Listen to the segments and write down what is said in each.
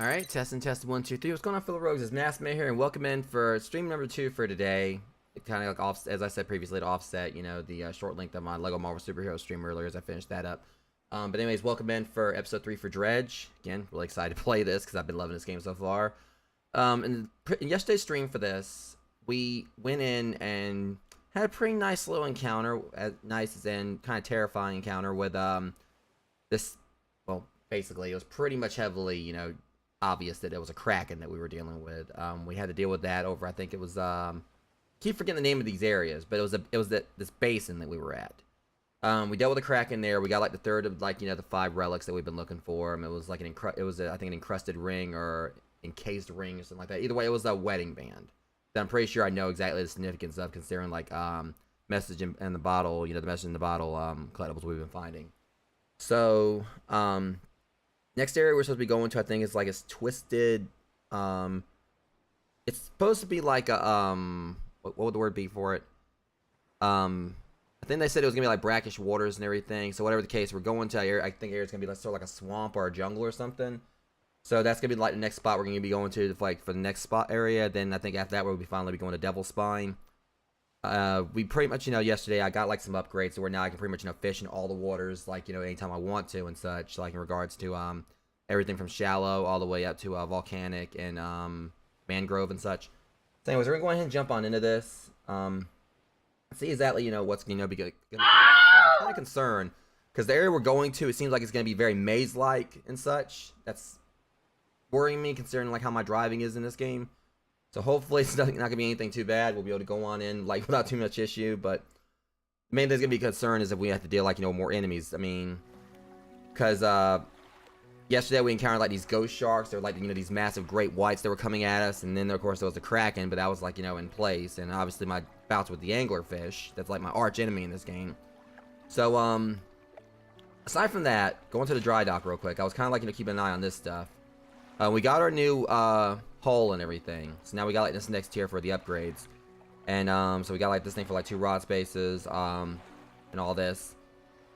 Alright, testing, 1, 2, 3. What's going on, fellow rogues? It's Massman here, and welcome in for stream number 2 for today. It kind of like off, as I said previously, to offset, you know, the short length of my Lego Marvel Superhero stream earlier as I finished that up. But anyways, welcome in for episode 3 for Dredge. Again, really excited to play this because I've been loving this game so far. In yesterday's stream for this, we went in and had a pretty nice little encounter, as nice as in kind of terrifying encounter with this. Well, basically, it was pretty much heavily, you know, obvious that it was a Kraken that we were dealing with. We had to deal with that over, I think it was, keep forgetting the name of these areas, but it was this basin that we were at. We dealt with a Kraken there. We got like the third of, like, you know, the 5 relics that we've been looking for. It was like I think an encrusted ring or encased ring or something like that. Either way, it was a wedding band that I'm pretty sure I know exactly the significance of, considering like message in the bottle, you know, the message in the bottle collectibles we've been finding. So next area we're supposed to be going to, I think, is like it's twisted. It's supposed to be like a what would the word be for it? I think they said it was gonna be like brackish waters and everything. So whatever the case, we're going to area. I think area is gonna be like sort of like a swamp or a jungle or something. So that's gonna be like the next spot we're gonna be going to, like for the next spot area. Then I think after that we'll be finally going to Devil's Spine. We pretty much, you know, yesterday I got like some upgrades, so where now I can pretty much, you know, fish in all the waters, like, you know, anytime I want to and such, like in regards to everything from shallow all the way up to volcanic and mangrove and such. So anyways, we're gonna go ahead and jump on into this. See exactly, you know, what's gonna be good. I'm kind of concerned because the area we're going to, it seems like it's gonna be very maze-like and such. That's worrying me, considering like how my driving is in this game. So hopefully it's not gonna be anything too bad. We'll be able to go on in like without too much issue. But the main thing's gonna be concerned is if we have to deal, like, you know, more enemies. I mean, because yesterday we encountered like these ghost sharks. They're like, you know, these massive great whites that were coming at us, and then of course there was the Kraken, but that was like, you know, in place. And obviously my bouts with the anglerfish, that's like my arch enemy in this game. So aside from that, going to the dry dock real quick, I was kind of like, you know, keeping an eye on this stuff. We got our new hull and everything, so now we got like this next tier for the upgrades. And so we got like this thing for like 2 rod spaces and all this.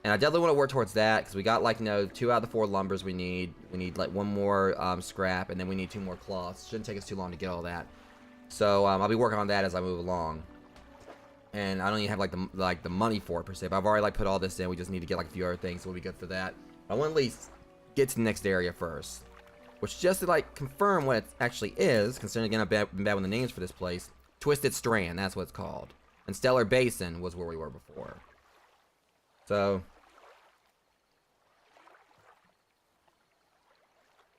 And I definitely want to work towards that, because we got, like, you know, 2 out of the 4 lumbers we need. We need like 1 more scrap, and then we need 2 more cloths. Shouldn't take us too long to get all that. So I'll be working on that as I move along. And I don't even have like the money for it per se, but I've already like put all this in. We just need to get like a few other things, so we'll be good for that. I want to at least get to the next area first, which, just to like confirm what it actually is, considering again I've been bad with the names for this place. Twisted Strand, that's what it's called. And Stellar Basin was where we were before. So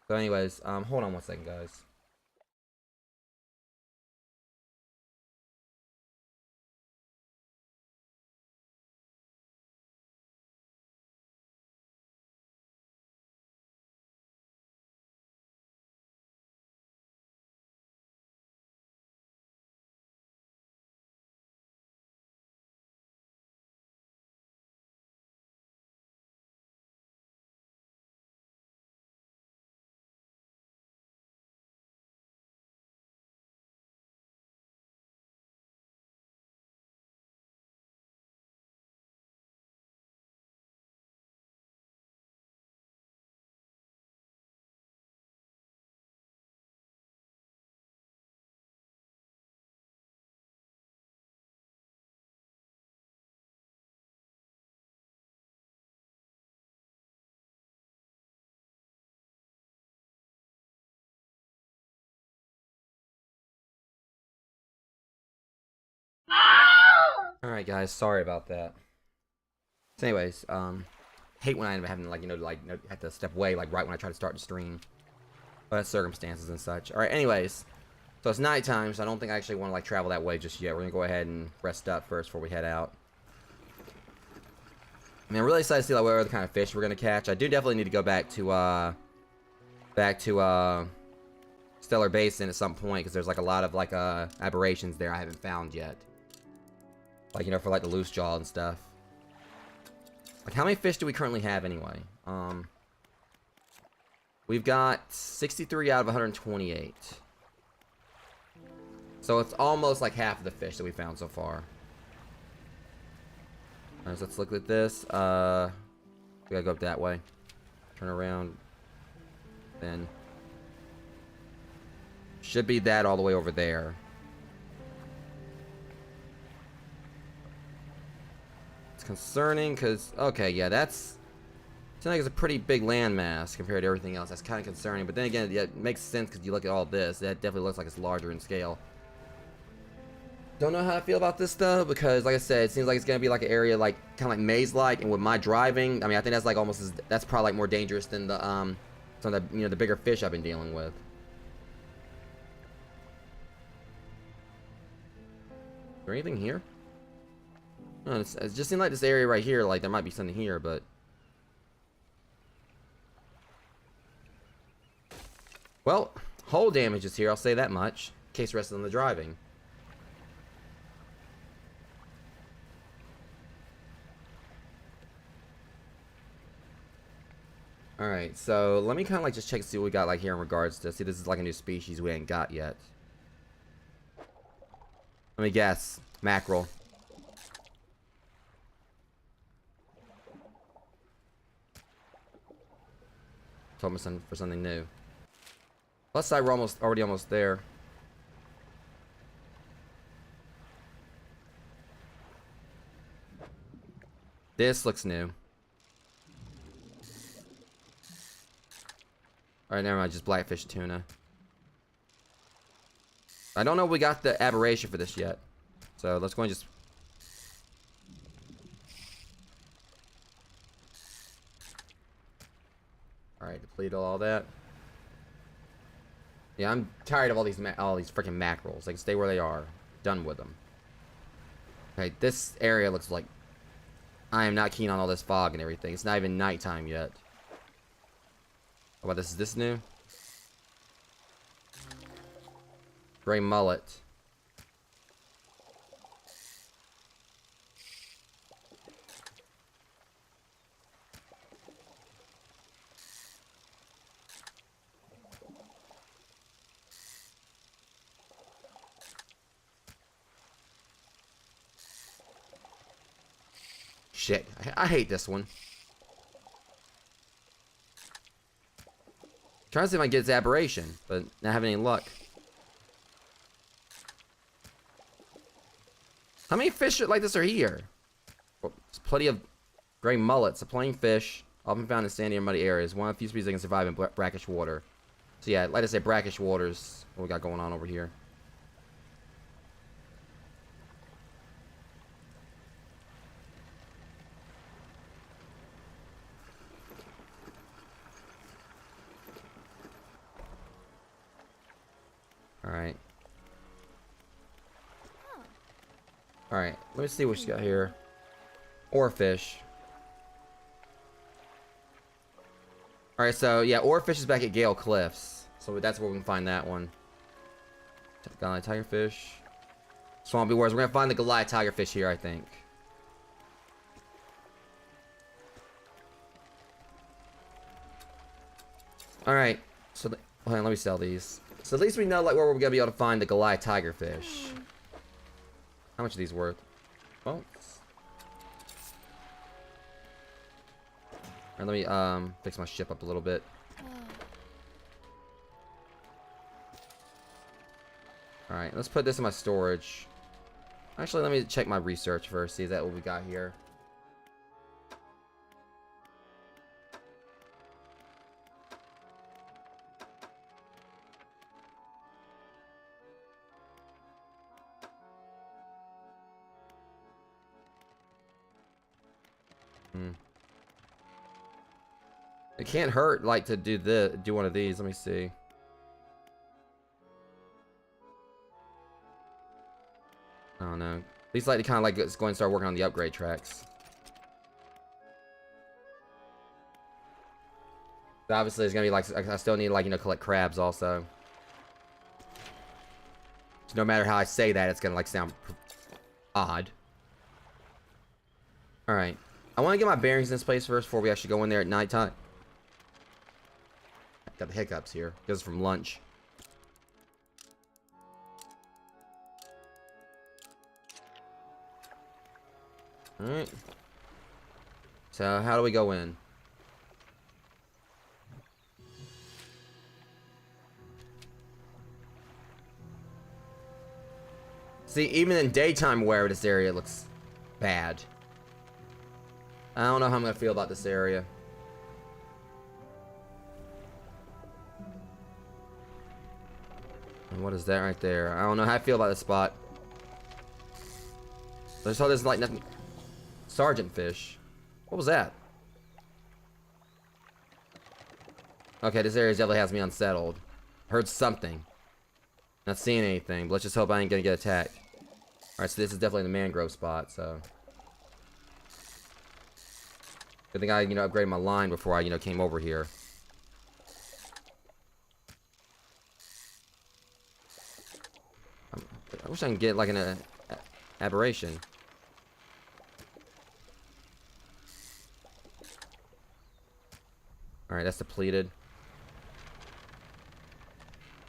anyways, hold on one second, guys. Alright, guys, sorry about that. So anyways, hate when I end up having to, like, you know, have to step away, like, right when I try to start the stream. But circumstances and such. Alright, anyways. So it's nighttime, so I don't think I actually want to, like, travel that way just yet. We're gonna go ahead and rest up first before we head out. I mean, I'm really excited to see, like, what other kind of fish we're gonna catch. I do definitely need to go back to Stellar Basin at some point, because there's, like, a lot of, like, aberrations there I haven't found yet. Like, you know, for, like, the loose jaw and stuff. Like, how many fish do we currently have anyway? We've got 63 out of 128. So it's almost like half of the fish that we found so far. Alright, so let's look at this. We gotta go up that way. Turn around. Then. Should be that all the way over there. It's concerning because, okay, yeah, that's... It's like it's a pretty big landmass compared to everything else. That's kind of concerning. But then again, yeah, it makes sense because you look at all this. That definitely looks like it's larger in scale. Don't know how I feel about this though, because like I said, it seems like it's gonna be like an area like kind of like maze-like, and with my driving, I mean, I think that's like almost as, that's probably like more dangerous than the some of the, you know, the bigger fish I've been dealing with. Is there anything here? No, it just seemed like this area right here, like there might be something here, but well, hull damage is here. I'll say that much. Case rested on the driving. Alright, so let me kind of like just check and see what we got like here in regards to... See, this is like a new species we ain't got yet. Let me guess. Mackerel. Told me something for something new. Plus side, we're already almost there. This looks new. Alright, never mind, just blackfish tuna. I don't know if we got the aberration for this yet. So let's go and just... Alright, deplete all that. Yeah, I'm tired of all these freaking mackerels. They can stay where they are. Done with them. Okay, this area looks like... I am not keen on all this fog and everything. It's not even nighttime yet. How about this? Is this new? Gray mullet. Shit, I hate this one. Trying to see if I can get its aberration, but not having any luck. How many fish like this are here? Well, there's plenty of gray mullets, a plain fish, often found in sandy or muddy areas. One of the few species that can survive in brackish water. So yeah, like I said, brackish waters. What we got going on over here? Alright. Alright, let me see what she's got here. Oarfish. Alright, so yeah, Oarfish is back at Gale Cliffs. So that's where we can find that one. Goliath Tigerfish. Swampy Wars. We're gonna find the Goliath Tigerfish here, I think. Alright, so hold on, let me sell these. So at least we know like where we're gonna be able to find the Goliath Tigerfish. How much are these worth? Well, alright, let me fix my ship up a little bit. Alright, let's put this in my storage. Actually, let me check my research first, see is that what we got here. It can't hurt like to do one of these. Let me see. I don't know. At least like to kind of like let's go and start working on the upgrade tracks. But obviously, it's gonna be like I still need like, you know, collect crabs also. So no matter how I say that, it's gonna like sound odd. All right, I want to get my bearings in this place first before we actually go in there at nighttime. Got the hiccups here because it's from lunch. All right. So how do we go in? See, even in daytime wear, this area looks bad. I don't know how I'm gonna feel about this area. And what is that right there? I don't know how I feel about this spot. I saw this like nothing. Sergeant fish. What was that? Okay, this area definitely has me unsettled. Heard something. Not seeing anything, but let's just hope I ain't gonna get attacked. Alright, so this is definitely the mangrove spot, so. Good thing I, upgraded my line before I, came over here. I wish I can get like an aberration. Alright, that's depleted.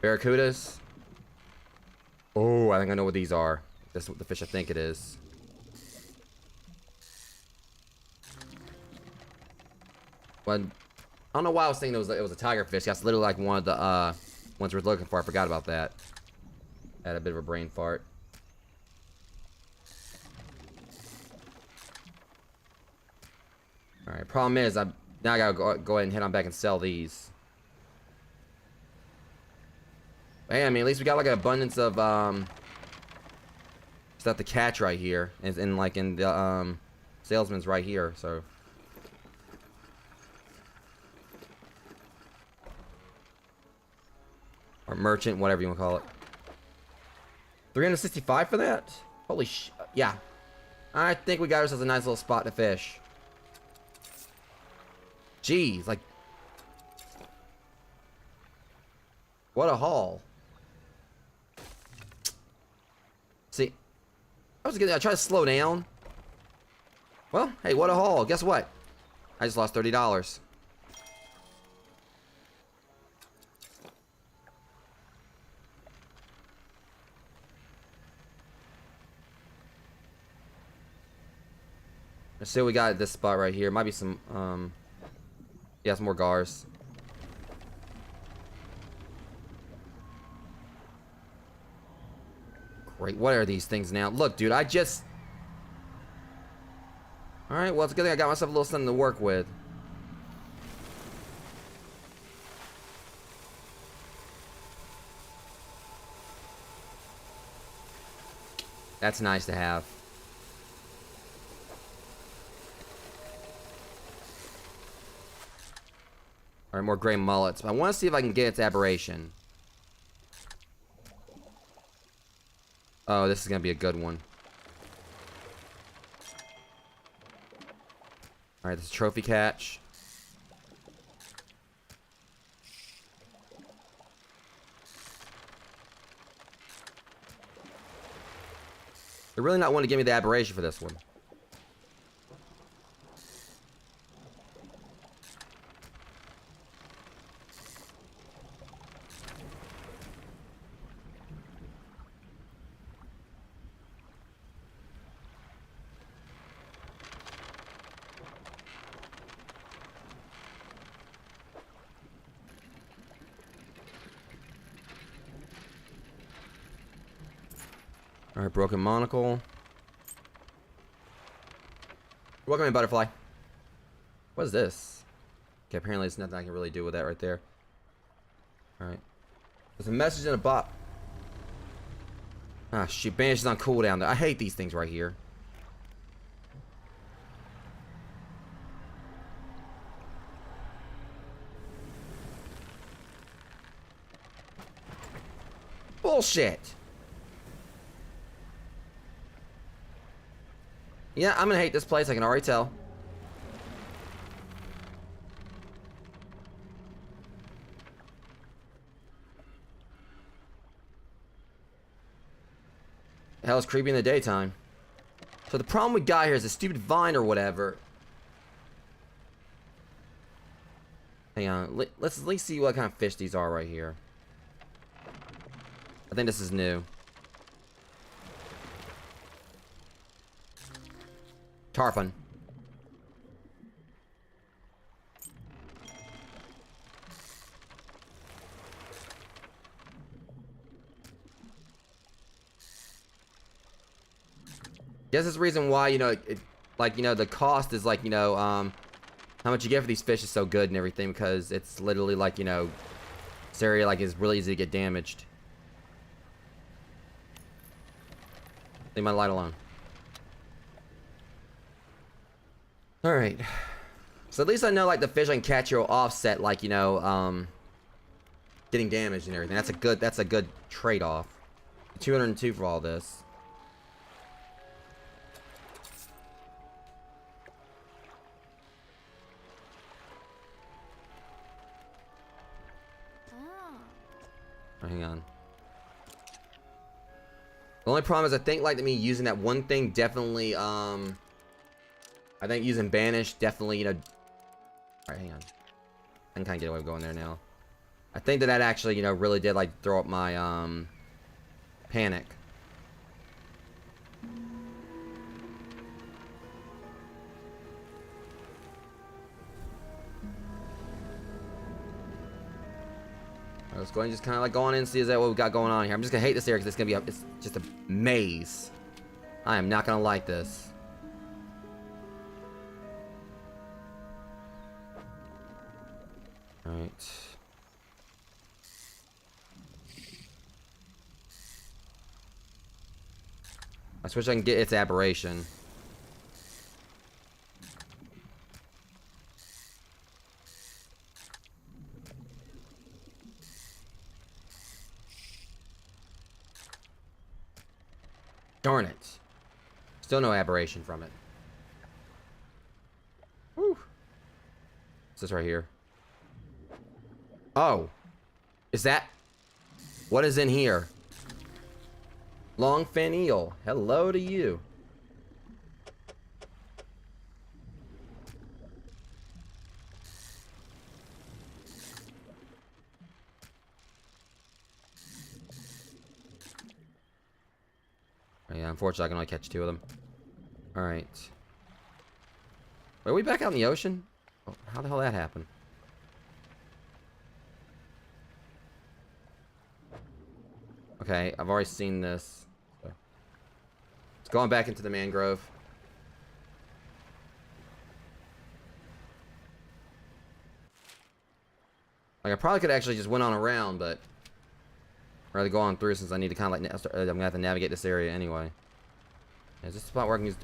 Barracudas. Oh, I think I know what these are. That's what the fish I think it is. Well, I don't know why I was thinking it was a tiger fish. That's literally like one of the ones we're looking for. I forgot about that. I had a bit of a brain fart. Alright, problem is now I gotta go ahead and head on back and sell these. Hey, I mean, at least we got like an abundance of stuff to catch right here, and like in the salesman's right here. So, or merchant, whatever you want to call it. 365 for that? Holy sh! Yeah, I think we got ourselves a nice little spot to fish. Jeez, like, what a haul. See, I try to slow down. Well, hey, what a haul. Guess what? I just lost $30. Let's see what we got at this spot right here. Might be some, yeah, some more gars. Great, what are these things now? Look, dude, I just... Alright, well, it's a good thing I got myself a little something to work with. That's nice to have. Alright, more gray mullets. I want to see if I can get its aberration. Oh, this is going to be a good one. Alright, this is trophy catch. They're really not wanting to give me the aberration for this one. Alright, broken monocle. Welcome in, butterfly. What is this? Okay, apparently there's nothing I can really do with that right there. Alright. There's a message in a bot. Ah, shoot. Banish is on cooldown. I hate these things right here. Bullshit. Yeah, I'm gonna hate this place, I can already tell. Hell, it's creepy in the daytime. So the problem we got here is a stupid vine or whatever. Hang on, let's at least see what kind of fish these are right here. I think this is new. Tarpon. Guess that's the reason why, you know, like, you know, the cost is like, you know, how much you get for these fish is so good and everything, because it's literally like, you know, this area like is really easy to get damaged. Leave my light alone. Alright. So at least I know like the fish I can catch will offset like, you know, getting damaged and everything. That's a good trade-off. 202 for all this. Oh, hang on. The only problem is I think like me using that one thing definitely I think using banish definitely, you know. Alright, hang on. I can kinda get away with going there now. I think that actually, you know, really did like throw up my panic. Let's go ahead and just kind of like go on in and see is that what we got going on here. I'm just gonna hate this area because it's just a maze. I am not gonna like this. All right. I wish I can get its aberration. Darn it. Still no aberration from it. Whew. What's this right here? Oh. Is that... What is in here? Longfin eel. Hello to you. Yeah, unfortunately I can only catch 2 of them. Alright. Are we back out in the ocean? Oh, how the hell did that happen? Okay, I've already seen this. So. It's going back into the mangrove. Like, I probably could actually just went on around, but I'd rather go on through since I need to kind of like, I'm gonna have to navigate this area anyway. Is this spot where I can use...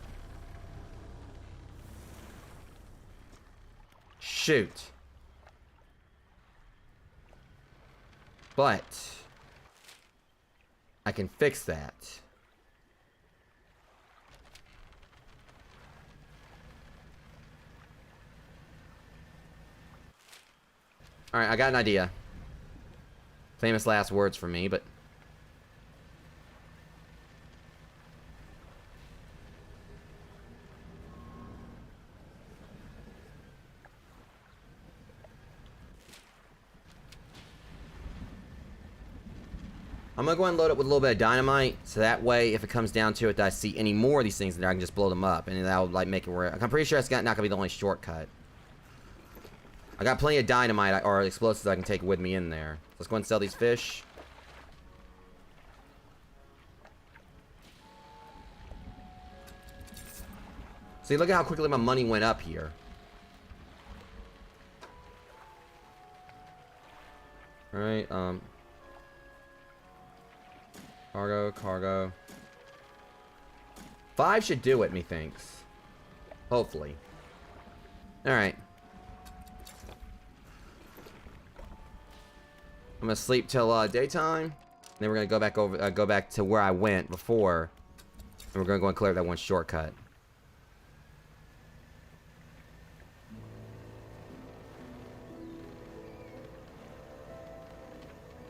Shoot. But I can fix that. Alright, I got an idea. Famous last words from me, but... I'm gonna go ahead and load up with a little bit of dynamite, so that way, if it comes down to it that I see any more of these things in there, I can just blow them up, and that'll like make it where... I'm pretty sure it's not gonna be the only shortcut. I got plenty of dynamite or explosives I can take with me in there. Let's go ahead and sell these fish. See, look at how quickly my money went up here. Alright, cargo. 5 should do it, methinks. Hopefully. Alright. I'm gonna sleep till daytime. Then we're gonna go back to where I went before. And we're gonna go and clear that one shortcut.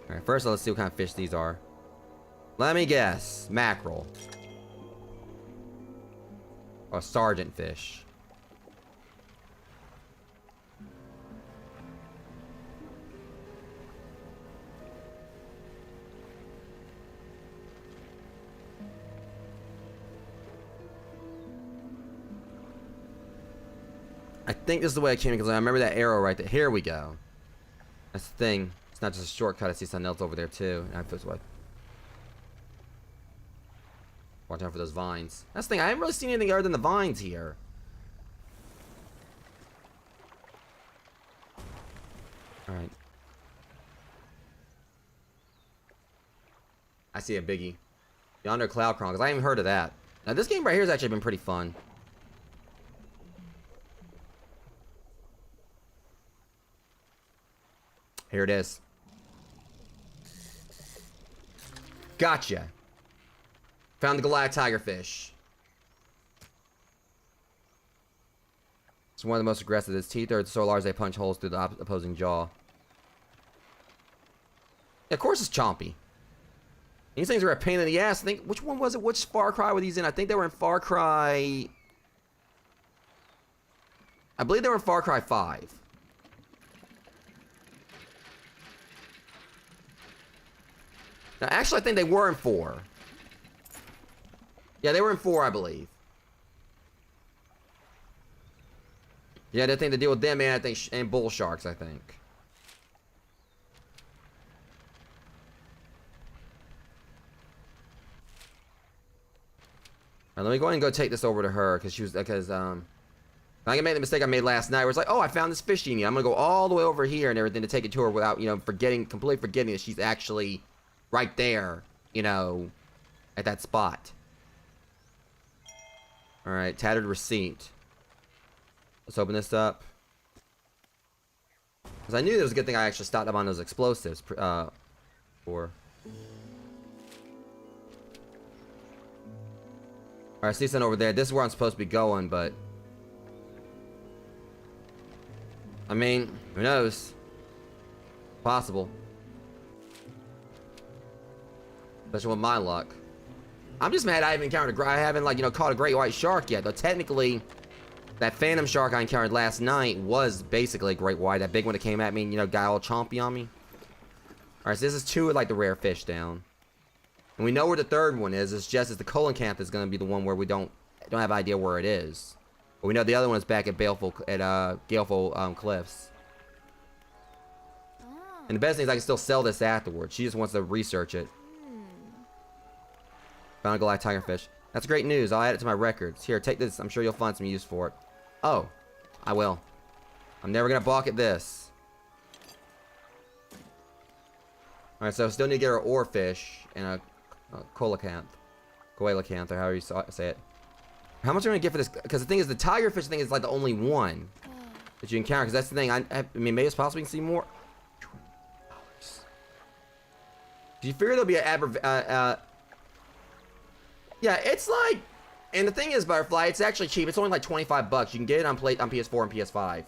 Alright, first let's see what kind of fish these are. Let me guess. Mackerel. Or sergeant fish. I think this is the way I came in because I remember that arrow right there. Here we go. That's the thing. It's not just a shortcut. I see something else over there too. And I feel what. Watch out for those vines. That's the thing, I haven't really seen anything other than the vines here. Alright. I see a biggie. Yonder Cloud Chronicles. I haven't heard of that. Now this game right here has actually been pretty fun. Here it is. Gotcha. Found the Goliath Tigerfish. It's one of the most aggressive. Its teeth are so large they punch holes through the opposing jaw. Yeah, of course it's chompy. These things are a pain in the ass. I think, which one was it? Which Far Cry were these in? I think they were in Far Cry... I believe they were in Far Cry 5. Now, actually, I think they were in 4. Yeah, they were in 4, I believe. Yeah, they think to deal with them, and I think, and bull sharks, I think. Alright, let me go ahead and go take this over to her, because I can make the mistake I made last night, where it's like, oh, I found this fish genie. I'm gonna go all the way over here and everything to take it to her without, you know, completely forgetting that she's actually right there, you know, at that spot. Alright, tattered receipt. Let's open this up. Because I knew it was a good thing I actually stocked up on those explosives for. Alright, I see something over there. This is where I'm supposed to be going, but... I mean, who knows? Possible. Especially with my luck. I'm just mad I haven't encountered I haven't, like, you know, caught a great white shark yet. Though technically, that phantom shark I encountered last night was basically a great white. That big one that came at me and, you know, got all chompy on me. Alright, so this is 2 of, like, the rare fish down. And we know where the 3rd one is. It's just as the colon camp is going to be the one where we don't have an idea where it is. But we know the other one is back at Galeful Cliffs. And the best thing is I can still sell this afterwards. She just wants to research it. Found a Goliath Tigerfish. That's great news. I'll add it to my records. Here, take this. I'm sure you'll find some use for it. Oh, I will. I'm never going to balk at this. Alright, so I still need to get her oarfish and a coelacanth, or however you say it. How much am I going to get for this? Because the thing is, the tigerfish thing is like the only one that you encounter. Because that's the thing. I mean, maybe it's possible we can see more. $200. Do you figure there'll be an yeah, it's like, and the thing is, Butterfly, it's actually cheap. It's only like $25. You can get it on PS4 and PS5.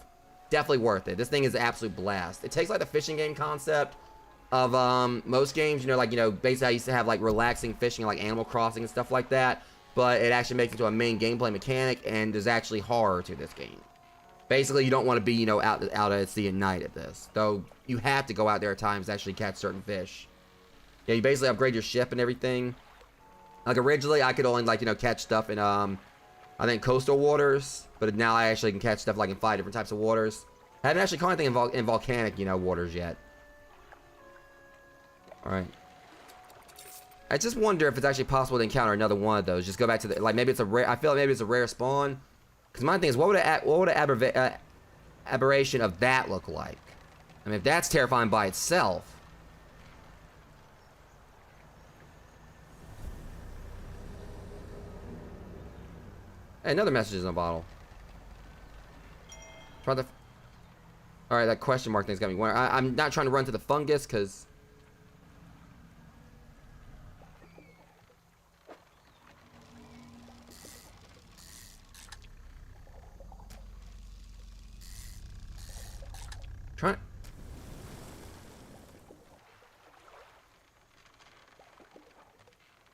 Definitely worth it. This thing is an absolute blast. It takes like the fishing game concept of most games, you know, like, you know, basically I used to have like relaxing fishing, like Animal Crossing and stuff like that, but it actually makes it into a main gameplay mechanic, and there's actually horror to this game. Basically, you don't want to be, you know, out at sea at night at this, though you have to go out there at times to actually catch certain fish. Yeah, you basically upgrade your ship and everything. Like originally, I could only, like, you know, catch stuff in I think coastal waters, but now I actually can catch stuff like in 5 different types of waters. I haven't actually caught anything in volcanic, you know, waters yet. Alright. I just wonder if it's actually possible to encounter another one of those. Just go back to the, like, maybe it's a rare, I feel like maybe it's a rare spawn. Because my thing is, what would an aberration of that look like? I mean, if that's terrifying by itself. Hey, another message in a bottle. Alright, that question mark thing's got me wondering. I'm not trying to run to the fungus, because...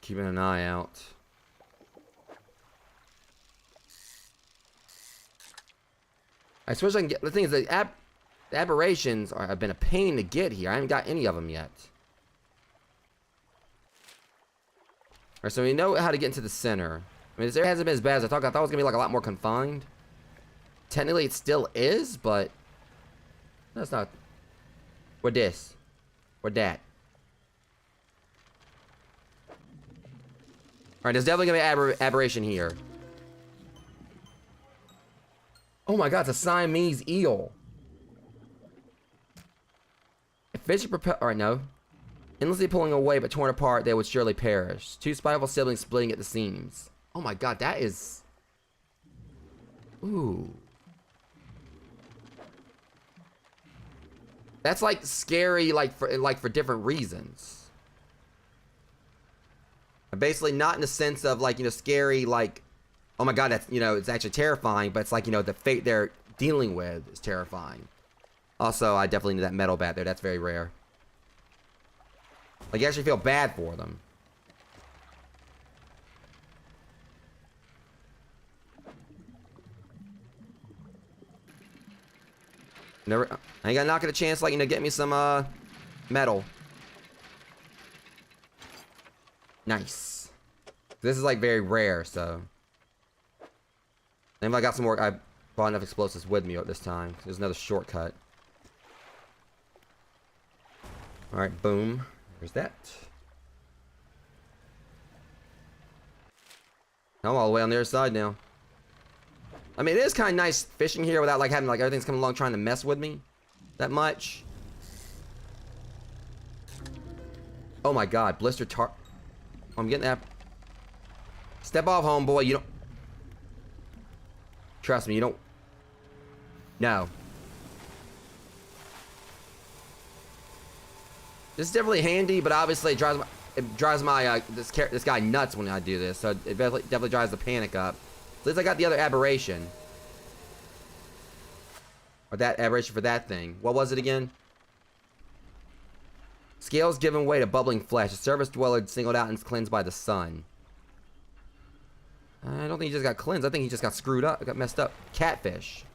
Keeping an eye out. I suppose I can get... The thing is, the aberrations have been a pain to get here. I haven't got any of them yet. Alright, so we know how to get into the center. I mean, this area hasn't been as bad as I thought. I thought it was going to be like a lot more confined. Technically, it still is, but... That's not... What this? What that? Alright, there's definitely gonna be aberration here. Oh my god, it's a Siamese eel. If fish are propelled... Alright, no. Endlessly pulling away but torn apart, they would surely perish. Two spiteful siblings splitting at the seams. Oh my god, that is... Ooh. That's like scary, like for different reasons. Basically, not in the sense of like, you know, scary, like, oh my god, that's, you know, it's actually terrifying, but it's like, you know, the fate they're dealing with is terrifying. Also, I definitely need that metal bat there. That's very rare. Like, you actually feel bad for them. Never, I ain't gonna knock at a chance, like, you know, get me some, metal. Nice. This is, like, very rare, so. And if I got some more, I brought enough explosives with me this time. There's another shortcut. Alright, boom. There's that. I'm all the way on the other side now. I mean, it is kind of nice fishing here without, like, having, like, everything's coming along trying to mess with me that much. Oh my god, blister tar... I'm getting that. Step off, homeboy. You don't... Trust me, you don't... No. This is definitely handy, but obviously it drives my this guy nuts when I do this. So it definitely drives the panic up. At least I got the other aberration. Or that aberration for that thing. What was it again? Scales giving way to bubbling flesh. A surface dweller singled out and cleansed by the sun. I don't think he just got cleansed. I think he just got screwed up. Got messed up. Catfish.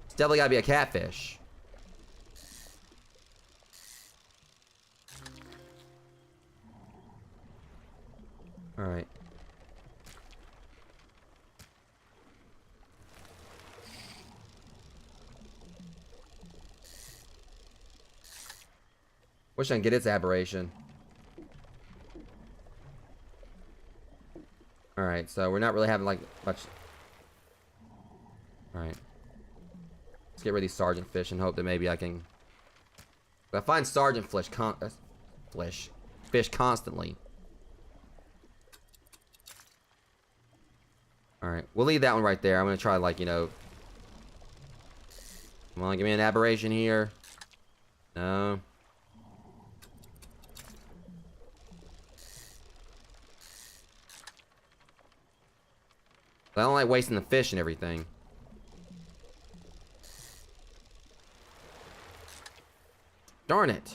It's definitely gotta be a catfish. Alright. Wish I can get its aberration. Alright, so we're not really having like much. Alright. Let's get rid of these sergeant fish and hope that maybe I can. If I find sergeant fish constantly. Alright, we'll leave that one right there. I'm gonna try, like, you know. Come on, give me an aberration here. No. I don't like wasting the fish and everything. Darn it.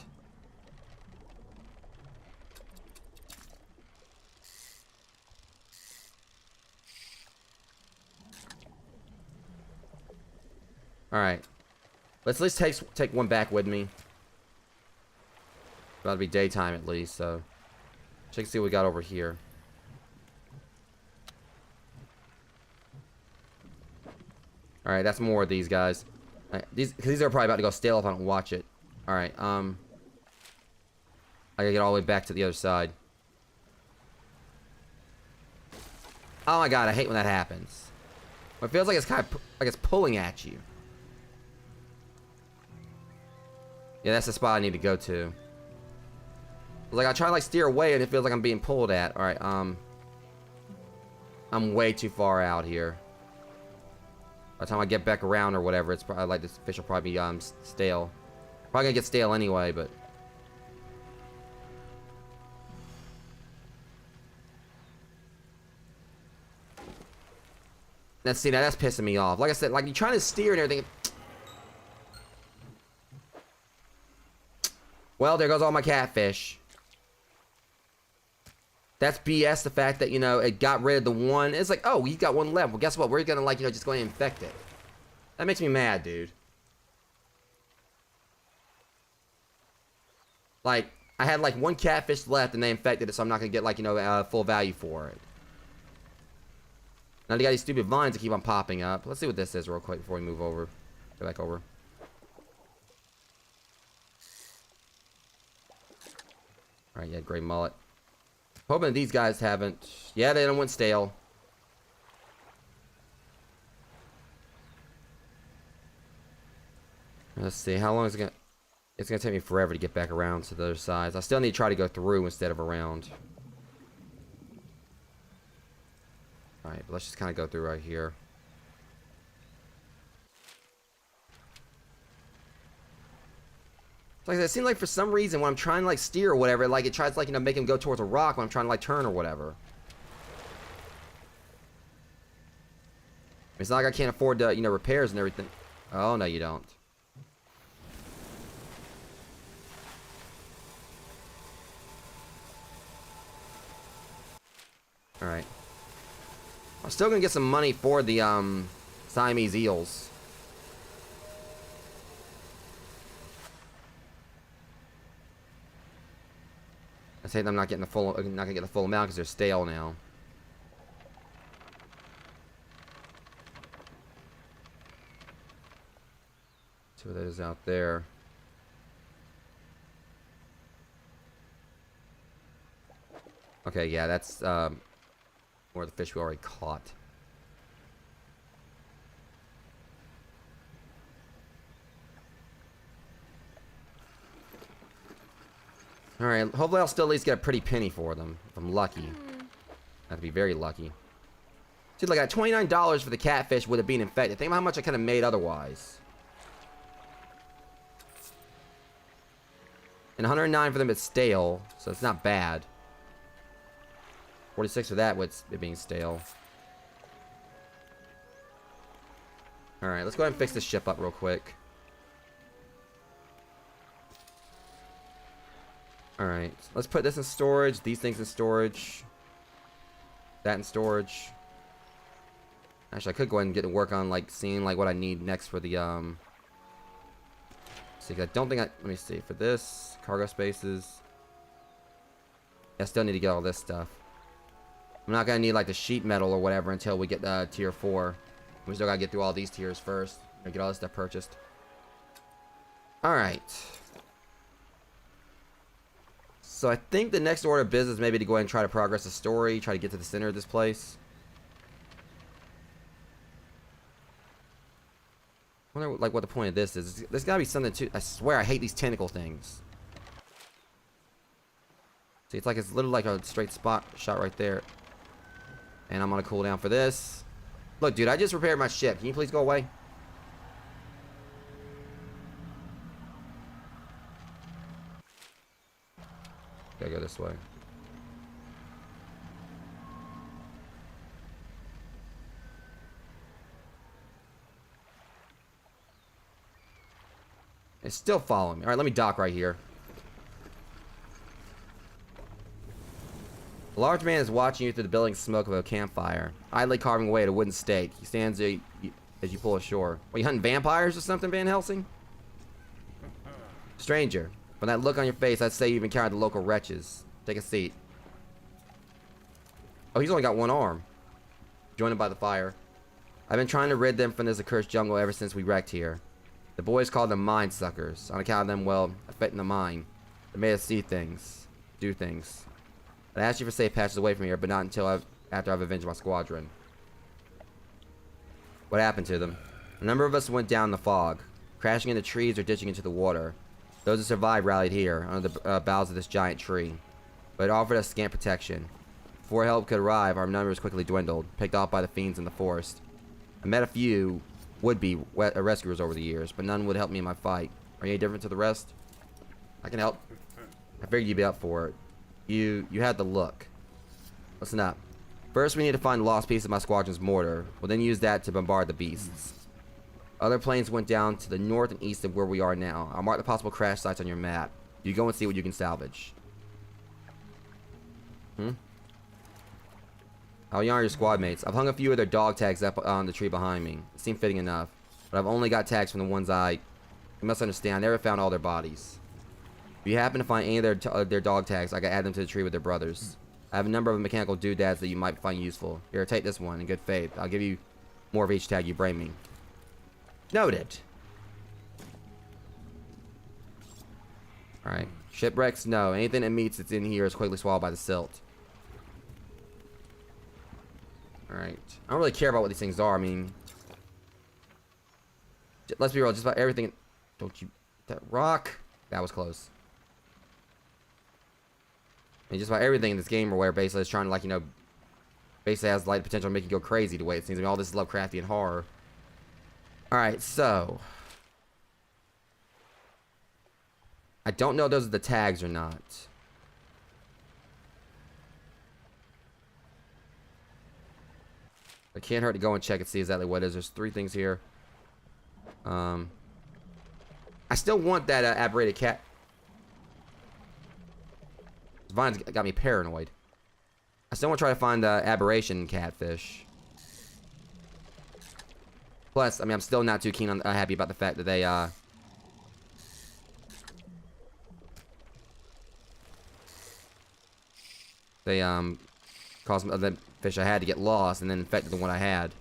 Alright. Let's at least take one back with me. About to be daytime at least, so. Check see what we got over here. Alright, that's more of these guys. Right, these are probably about to go stale if I don't watch it. Alright, I gotta get all the way back to the other side. Oh my god, I hate when that happens. It feels like it's kind of like it's pulling at you. Yeah, that's the spot I need to go to. Like, I try to, like, steer away and it feels like I'm being pulled at. Alright, I'm way too far out here. By the time I get back around or whatever, it's probably like this fish will probably be stale. Probably gonna get stale anyway, but. Let's see, now that's pissing me off. Like I said, like you're trying to steer and everything. Well, there goes all my catfish. That's BS, the fact that, you know, it got rid of the one. It's like, oh, you got one left. Well, guess what? We're gonna, like, you know, just go ahead and infect it. That makes me mad, dude. Like, I had, like, one catfish left and they infected it, so I'm not gonna get, like, you know, full value for it. Now they got these stupid vines that keep on popping up. Let's see what this is real quick before we move over. Go back over. Alright, yeah, gray mullet. Hoping these guys haven't. Yeah, they don't went stale. Let's see, how long is it gonna... It's gonna take me forever to get back around to the other sides. I still need to try to go through instead of around. Alright, let's just kind of go through right here. Like it seems like for some reason when I'm trying to like steer or whatever, like it tries to like, you know, make him go towards a rock when I'm trying to like turn or whatever. It's not like I can't afford to, you know, repairs and everything. Oh, no, you don't. Alright. I'm still gonna get some money for the, Siamese eels. I say I'm not getting the full, not gonna get the full amount because they're stale now. Two of those out there. Okay, yeah, that's more of the fish we already caught. Alright, hopefully I'll still at least get a pretty penny for them, if I'm lucky. I have to be very lucky. Dude, like, at $29 for the catfish would have been infected. Think about how much I could have made otherwise. And 109 for them, it's stale, so it's not bad. 46 for that with it being stale. Alright, let's go ahead and fix this ship up real quick. Alright, let's put this in storage, these things in storage. That in storage. Actually, I could go ahead and get to work on, like, seeing, like, what I need next for the, see, I don't think let me see, for this, cargo spaces. I still need to get all this stuff. I'm not gonna need, like, the sheet metal or whatever until we get, tier 4. We still gotta get through all these tiers first. Get all this stuff purchased. Alright. So I think the next order of business may be to go ahead and try to progress the story, try to get to the center of this place. I wonder, like, what the point of this is. There's gotta be something to... I swear I hate these tentacle things. See, it's like it's literally like a straight spot shot right there. And I'm on a cooldown for this. Look, dude, I just repaired my ship. Can you please go away? Gotta go this way. It's still following me. Alright, let me dock right here. A large man is watching you through the billowing smoke of a campfire, idly carving away at a wooden stake. He stands as you pull ashore. Are you hunting vampires or something, Van Helsing? Stranger, from that look on your face, I'd say you've encountered the local wretches. Take a seat. Oh, he's only got one arm. Joined him by the fire. I've been trying to rid them from this accursed jungle ever since we wrecked here. The boys call them mind suckers, on account of them, well, affecting the mind. They made us see things, do things. I asked you for safe passages away from here, but not until after I've avenged my squadron. What happened to them? A number of us went down in the fog, crashing into trees or ditching into the water. Those who survived rallied here, under the boughs of this giant tree. But it offered us scant protection. Before help could arrive, our numbers quickly dwindled, picked off by the fiends in the forest. I met a few would-be rescuers over the years, but none would help me in my fight. Are you any different to the rest? I can help. I figured you'd be up for it. You had the look. Listen up. First, we need to find the lost piece of my squadron's mortar. We'll then use that to bombard the beasts. Other planes went down to the north and east of where we are now. I'll mark the possible crash sites on your map. You go and see what you can salvage. How young are your squad mates? I've hung a few of their dog tags up on the tree behind me. It seemed fitting enough. But I've only got tags from the ones You must understand, I never found all their bodies. If you happen to find any of their dog tags, I can add them to the tree with their brothers. I have a number of mechanical doodads that you might find useful. Here, take this one in good faith. I'll give you more of each tag you bring me. Noted. Alright. Shipwrecks? No. Anything that meets that's in here is quickly swallowed by the silt. Alright. I don't really care about what these things are. I mean, let's be real. Just about everything. Don't you... That rock. That was close. I mean, just about everything in this game or where basically is trying to, like, you know, basically has, like, the potential to make you go crazy the way it seems. I mean, all this is Lovecraftian horror. Alright, so... I don't know if those are the tags or not. It can't hurt to go and check and see exactly what it is. There's 3 things here. I still want that aberrated cat. Vine's got me paranoid. I still want to try to find the aberration catfish. Plus, I mean, I'm still not too keen on happy about the fact that they caused the fish I had to get lost and then infected the one I had.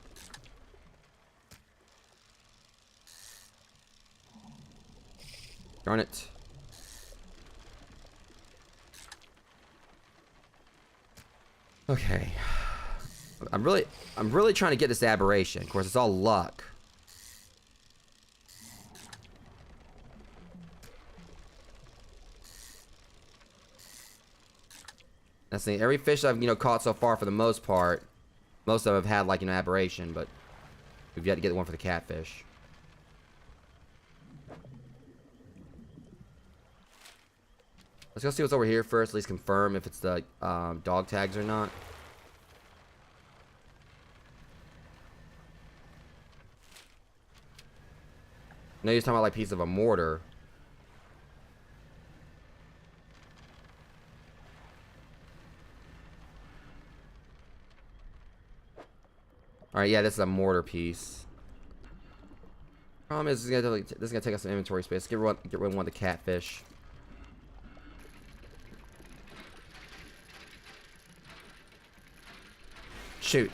Darn it. Okay. I'm really trying to get this aberration. Of course, it's all luck. That's the thing. Every fish I've, you know, caught so far, for the most part, most of them have had, like, you know, aberration, but we've yet to get one for the catfish. Let's go see what's over here first, at least confirm if it's the dog tags or not. I know you're talking about, like, piece of a mortar. Alright, yeah, this is a mortar piece. Problem is, this is gonna take us some inventory space. Get rid of one of the catfish. Shoot.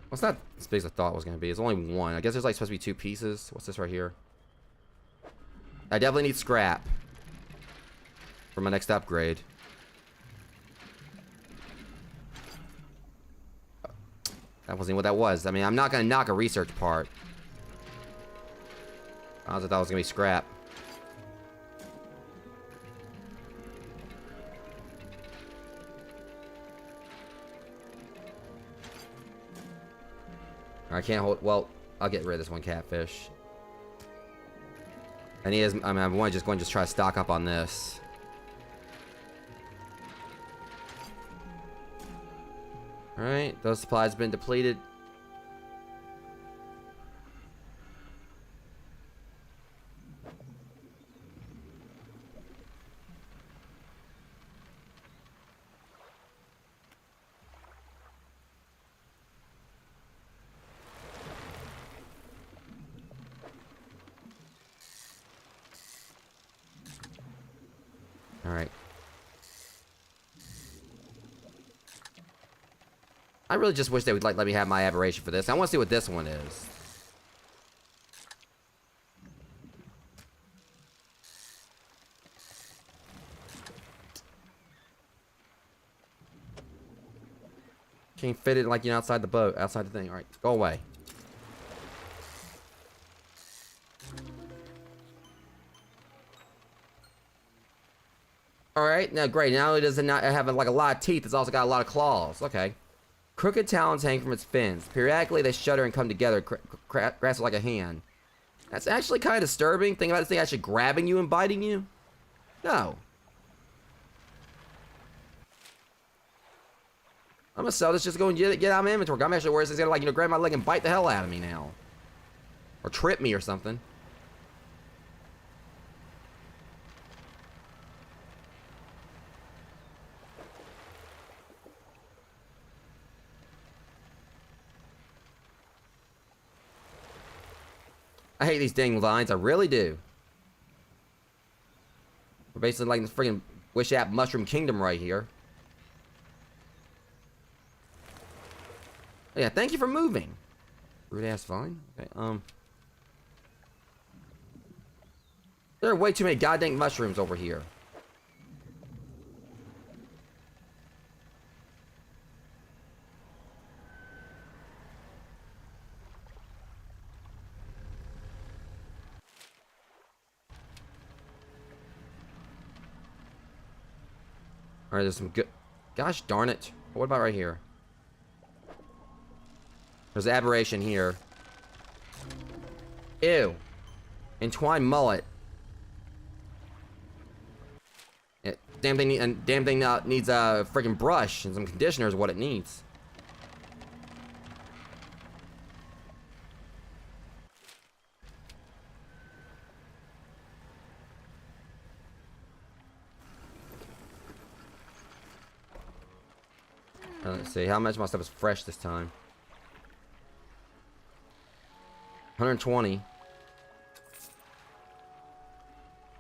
Well, it's not as big as I thought it was gonna be. It's only one. I guess there's, like, supposed to be 2 pieces. What's this right here? I definitely need scrap for my next upgrade. That wasn't what that was. I mean, I'm not gonna knock a research part. I thought it was gonna be scrap. I can't hold. Well, I'll get rid of this one catfish. And he is. I mean, I'm going to just try to stock up on this. All right, those supplies have been depleted. All right. I really just wish they would, like, let me have my aberration for this. I want to see what this one is. Can't fit it, like, you know, outside the boat, outside the thing. All right, go away. All right, now great. Not only does it not have, like, a lot of teeth, it's also got a lot of claws. Okay. Crooked talons hang from its fins. Periodically, they shudder and come together, grasp like a hand. That's actually kind of disturbing. Think about this thing actually grabbing you and biting you. No. I'm gonna sell this. Just go and get out of my inventory. I'm actually worried it's gonna, like, you know, grab my leg and bite the hell out of me now, or trip me or something. I hate these dang lines, I really do. We're basically like this freaking Wish App Mushroom Kingdom right here. Yeah, thank you for moving. Rude ass vine. Okay, there are way too many goddamn mushrooms over here. Alright, there's some good... Gosh darn it. What about right here? There's an aberration here. Ew. Entwined mullet. Damn thing needs a freaking brush and some conditioner is what it needs. Let's see, how much of my stuff is fresh this time? 120.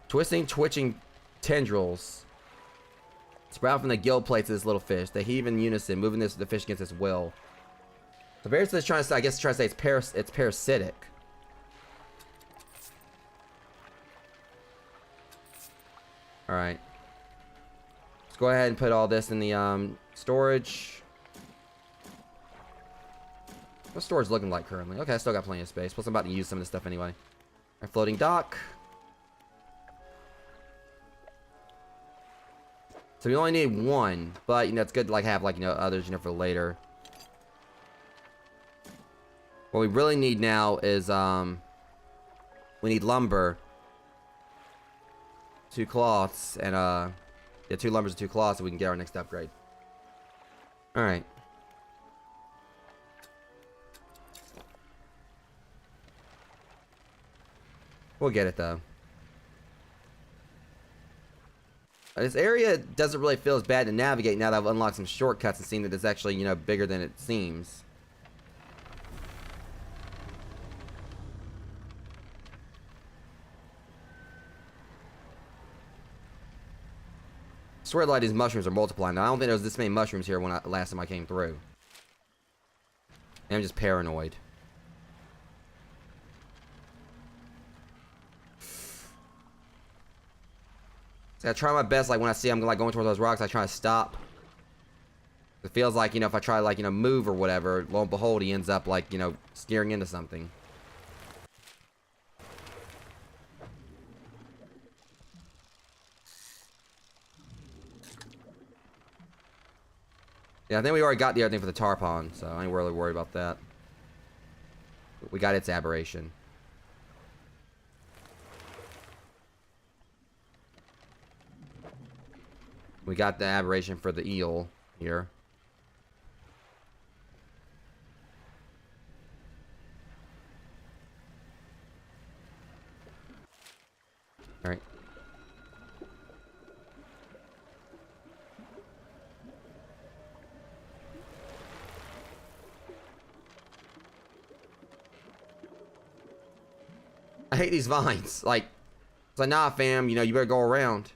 Twisting, twitching tendrils sprout from the gill plates of this little fish. They heave in unison, moving the fish against its will. So basically it's trying to say, I guess it's trying to say it's parasitic. Alright. Let's go ahead and put all this in the storage. What's storage looking like currently? Okay, I still got plenty of space. Plus I'm about to use some of this stuff anyway. Our floating dock. So we only need one, but you know it's good to like have like others for later. What we really need now is we need lumber, 2 cloths, and yeah, 2 lumbers and 2 cloths so we can get our next upgrade. All right. We'll get it though. This area doesn't really feel as bad to navigate now that I've unlocked some shortcuts and seen that it's actually, bigger than it seems. I swear to God, these mushrooms are multiplying. Now, I don't think there was this many mushrooms here when last time I came through. And I'm just paranoid. So I try my best, like when I see I'm like going towards those rocks, I try to stop. It feels like, if I try to like, move or whatever, lo and behold, he ends up like, steering into something. Yeah, I think we already got the other thing for the tar pond, so I ain't really worried about that. We got its aberration. We got the aberration for the eel here. All right. I hate these vines. Like, it's like, nah, fam, you better go around.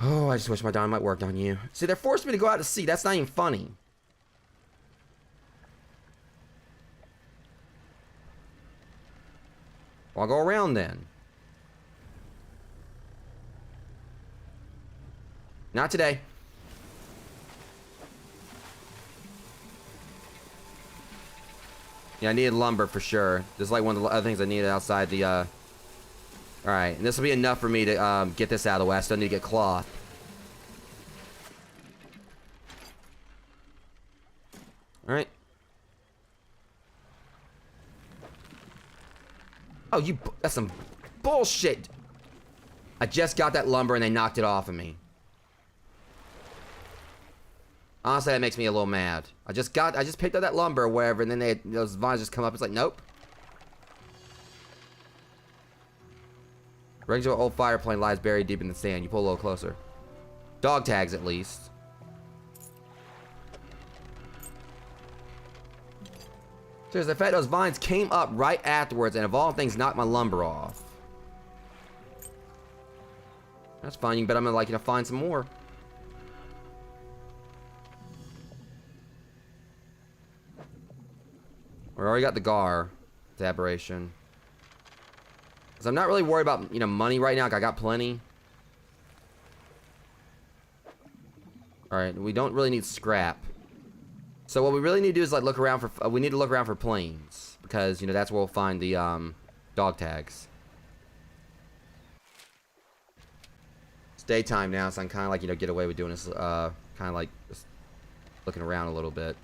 Oh, I just wish my dynamite worked on you. See, they're forcing me to go out to sea. That's not even funny. Well, I'll go around then. Not today. Yeah, I needed lumber for sure. This is like one of the other things I needed outside the, Alright, and this will be enough for me to get this out of the way. I still need to get cloth. Alright. Oh, that's some bullshit. I just got that lumber and they knocked it off of me. Honestly, that makes me a little mad. I just picked up that lumber or whatever, and then those vines just come up. It's like, nope. Regular old fire plane lies buried deep in the sand. You pull a little closer. Dog tags, at least. There's the fact those vines came up right afterwards, and of all things, knocked my lumber off. That's fine. You bet I'm gonna find some more. We already got the gar. It's aberration. So I'm not really worried about, money right now. Like I got plenty. Alright, we don't really need scrap. So what we really need to do is look around for, we need to look around for planes. Because, that's where we'll find the, dog tags. It's daytime now, so I'm kind of like, you know, get away with doing this, kind of like just looking around a little bit.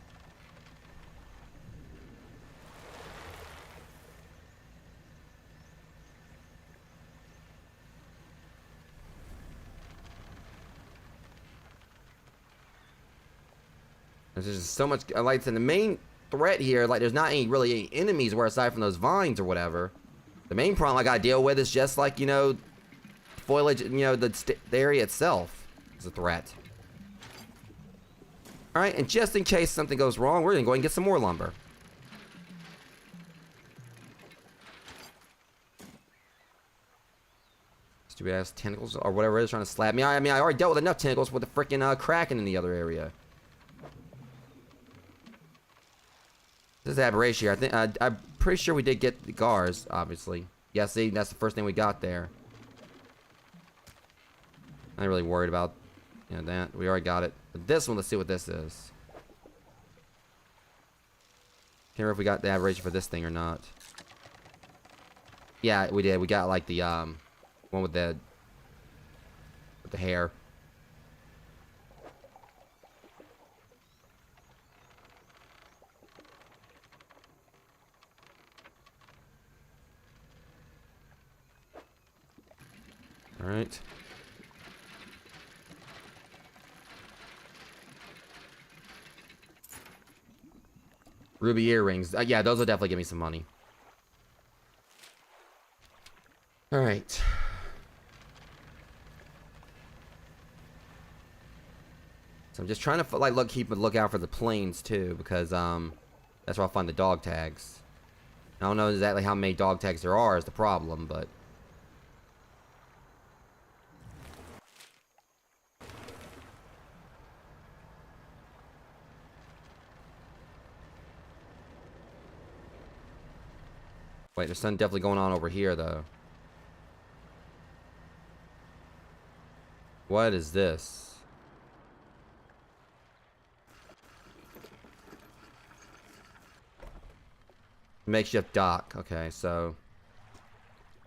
There's just so much, like, the main threat here, like, there's not really any enemies where aside from those vines or whatever. The main problem I gotta deal with is just like, you know, foliage, you know, the area itself is a threat. Alright, and just in case something goes wrong, we're gonna go ahead and get some more lumber. Stupid ass tentacles or whatever it is trying to slap me. I mean, I already dealt with enough tentacles with the freaking Kraken in the other area. This is aberration here. I think I'm pretty sure we did get the Gars, obviously. Yeah, see, that's the first thing we got there. I ain't really worried about, you know, that. We already got it. But this one, let's see what this is. Can't remember if we got the aberration for this thing or not. Yeah, we did. We got like the one with the hair. All right. Ruby earrings. Yeah, those will definitely give me some money. All right. So I'm just trying to like keep a lookout for the planes too, because that's where I'll find the dog tags. I don't know exactly how many dog tags there are is the problem, but. Wait, there's something definitely going on over here, though. What is this? Makeshift dock. Okay, so...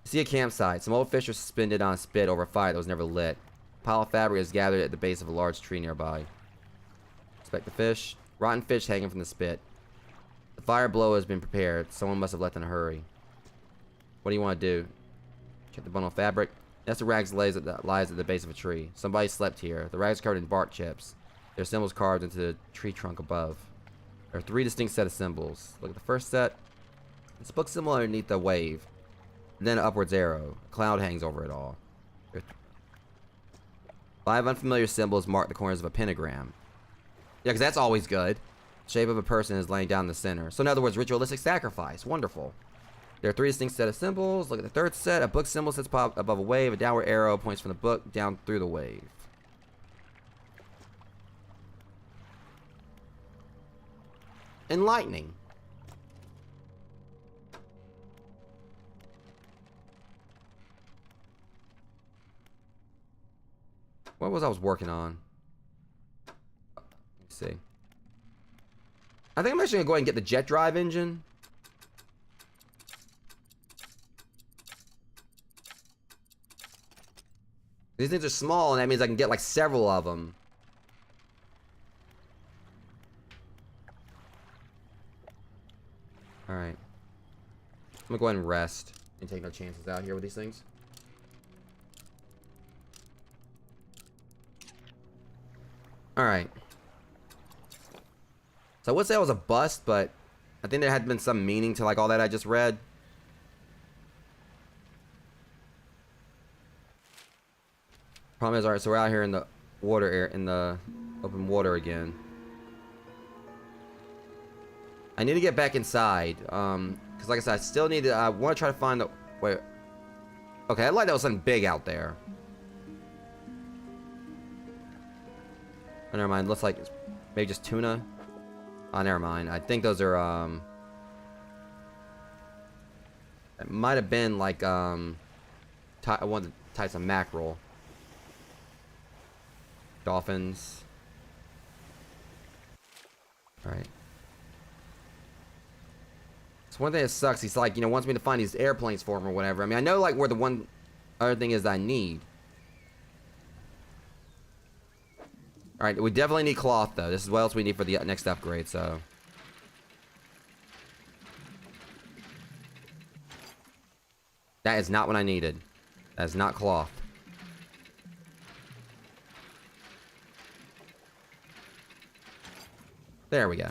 See a campsite. Some old fish are suspended on a spit over a fire that was never lit. A pile of fabric is gathered at the base of a large tree nearby. Inspect the fish. Rotten fish hanging from the spit. The fire blow has been prepared. Someone must have left in a hurry. What do you want to do? Check the bundle of fabric. That's the rags lies at the base of a tree. Somebody slept here. The rags are covered in bark chips. There are symbols carved into the tree trunk above. There are 3 distinct set of symbols. Look at the first set. It's a book symbol underneath the wave. And then an upwards arrow. A cloud hangs over it all. 5 unfamiliar symbols mark the corners of a pentagram. Yeah, because that's always good. The shape of a person is laying down in the center. So in other words, ritualistic sacrifice. Wonderful. There are 3 distinct set of symbols. Look at the third set. A book symbol sits above a wave. A downward arrow points from the book down through the wave. Enlightening. What was I working on? Let's see. I think I'm actually going to go ahead and get the jet drive engine. These things are small, and that means I can get like several of them. Alright. I'm gonna go ahead and rest and take no chances out here with these things. Alright. So I would say it was a bust, but I think there had been some meaning to like all that I just read. Problem is, alright, so we're out here in the water air, in the open water again. I need to get back inside, because like I said, I still need to, I want to try to find the, wait, okay, I like that was something big out there. Oh, never mind, looks like it's maybe just tuna. Oh, never mind, I think those are, it might have been like, one of the types of mackerel. Dolphins. Alright. So one thing that sucks, he's like, you know, wants me to find these airplanes for him or whatever. I mean, I know like where the one other thing is that I need. Alright, we definitely need cloth, though. This is what else we need for the next upgrade, so... That is not what I needed. That is not cloth. There we go.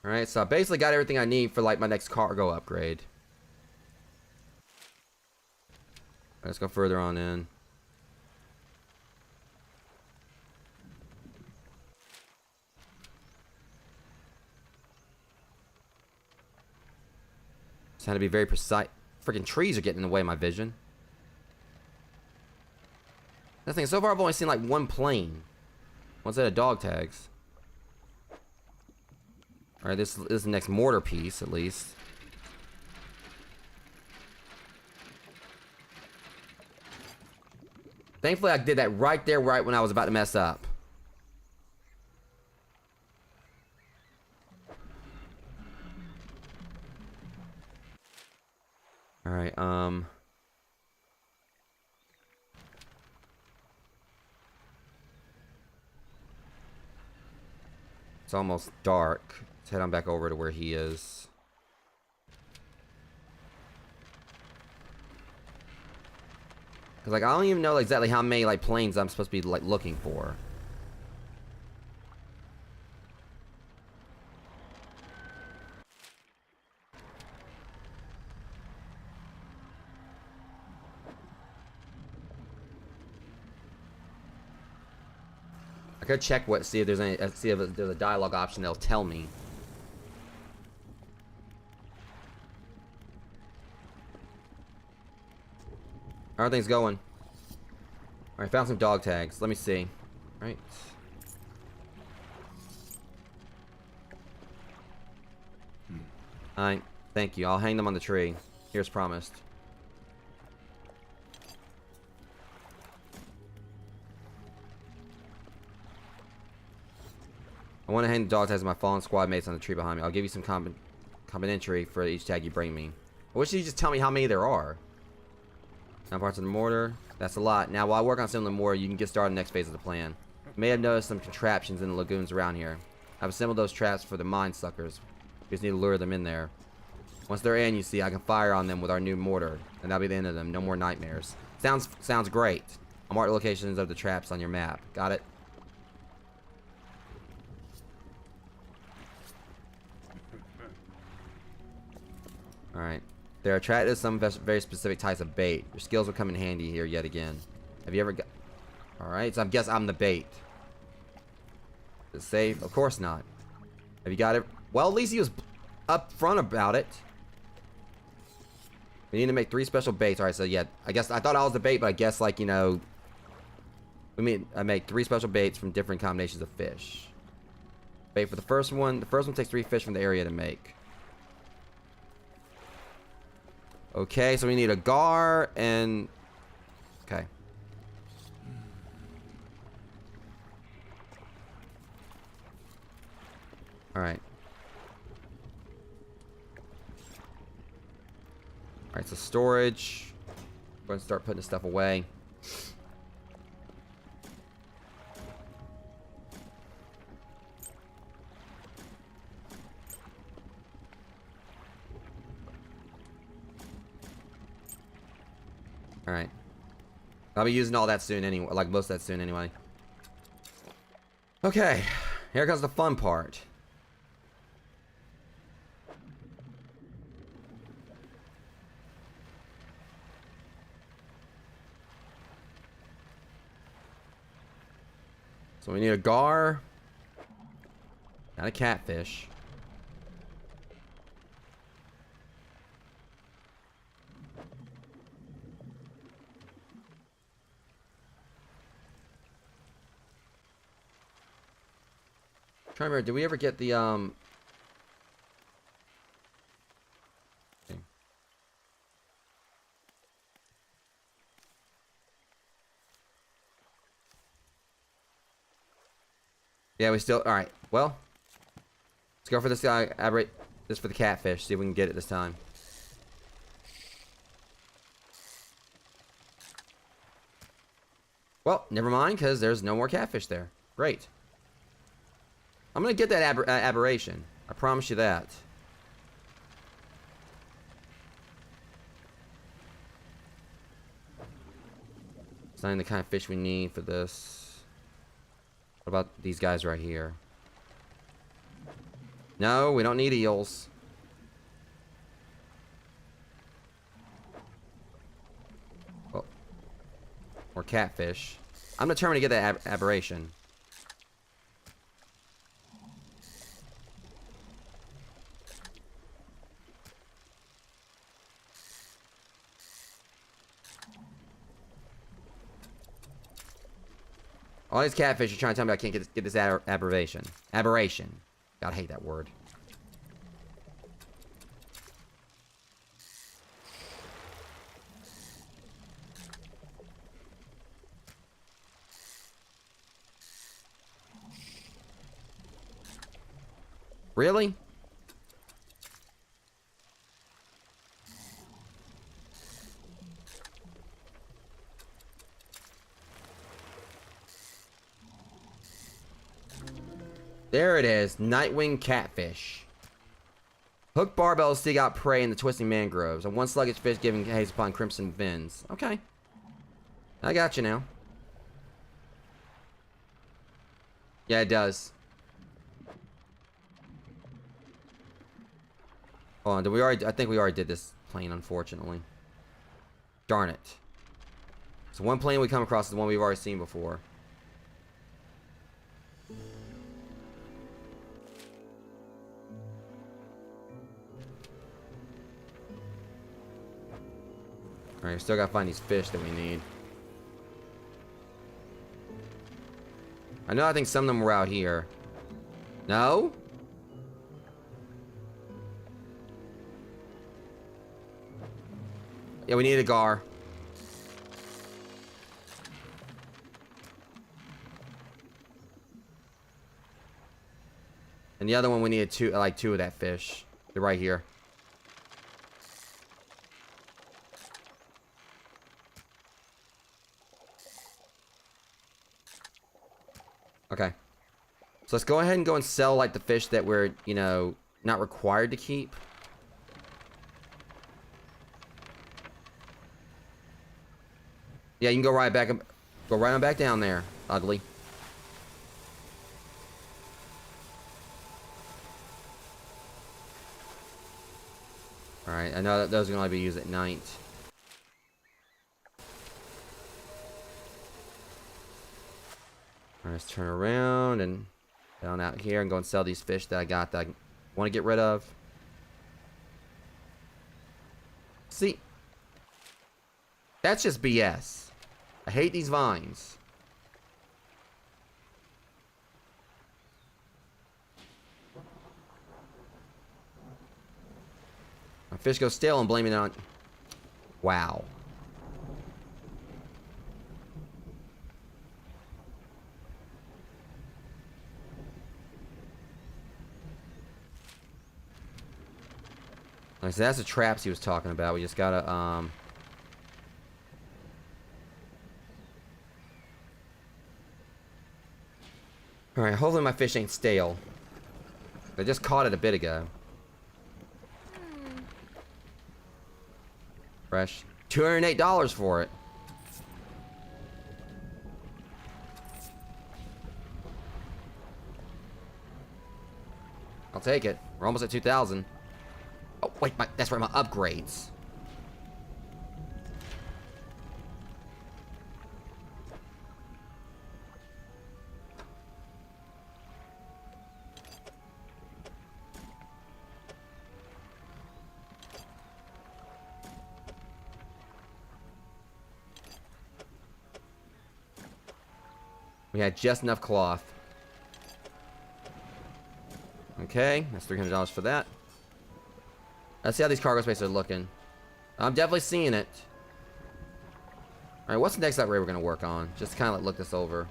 Alright, so I basically got everything I need for, like, my next cargo upgrade. Let's go further on in. Just had to be very precise. Freaking trees are getting in the way of my vision. That thing, so far I've only seen, like, one plane. One set of dog tags. Alright, this is the next mortar piece, at least. Thankfully, I did that right there, right when I was about to mess up. Alright, it's almost dark. Let's head on back over to where he is. Cause like I don't even know exactly how many like planes I'm supposed to be like looking for. I could check what, see if there's any, see if there's a dialogue option that'll tell me. How are things going? Alright, found some dog tags. Let me see. Right. Alright, thank you. I'll hang them on the tree. Here's promised. I want to hang the dog tags of my fallen squad mates on the tree behind me. I'll give you some complimentary for each tag you bring me. I wish you just tell me how many there are. 9 parts of the mortar. That's a lot. Now, while I work on assembling the mortar, you can get started on the next phase of the plan. You may have noticed some contraptions in the lagoons around here. I've assembled those traps for the mine suckers. We just need to lure them in there. Once they're in, you see, I can fire on them with our new mortar. And that'll be the end of them. No more nightmares. Sounds great. I'll mark the locations of the traps on your map. Got it? Alright. They're attracted to some very specific types of bait. Your skills will come in handy here yet again. Have you ever got... Alright, so I guess I'm the bait. Is it safe? Of course not. Have you got it? Well, at least he was up front about it. We need to make 3 special baits. Alright, so yeah, I guess I thought I was the bait, but I guess, like, you know... I make 3 special baits from different combinations of fish. Bait for the first one. The first one takes 3 fish from the area to make. Okay, so we need a gar and... Okay. Alright. Alright, so storage. We're going to start putting this stuff away. Alright. I'll be using all that soon anyway. Like most of that soon anyway. Okay. Here comes the fun part. So we need a gar. Not a catfish. Trying to remember, did we ever get the okay. Yeah, we still alright. Well, let's go for this guy. Aberrate this for the catfish. See if we can get it this time. Well, never mind, because there's no more catfish there. Great. I'm going to get that aberration. I promise you that. It's not the kind of fish we need for this. What about these guys right here? No, we don't need eels. Well, or catfish. I'm determined to get that aberration. All these catfish are trying to tell me I can't get this aberration. Aberration. God, I hate that word. Really? There it is. Nightwing catfish. Hook barbels seek out prey in the twisting mangroves. And one sluggish fish giving haze upon crimson fins. Okay. I got you now. Yeah, it does. Hold on, did we already? I think we already did this plane, unfortunately. Darn it. So one plane we come across is the one we've already seen before. Alright, still gotta find these fish that we need. I think some of them were out here. No? Yeah, we need a gar. And the other one we needed two of that fish. They're right here. Okay. So let's go ahead and go and sell like the fish that we're, you know, not required to keep. Yeah, you can go right back up. Go right on back down there, ugly. Alright, I know that those are going to only be used at night. Alright, let's turn around and down out here and go and sell these fish that I got that I want to get rid of. See? That's just BS. I hate these vines. My fish go stale and blame it on... Wow. Like, so that's the traps he was talking about. We just gotta, Alright, hopefully my fish ain't stale. I just caught it a bit ago. Fresh. $208 for it. I'll take it. We're almost at 2,000. Oh, wait, that's right, my upgrades. We had just enough cloth. Okay, that's $300 for that. Let's see how these cargo spaces are looking. I'm definitely seeing it. Alright, what's the next upgrade we're going to work on? Just to kind of look this over.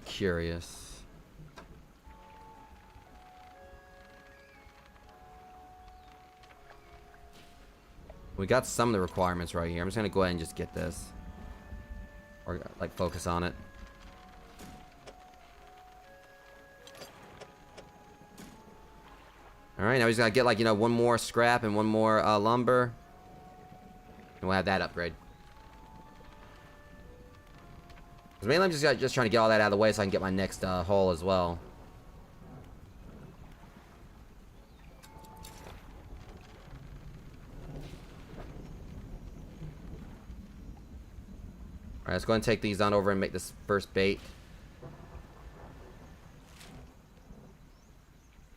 curious. We got some of the requirements right here. I'm just gonna go ahead and just get this. Or, like, focus on it. Alright, now we just gotta get, like, you know, one more scrap and one more lumber. And we'll have that upgrade. Because mainly I'm just trying to get all that out of the way so I can get my next haul as well. Alright, let's go ahead and take these on over and make this first bait.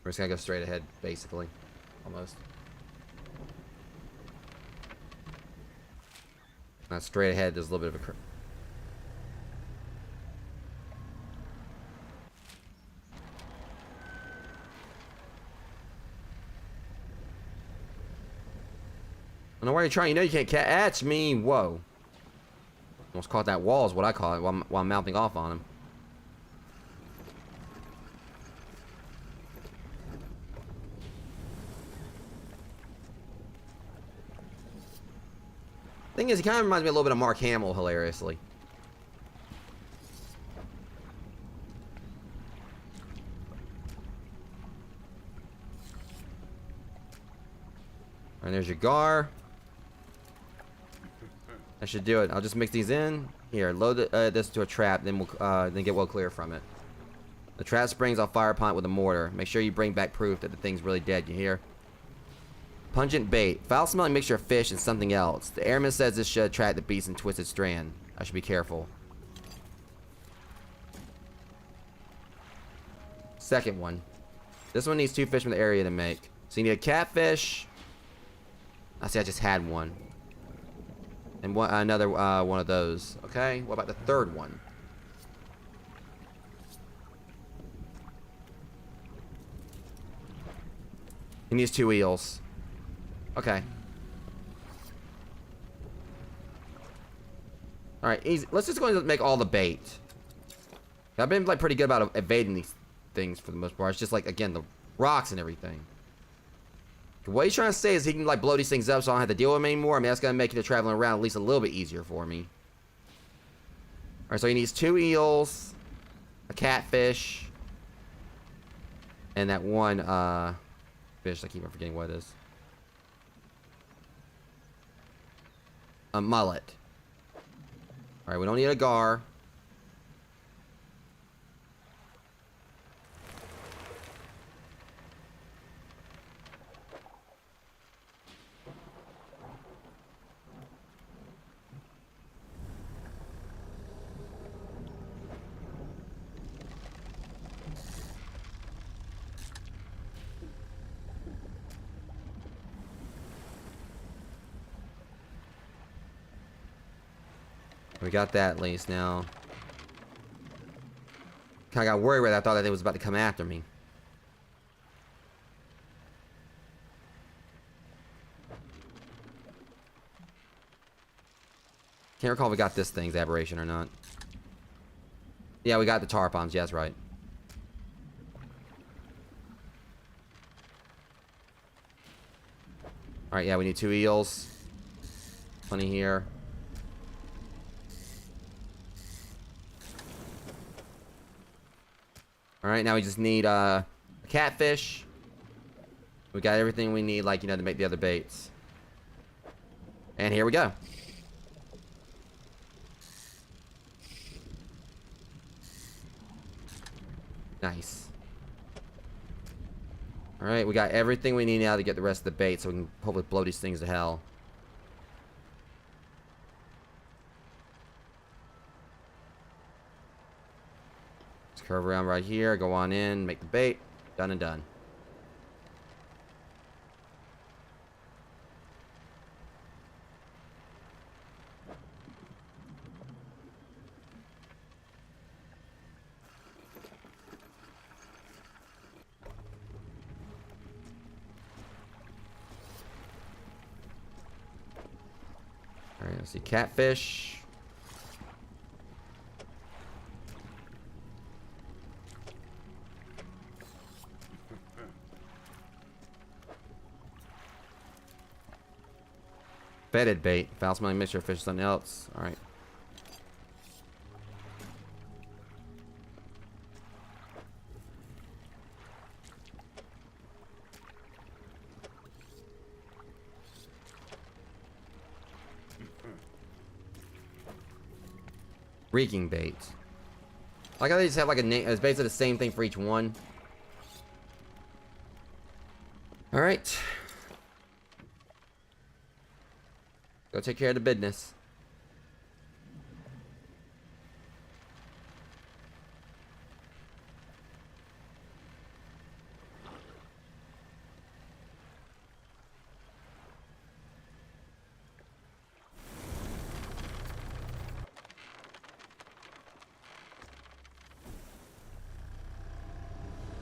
We're just gonna go straight ahead, basically. Almost. Not straight ahead, there's a little bit of a... I don't know why you're trying. You know you can't catch me. Whoa. Almost caught that wall is what I call it while I'm mounting off on him. Thing is, he kind of reminds me a little bit of Mark Hamill, hilariously. And there's your gar. That should do it. I'll just mix these in. Here, load this to a trap, then we'll then get well clear from it. The trap springs. I'll fire upon it with a mortar. Make sure you bring back proof that the thing's really dead. You hear? Pungent bait. Foul-smelling mixture of fish and something else. The airman says this should attract the beast in twisted strand. I should be careful. Second one. This one needs 2 fish from the area to make. So you need a catfish. I see I just had one. And another one of those. Okay, what about the third one? He needs 2 eels. Okay. Alright, easy. Let's just go and make all the bait. I've been, like, pretty good about evading these things for the most part. It's just, like, again, the rocks and everything. What he's trying to say is he can, like, blow these things up so I don't have to deal with them anymore. I mean, that's going to make the traveling around at least a little bit easier for me. Alright, so he needs 2 eels, a catfish, and that one, fish. I keep on forgetting what it is. A mullet. Alright, we don't need a gar. We got that at least now. Kind of got worried when I thought that it was about to come after me. Can't recall if we got this thing's aberration or not. Yeah, we got the tar bombs. Yeah, that's right. Alright, yeah, we need 2 eels. Plenty here. Alright, now we just need a catfish. We got everything we need, like, you know, to make the other baits. And here we go. Nice. Alright, we got everything we need now to get the rest of the bait, so we can hopefully blow these things to hell. Let's curve around right here, go on in, make the bait. Done and done. Alright, let's see. Catfish. Bedded bait. Foul smelling mixture, fish, something else. Alright. Reeking bait. I like how they just have like a name. It's basically the same thing for each one. Alright. Go take care of the business.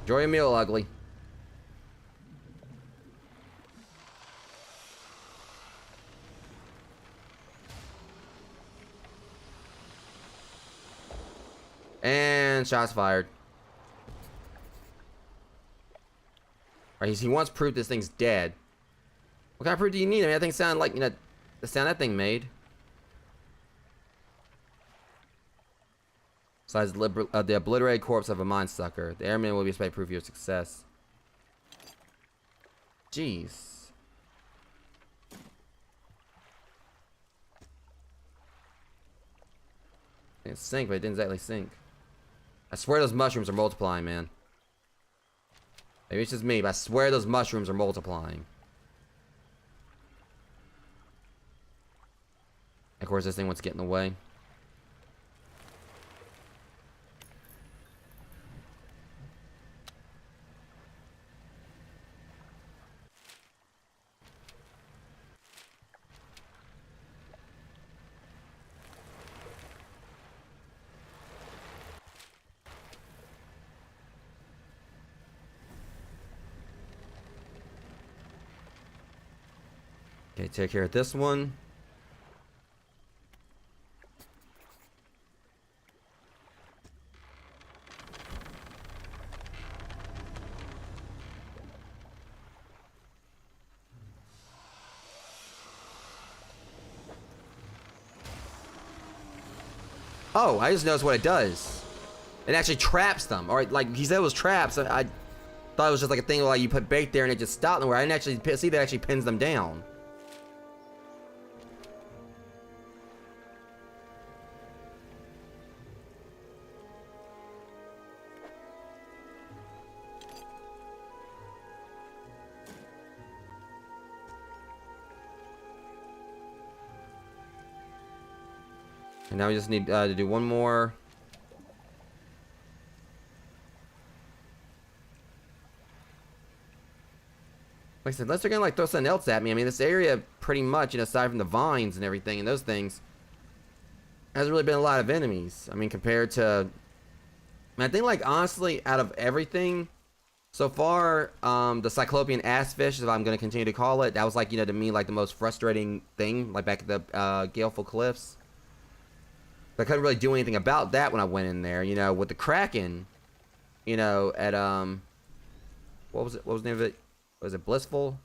Enjoy your meal, ugly. And shots fired. Alright, he wants proof this thing's dead. What kind of proof do you need? I mean, that thing sounded like, you know, the sound that thing made. Besides the obliterated corpse of a mine sucker, the airman will be expected proof of your success. Jeez. It sank, but it didn't exactly sink. I swear those mushrooms are multiplying, man. Maybe it's just me, but I swear those mushrooms are multiplying. Of course, this thing wants to get in the way. Okay, take care of this one. Oh, I just noticed what it does. It actually traps them. Or like he said it was traps. I thought it was just like a thing where like you put bait there and it just stopped them. Where I didn't actually see that it actually pins them down. And now we just need to do one more. Like I said, unless they're gonna like throw something else at me. I mean, this area pretty much, you know, aside from the vines and everything and those things, hasn't really been a lot of enemies. I mean, compared to, I think like honestly, out of everything so far, the Cyclopean ass fish, if I'm gonna continue to call it, that was like, you know, to me like the most frustrating thing, like back at the Galeful Cliffs. I couldn't really do anything about that when I went in there, you know, with the Kraken, you know, at, what was it? What was the name of it? Was it Blissful?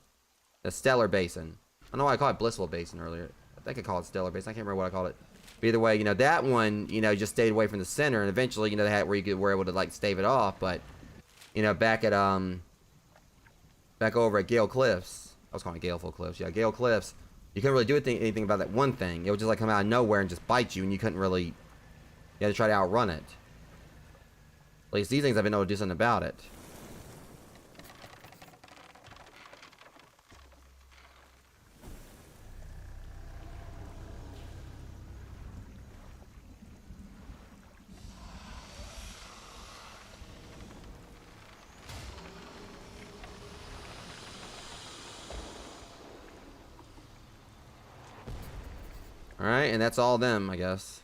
The Stellar Basin. I don't know why I called it Blissful Basin earlier. I think I called it Stellar Basin. I can't remember what I called it. But either way, you know, that one, you know, just stayed away from the center, and eventually, you know, they had where you were able to, like, stave it off, but, you know, back at, back over at Gale Cliffs, I was calling it Galeful Cliffs, yeah, Gale Cliffs, you couldn't really do anything about that one thing. It would just, like, come out of nowhere and just bite you, and you couldn't really, you had to try to outrun it. At least these things I've been able to do something about it. Alright, and that's all them, I guess.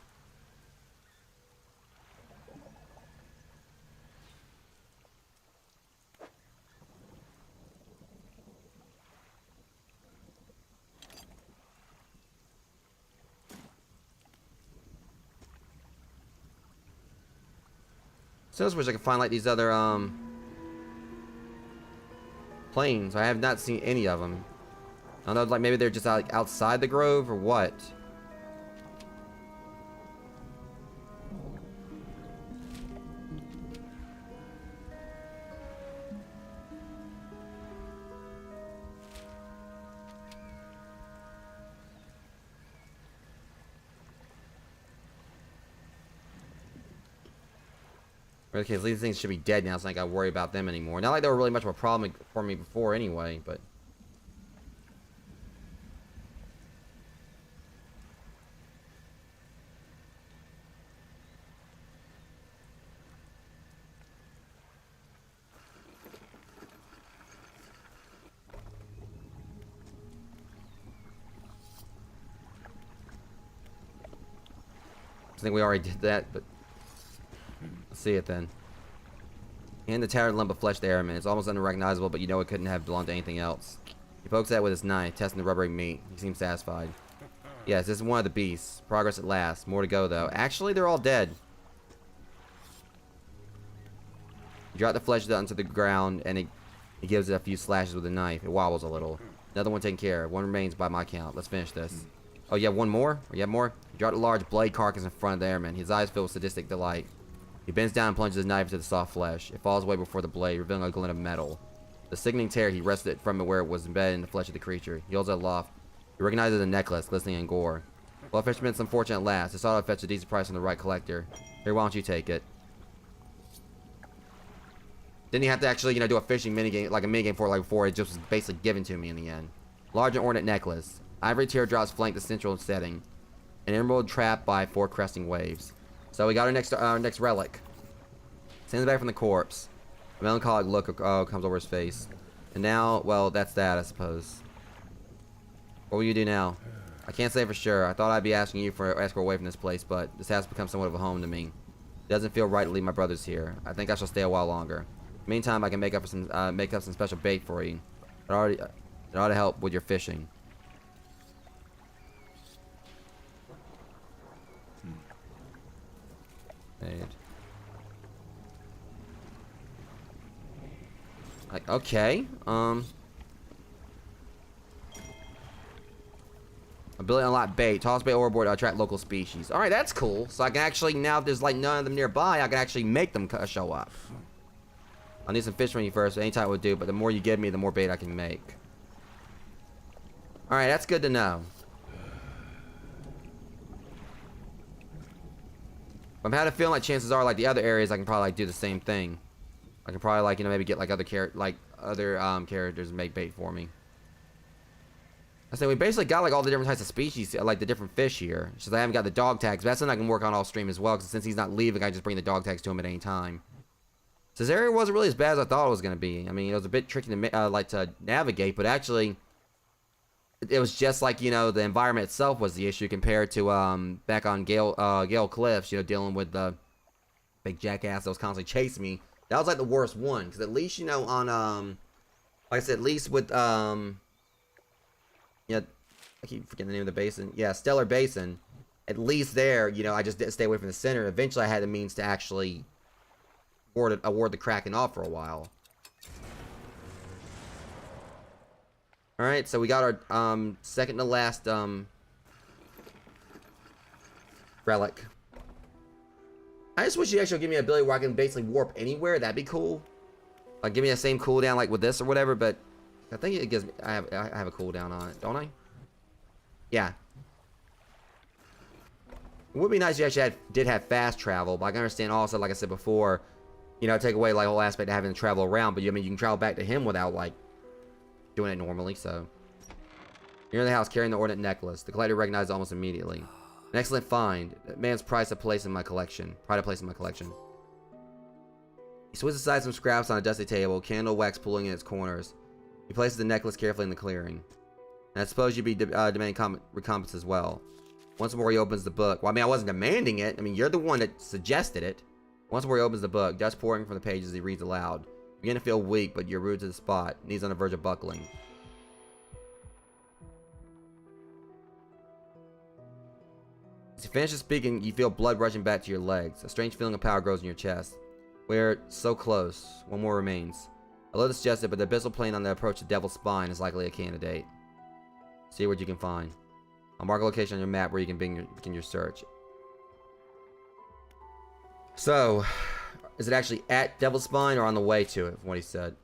So I just wish I could find like these other planes. I have not seen any of them. I don't know, like maybe they're just like outside the grove or what. Okay, these things should be dead now, so I ain't gotta worry about them anymore. Not like they were really much of a problem for me before anyway, but... I think we already did that, but... Let's see it then. Hand the tattered lump of flesh to Airman. It's almost unrecognizable, but you know it couldn't have belonged to anything else. He pokes at it with his knife, testing the rubbery meat. He seems satisfied. Yes, this is one of the beasts. Progress at last. More to go, though. Actually, they're all dead. You drop the flesh onto the ground, and it gives it a few slashes with the knife. It wobbles a little. Another one taken care of. One remains by my count. Let's finish this. Oh, you have one more? Or you have more? You drop a large blade carcass in front of the Airman. His eyes fill with sadistic delight. He bends down and plunges his knife into the soft flesh. It falls away before the blade, revealing a glint of metal. The sickening tear, he wrested it from it where it was embedded in the flesh of the creature. He holds it aloft. He recognizes a necklace, glistening in gore. Well, fisherman's unfortunate at last. It's thought I'd fetch a decent price from the right collector. Here, why don't you take it? Didn't he have to actually, you know, do a fishing minigame, like a minigame for it like before? It just was basically given to me in the end. Large and ornate necklace. Ivory teardrops flank the central setting. An emerald trapped by 4 cresting waves. So we got our next relic. Stands back from the corpse. A melancholic look comes over his face. And now, well, that's that, I suppose. What will you do now? I can't say for sure. I thought I'd be asking you for escort away from this place, but this has become somewhat of a home to me. It doesn't feel right to leave my brothers here. I think I shall stay a while longer. Meantime, I can make up some special bait for you. It ought to help with your fishing. Made. Like, okay. Ability to unlock bait. Toss bait overboard to attract local species. Alright, that's cool. So I can actually, now if there's like none of them nearby, I can actually make them show up. I'll need some fish from you first, but any time would do, but the more you give me, the more bait I can make. Alright, that's good to know. I'm having a feeling like chances are, like the other areas, I can probably like do the same thing. I can probably like, you know, maybe get like other characters and make bait for me. I say we basically got like all the different types of species, like the different fish here. It's just I haven't got the dog tags, but that's something I can work on off stream as well. Because since he's not leaving, I can just bring the dog tags to him at any time. So this area wasn't really as bad as I thought it was going to be. I mean, it was a bit tricky to like to navigate, but actually, it was just like, you know, the environment itself was the issue compared to back on Gale Cliffs, you know, dealing with the big jackass that was constantly chasing me. That was like the worst one, because at least, you know, on like I said, at least with yeah, I keep forgetting the name of the basin. Yeah, Stellar Basin. At least there, you know, I just didn't stay away from the center. Eventually, I had the means to actually award the Kraken off for a while. Alright, so we got our second to last relic. I just wish you actually give me an ability where I can basically warp anywhere. That'd be cool. Like, give me the same cooldown like with this or whatever, but I think it gives me... I have a cooldown on it, don't I? Yeah. It would be nice if you actually did have fast travel, but I can understand also, like I said before, you know, take away like the whole aspect of having to travel around, but I mean, you can travel back to him without, like, doing it normally, so. You're in the house carrying the ornate necklace. The collector recognized it almost immediately. An excellent find. That man's price of place in my collection. Pride of place in my collection. He swigs aside some scraps on a dusty table, candle wax pulling in its corners. He places the necklace carefully in the clearing. And I suppose you'd be demanding recompense as well. Once more he opens the book. Well, I mean, I wasn't demanding it. I mean, you're the one that suggested it. Once more he opens the book, dust pouring from the pages as he reads aloud. You begin to feel weak, but you're rooted to the spot. Knees on the verge of buckling. As he finishes speaking, you feel blood rushing back to your legs. A strange feeling of power grows in your chest. We're so close. One more remains. I love to suggest it, but the abyssal plane on the approach to Devil's Spine is likely a candidate. See what you can find. I'll mark a location on your map where you can begin your search. So, is it actually at Devil's Spine or on the way to it, from what he said?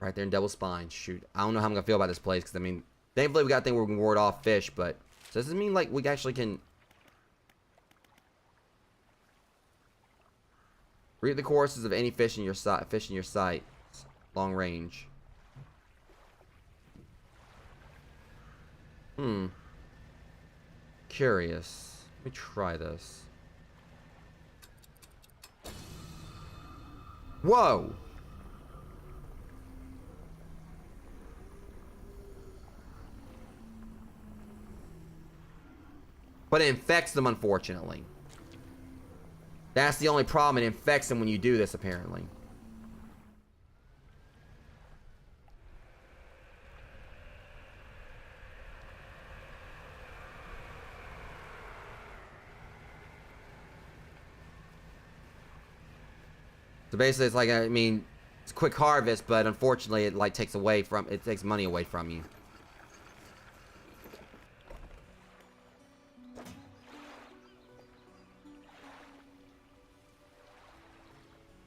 Right there in Devil's Spine. Shoot. I don't know how I'm going to feel about this place, because, I mean, thankfully we got a thing where we can ward off fish, but does this mean, like, we actually can read the courses of any fish in your sight, long range? Curious. Let me try this. Whoa! But it infects them, unfortunately. That's the only problem. It infects them when you do this, apparently. So basically, it's like, I mean, it's a quick harvest, but unfortunately, it like takes money away from you.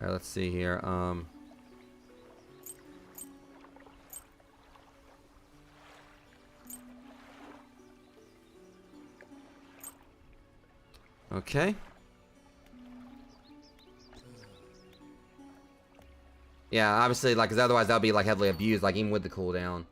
All right, let's see here. Okay. Yeah, obviously, like, because otherwise that'll be, like, heavily abused, like, even with the cooldown.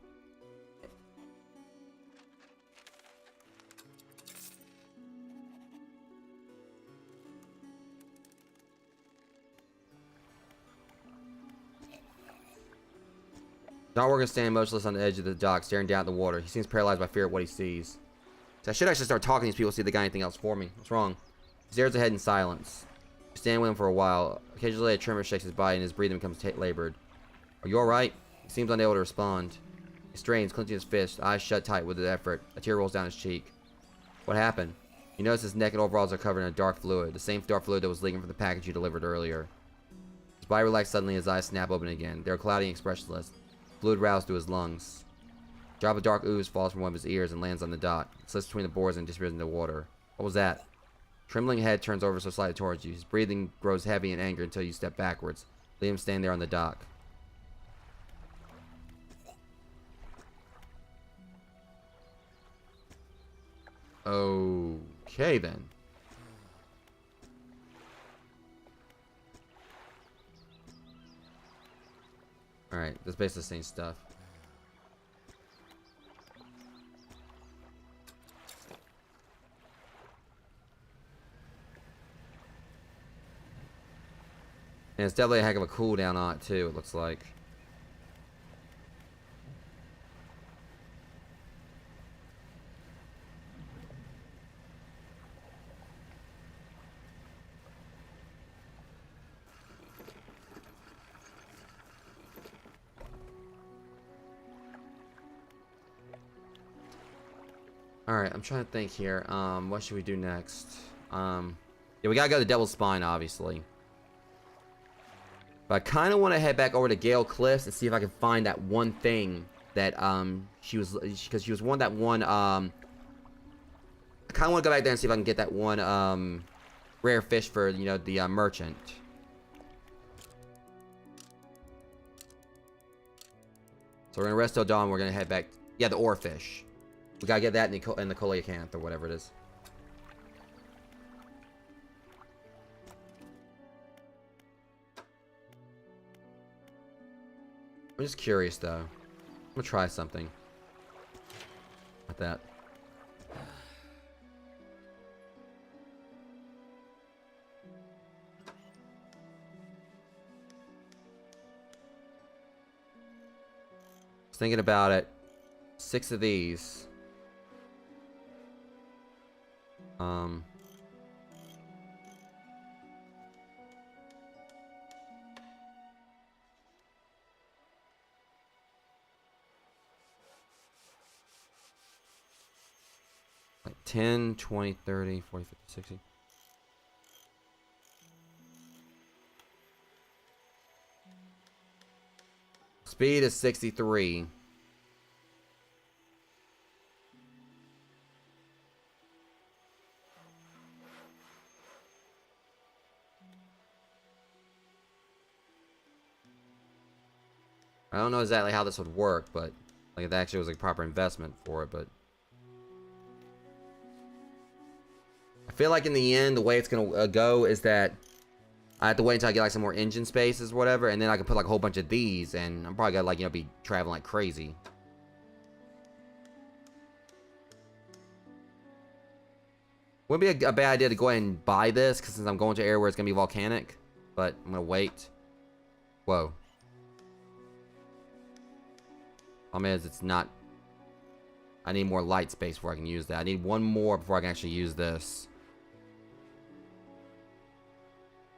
Dog worker standing motionless on the edge of the dock, staring down at the water. He seems paralyzed by fear at what he sees. So I should actually start talking to these people, see if they got anything else for me. What's wrong? He stares ahead in silence. I stand with him for a while. Occasionally a tremor shakes his body and his breathing becomes labored. Are you alright? He seems unable to respond. He strains, clenching his fist, eyes shut tight with an effort. A tear rolls down his cheek. What happened? You notice his neck and overalls are covered in a dark fluid, the same dark fluid that was leaking from the package you delivered earlier. His body relaxed suddenly, his eyes snap open again. They are cloudy and expressionless. Fluid roused to his lungs. A drop of dark ooze falls from one of his ears and lands on the dock. It slips between the boards and disappears into the water. What was that? Trembling head turns over so slightly towards you. His breathing grows heavy in anger until you step backwards. Leave him standing there on the dock. Okay, then. Alright, that's basically the same stuff. And it's definitely a heck of a cooldown on it, too, it looks like. Alright, I'm trying to think here. What should we do next? Yeah, we gotta go to the Devil's Spine, obviously. But I kind of want to head back over to Gale Cliffs and see if I can find that one thing that, because she was one that one, I kind of want to go back there and see if I can get that one, rare fish for, you know, the, merchant. So we're gonna rest till dawn, we're gonna head back, yeah, the ore fish. We gotta get that in the Coelacanth, or whatever it is. I'm just curious, though. I'm gonna try something. Like that. I was thinking about it. 6 of these. Like 10, 20, 30, 40, 50, 60. Speed is 63. I don't know exactly how this would work, but like if that actually was a proper investment for it, but I feel like in the end, the way it's gonna go is that I have to wait until I get like some more engine spaces or whatever, and then I can put like a whole bunch of these, and I'm probably gonna like, you know, be traveling like crazy. Wouldn't be a bad idea to go ahead and buy this, because since I'm going to an area where it's gonna be volcanic, but I'm gonna wait. Whoa. Problem is, it's not. I need more light space before I can use that. I need one more before I can actually use this.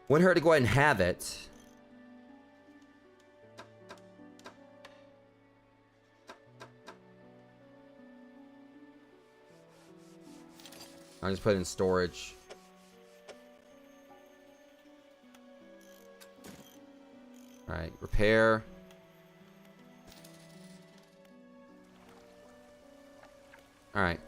Wouldn't hurt to go ahead and have it. I'll just put it in storage. Alright, repair. Alright.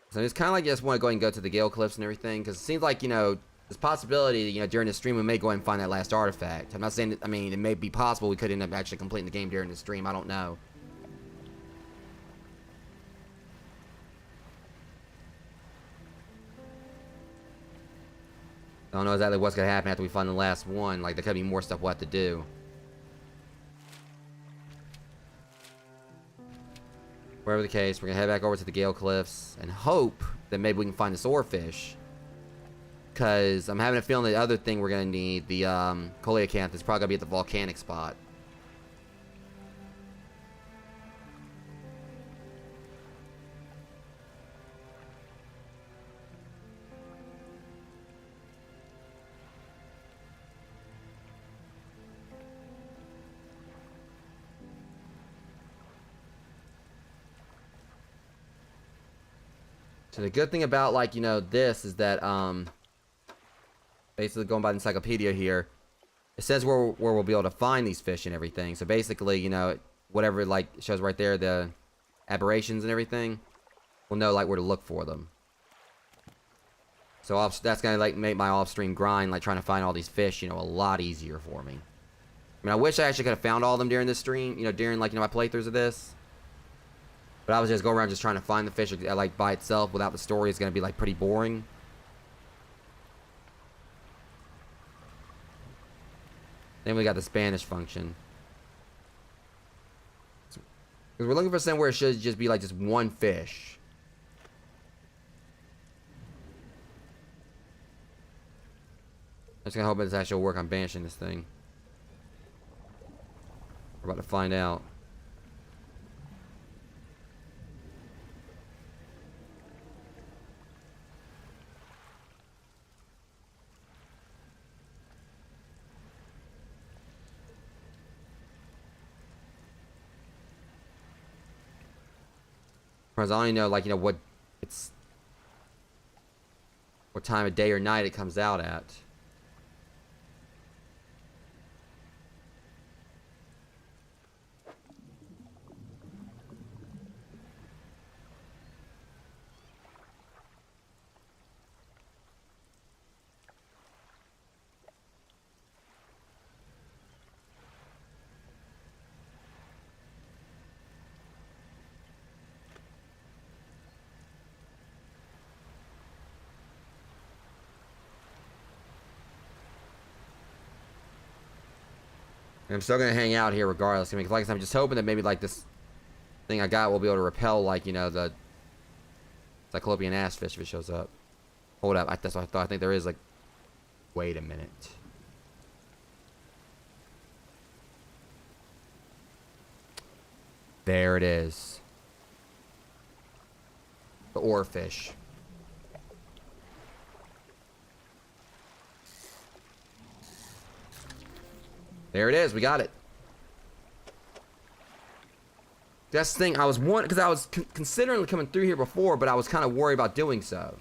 So it's kind of like I just want to go ahead and go to the Gale Cliffs and everything, because it seems like, you know, there's possibility, you know, during the stream we may go ahead and find that last artifact. I'm not saying that, I mean, it may be possible we could end up actually completing the game during the stream. I don't know. I don't know exactly what's going to happen after we find the last one. Like, there could be more stuff we'll have to do. Whatever the case, we're going to head back over to the Gale Cliffs and hope that maybe we can find this oarfish. Because I'm having a feeling the other thing we're going to need, the coelacanth, is probably going to be at the volcanic spot. So the good thing about, like, you know, this is that, basically going by the encyclopedia here, it says where we'll be able to find these fish and everything. So basically, you know, whatever, like, it shows right there, the aberrations and everything, we'll know, like, where to look for them. So that's gonna, like, make my off-stream grind, like, trying to find all these fish, you know, a lot easier for me. I mean, I wish I actually could have found all of them during this stream, you know, during, like, you know, my playthroughs of this. But I was just going around just trying to find the fish, like, by itself without the story is gonna be, like, pretty boring. Then we got the Spanish function. Because we're looking for somewhere it should just be like just one fish. I'm just gonna hope it's actually work on banishing this thing. We're about to find out. Because I only know, like, you know, what time of day or night it comes out at. And I'm still gonna hang out here regardless. I mean, like I said, I'm just hoping that maybe like this thing I got will be able to repel, like, you know, the cyclopean ass fish if it shows up. Hold up, that's what I thought. I think there is, like, wait a minute. There it is. The oarfish. There it is. We got it. That's the thing. I was because I was considering coming through here before, but I was kind of worried about doing so.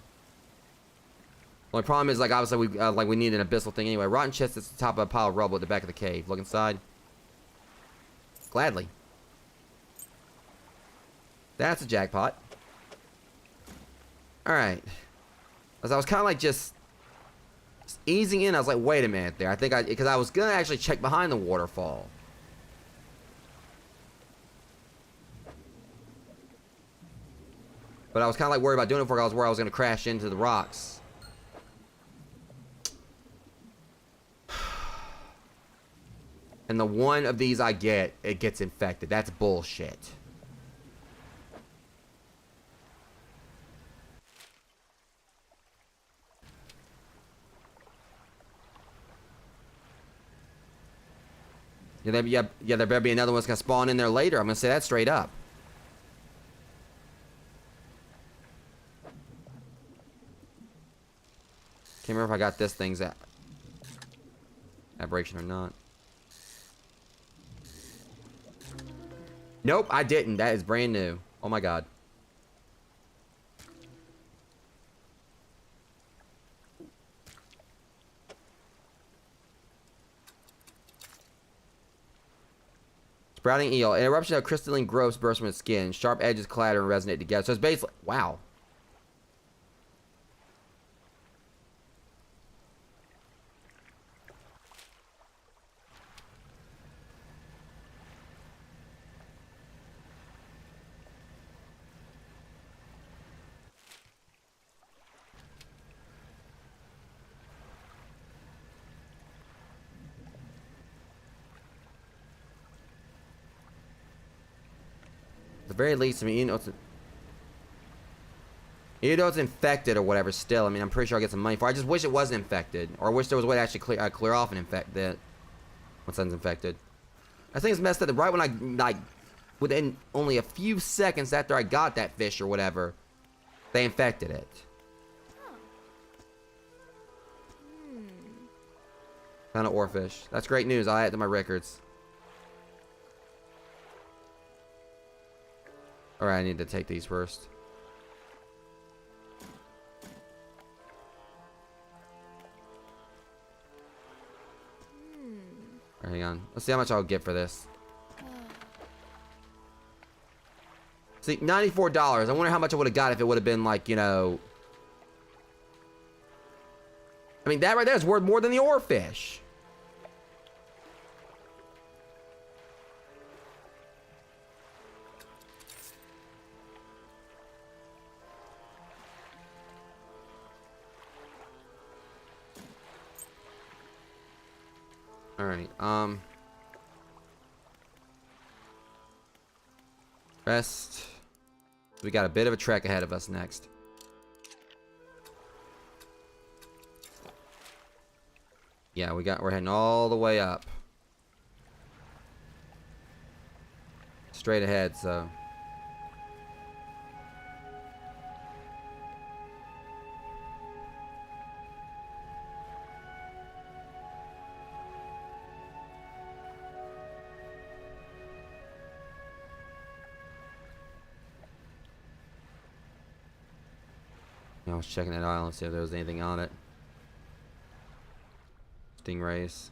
Only problem is, like, obviously we need an abyssal thing anyway. Rotten chest is at the top of a pile of rubble at the back of the cave. Look inside. Gladly. That's a jackpot. All right. As I was kind of like just easing in, I was like, wait a minute there. Because I was gonna actually check behind the waterfall. But I was kind of like worried about doing it before I was where I was gonna crash into the rocks. And the one of these I get, it gets infected. That's bullshit. Yeah, there better be another one that's gonna spawn in there later. I'm gonna say that straight up. Can't remember if I got this thing's aberration or not. Nope, I didn't. That is brand new. Oh my god. Sprouting eel. An eruption of crystalline growths burst from its skin. Sharp edges clatter and resonate together. So it's basically... Wow. At the very least, I mean, you know it's infected or whatever still. I mean, I'm pretty sure I'll get some money for it. I just wish it wasn't infected. Or I wish there was a way to actually clear off and infect that when something's infected. I think it's messed up that right when I, like, within only a few seconds after I got that fish or whatever, they infected it. Found an oarfish. That's great news. I'll add it to my records. Alright, I need to take these first. Alright, hang on. Let's see how much I'll get for this. See, $94. I wonder how much I would have got if it would have been like, you know... I mean, that right there is worth more than the oarfish. Alright, rest. We got a bit of a trek ahead of us next. Yeah, we're heading all the way up. Straight ahead, so. I was checking that island, see if there was anything on it. Stingrays.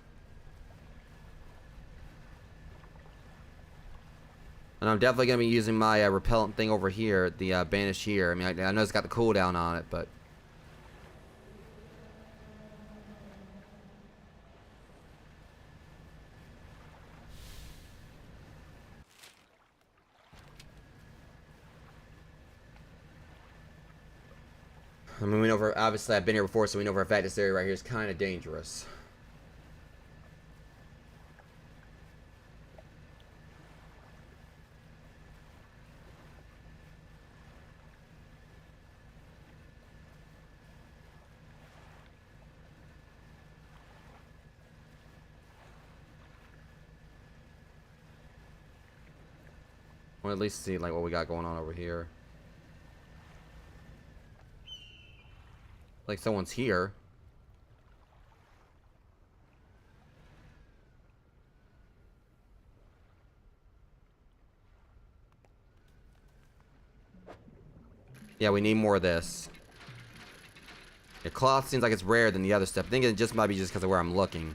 And I'm definitely going to be using my repellent thing over here, the banish here. I mean, I know it's got the cooldown on it, but... I mean, we know for, obviously I've been here before, so we know for a fact this area right here is kind of dangerous. We'll at least see like what we got going on over here. Like someone's here. Yeah, we need more of this. The cloth seems like it's rarer than the other stuff. I think it just might be just because of where I'm looking.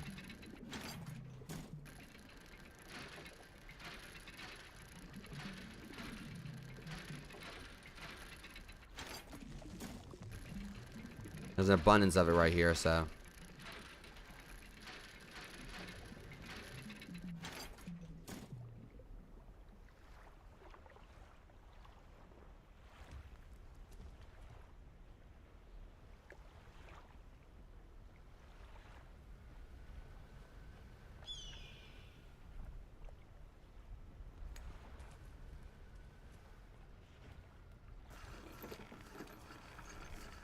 There's an abundance of it right here, so.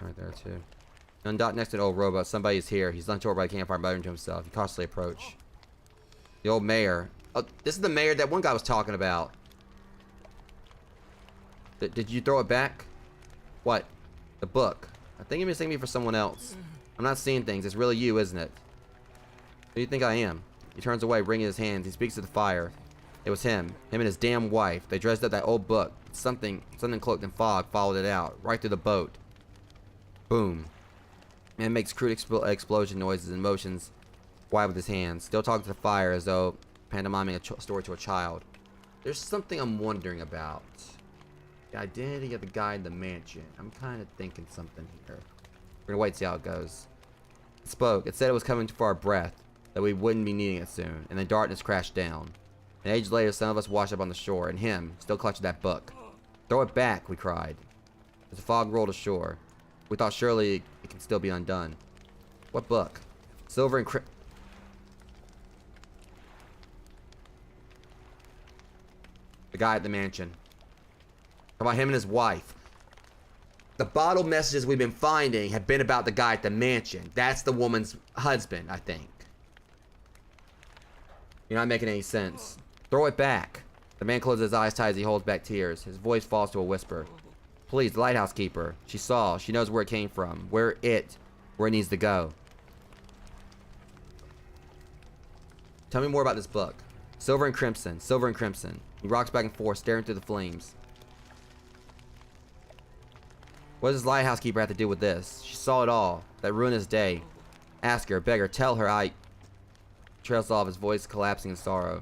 right there too. On dot next to an old robot. Somebody is here. He's untoward by the campfire, muttering to himself. He cautiously approach. The old mayor. Oh, this is the mayor that one guy was talking about. Did you throw it back? What? The book. I think you're mistaking me for someone else. I'm not seeing things. It's really you, isn't it? Who do you think I am? He turns away, wringing his hands. He speaks to the fire. It was him. Him and his damn wife. They dressed up that old book. Something cloaked in fog followed it out. Right through the boat. Boom. Man makes crude explosion noises and motions wide with his hands. Still talking to the fire as though pantomiming a story to a child. There's something I'm wondering about. The identity of the guy in the mansion. I'm kind of thinking something here. We're gonna wait and see how it goes. It spoke. It said it was coming for our breath. That we wouldn't be needing it soon. And then darkness crashed down. An age later, some of us washed up on the shore. And him, still clutching that book. Throw it back, we cried. As the fog rolled ashore. We thought surely it can still be undone. What book? Silver and the guy at the mansion. About him and his wife. The bottle messages we've been finding have been about the guy at the mansion. That's the woman's husband, I think. You're not making any sense. Throw it back. The man closes his eyes tight as he holds back tears. His voice falls to a whisper. Please, the lighthouse keeper. She saw. She knows where it came from. Where it needs to go. Tell me more about this book. Silver and crimson. Silver and crimson. He rocks back and forth, staring through the flames. What does this lighthouse keeper have to do with this? She saw it all. That ruinous day. Ask her, beg her, tell her I... Trails off, his voice collapsing in sorrow.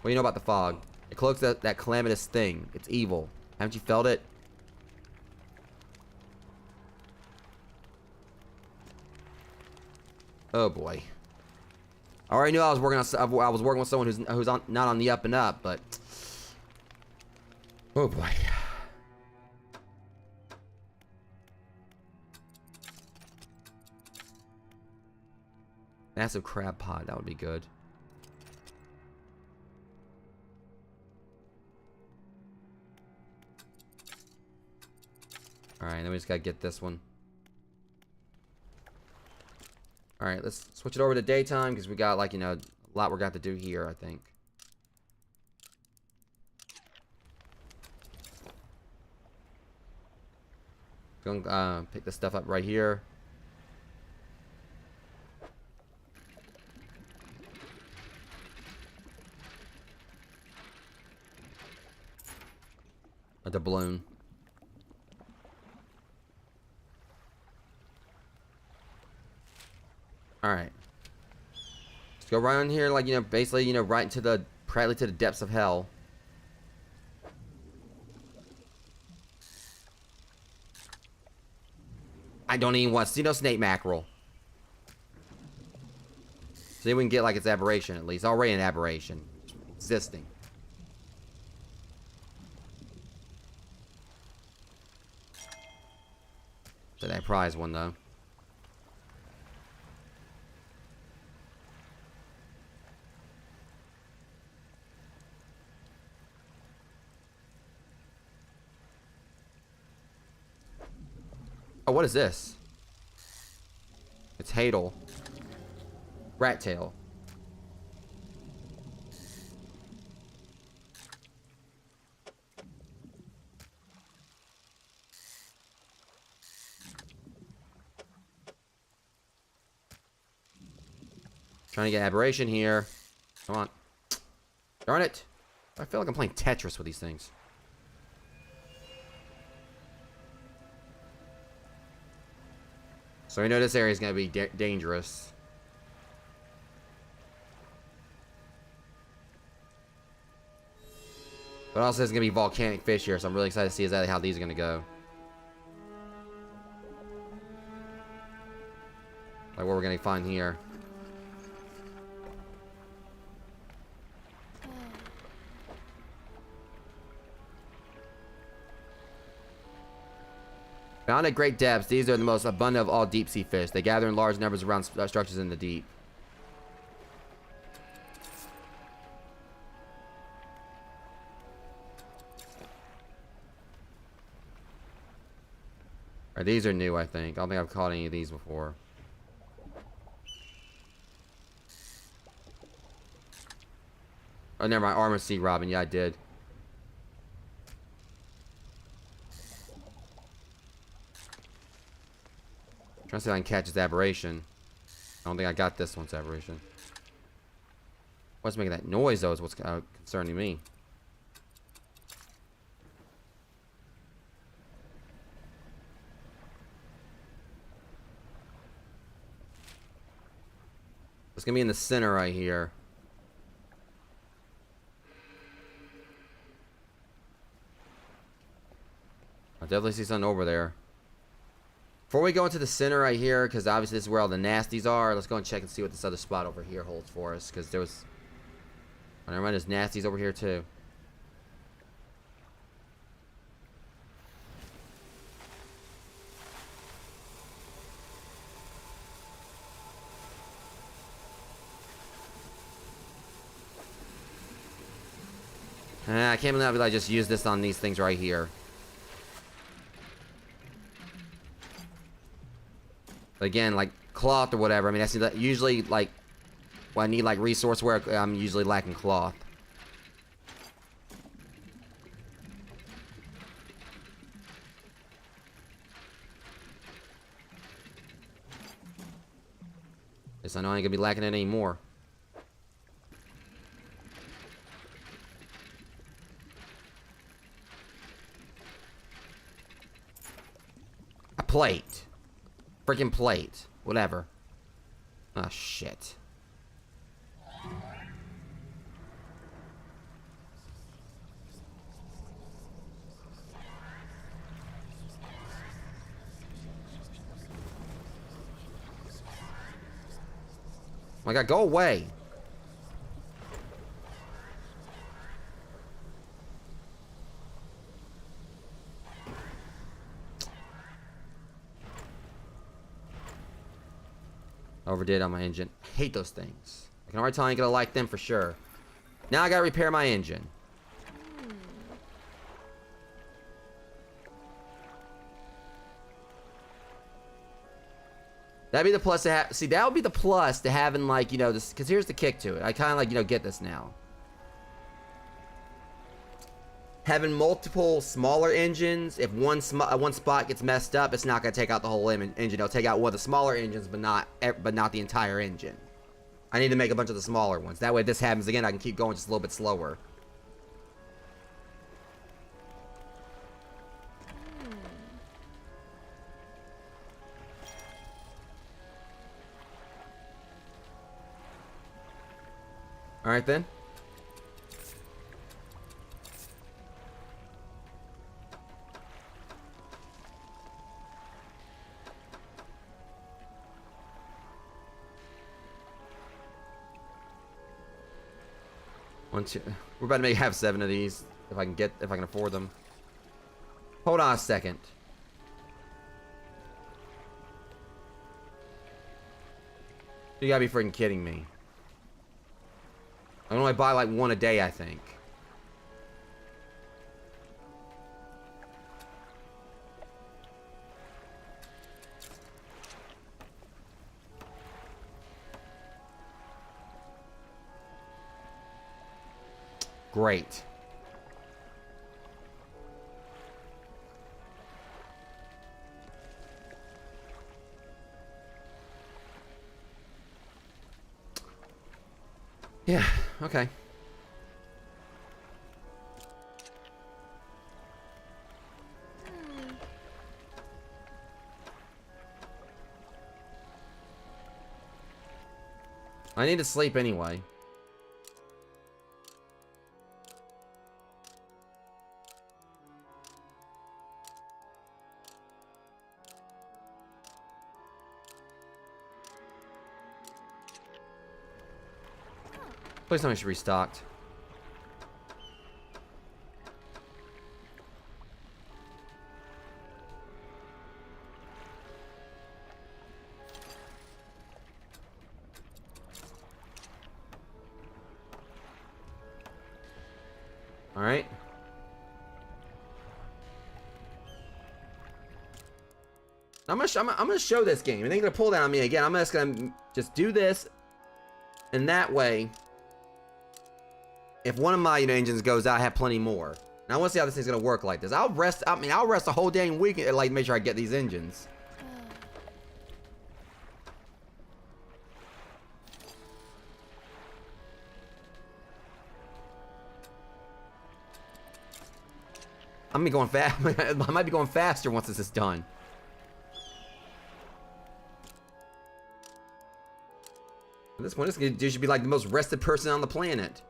What do you know about the fog? It cloaks that calamitous thing. It's evil. Haven't you felt it? Oh boy. I already knew I was working with someone who's not on the up and up, but oh boy. Massive crab pot, that would be good. Alright, then we just gotta get this one. Alright, let's switch it over to daytime, because we got, like, you know, a lot we're gonna have to do here, I think. Gonna pick this stuff up right here. A doubloon. Alright. Let's go right on here, like, you know, basically, you know, right into the, practically to the depths of hell. I don't even want to see no snake mackerel. See, we can get, like, its aberration, at least. Already an aberration. Existing. So that prize one, though. Oh, what is this? It's Hadel. Rat tail. Trying to get aberration here. Come on. Darn it. I feel like I'm playing Tetris with these things. So we know this area is going to be dangerous. But also there's going to be volcanic fish here, so I'm really excited to see exactly how these are going to go. Like what we're going to find here. Found at great depths, these are the most abundant of all deep-sea fish. They gather in large numbers around structures in the deep. Alright, these are new, I think. I don't think I've caught any of these before. Oh, never mind. Armor Sea Robin. Yeah, I did. Trying to see if I can catch this aberration. I don't think I got this one's aberration. What's making that noise, though, is what's concerning me. It's gonna be in the center right here. I definitely see something over there. Before we go into the center right here, because obviously this is where all the nasties are, let's go and check and see what this other spot over here holds for us. Because there was... Oh, never mind, there's nasties over here too. I can't believe I just used this on these things right here. But again, like cloth or whatever. I mean, that's usually like when I need like resource work. I'm usually lacking cloth. Guess I know I ain't gonna be lacking it anymore. A plate. Freaking plate. Whatever. Ah, shit. Oh my god, go away. Overdid on my engine. I hate those things. I can already tell I ain't gonna like them for sure. Now I gotta repair my engine. That'd be the plus to have. See, that would be the plus to having, like, you know, this. Because here's the kick to it. I kind of, like, you know, get this now. Having multiple smaller engines, if one spot gets messed up, it's not gonna take out the whole engine. It'll take out one of the smaller engines, but not the entire engine. I need to make a bunch of the smaller ones. That way, if this happens again, I can keep going just a little bit slower. All right then. One, two. We're about to have 7 of these if I can afford them. Hold on a second. You gotta be freaking kidding me. I can only buy like 1 a day, I think. Great. Yeah, okay. I need to sleep anyway. Please tell me it's restocked. All right. I'm gonna show this game. And they're gonna pull that on me again. I'm just gonna just do this, and that way, if one of my engines goes out, I have plenty more. Now I want to see how this thing's gonna work like this. I'll rest. I mean, I'll rest a whole dang week and like make sure I get these engines. I'm gonna be going fast. I might be going faster once this is done. At this point, this should be like the most rested person on the planet.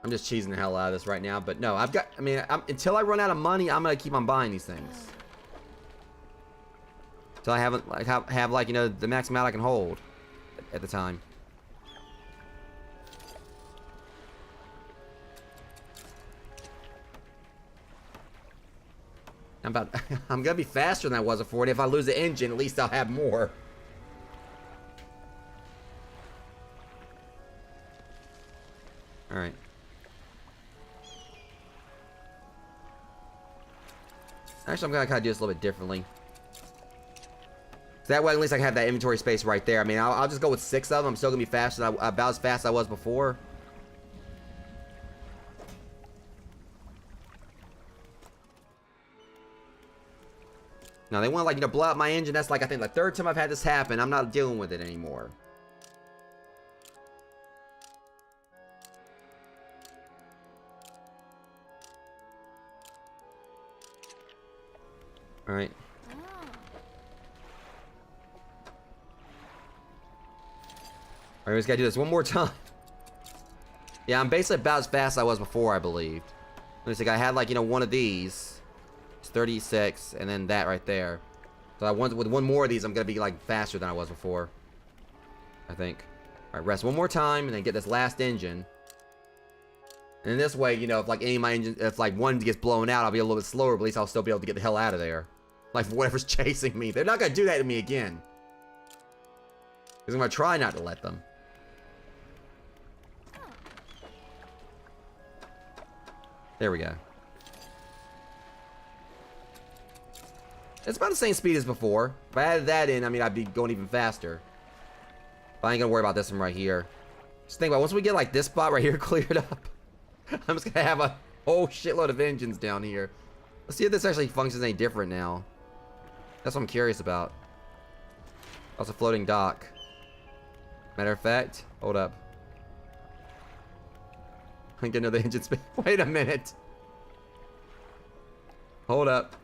I'm just cheesing the hell out of this right now, but no, I've got. I mean, until I run out of money, I'm gonna keep on buying these things. Until I haven't like have like the max amount I can hold at the time. I'm gonna be faster than I was before. And if I lose the engine, at least I'll have more. All right. Actually, I'm gonna kind of do this a little bit differently. So that way, at least I can have that inventory space right there. I mean, I'll just go with 6 of them. I'm still gonna be faster than about as fast as I was before. Now they want to like blow out my engine. That's like I think the 3rd time I've had this happen. I'm not dealing with it anymore. All right. All right, we just gotta do this one more time. Yeah, I'm basically about as fast as I was before, I believed. Looks like I had like one of these. 36, and then that right there. So with one more of these, I'm gonna be like faster than I was before, I think. All right, rest one more time, and then get this last engine. And in this way, if like any of my engines, if like one gets blown out, I'll be a little bit slower, but at least I'll still be able to get the hell out of there. Like whatever's chasing me, they're not gonna do that to me again. Because I'm gonna try not to let them. There we go. It's about the same speed as before. If I added that in, I mean, I'd be going even faster. But I ain't gonna worry about this one right here. Just think about once we get like this spot right here cleared up, I'm just gonna have a whole shitload of engines down here. Let's see if this actually functions any different now. That's what I'm curious about. Also, floating dock. Matter of fact, hold up. I get another engine space. Wait a minute. Hold up.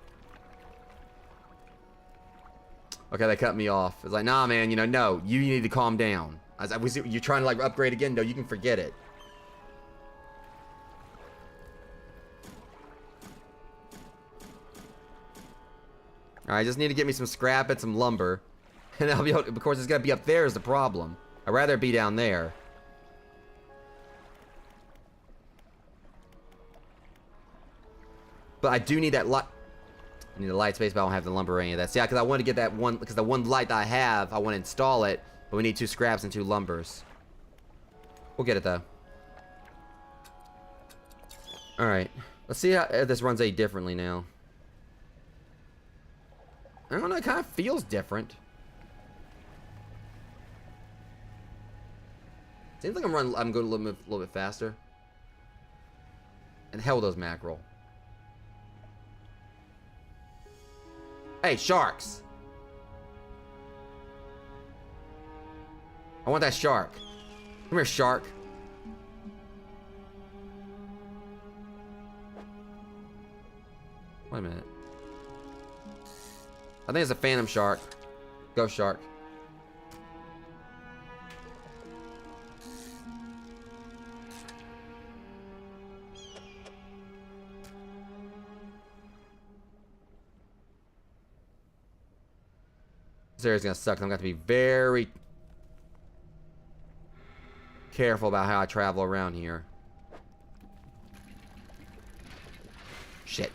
Okay, they cut me off. It's like, nah, man, no, you need to calm down. You're trying to like upgrade again? No, you can forget it. All right, I just need to get me some scrap and some lumber. And I'll be able to, of course, it's gonna be up there is the problem. I'd rather it be down there. But I do need that light. I need a light space, but I don't have the lumber or any of that. See, because I want to get that one, because the one light that I have, I want to install it, but we need 2 scraps and 2 lumbers. We'll get it, though. Alright. Let's see how if this runs any differently now. I don't know, it kind of feels different. Seems like I'm going a little bit faster. And hell with those mackerel. Hey, sharks! I want that shark. Come here, shark. Wait a minute. I think it's a phantom shark. Go, shark. This area's gonna suck. I'm gonna have to be very careful about how I travel around here. Shit.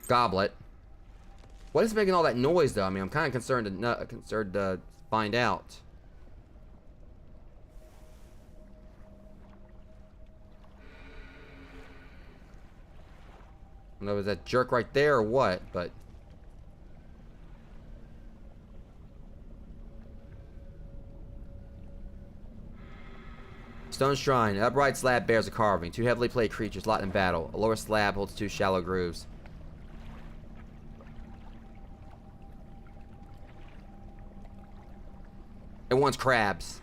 Goblet. What is making all that noise, though? I mean, I'm kind of concerned find out. I don't know, was that jerk right there or what, but... Stone Shrine. An upright slab bears a carving. Two heavily plated creatures locked in battle. A lower slab holds two shallow grooves. And one's crabs.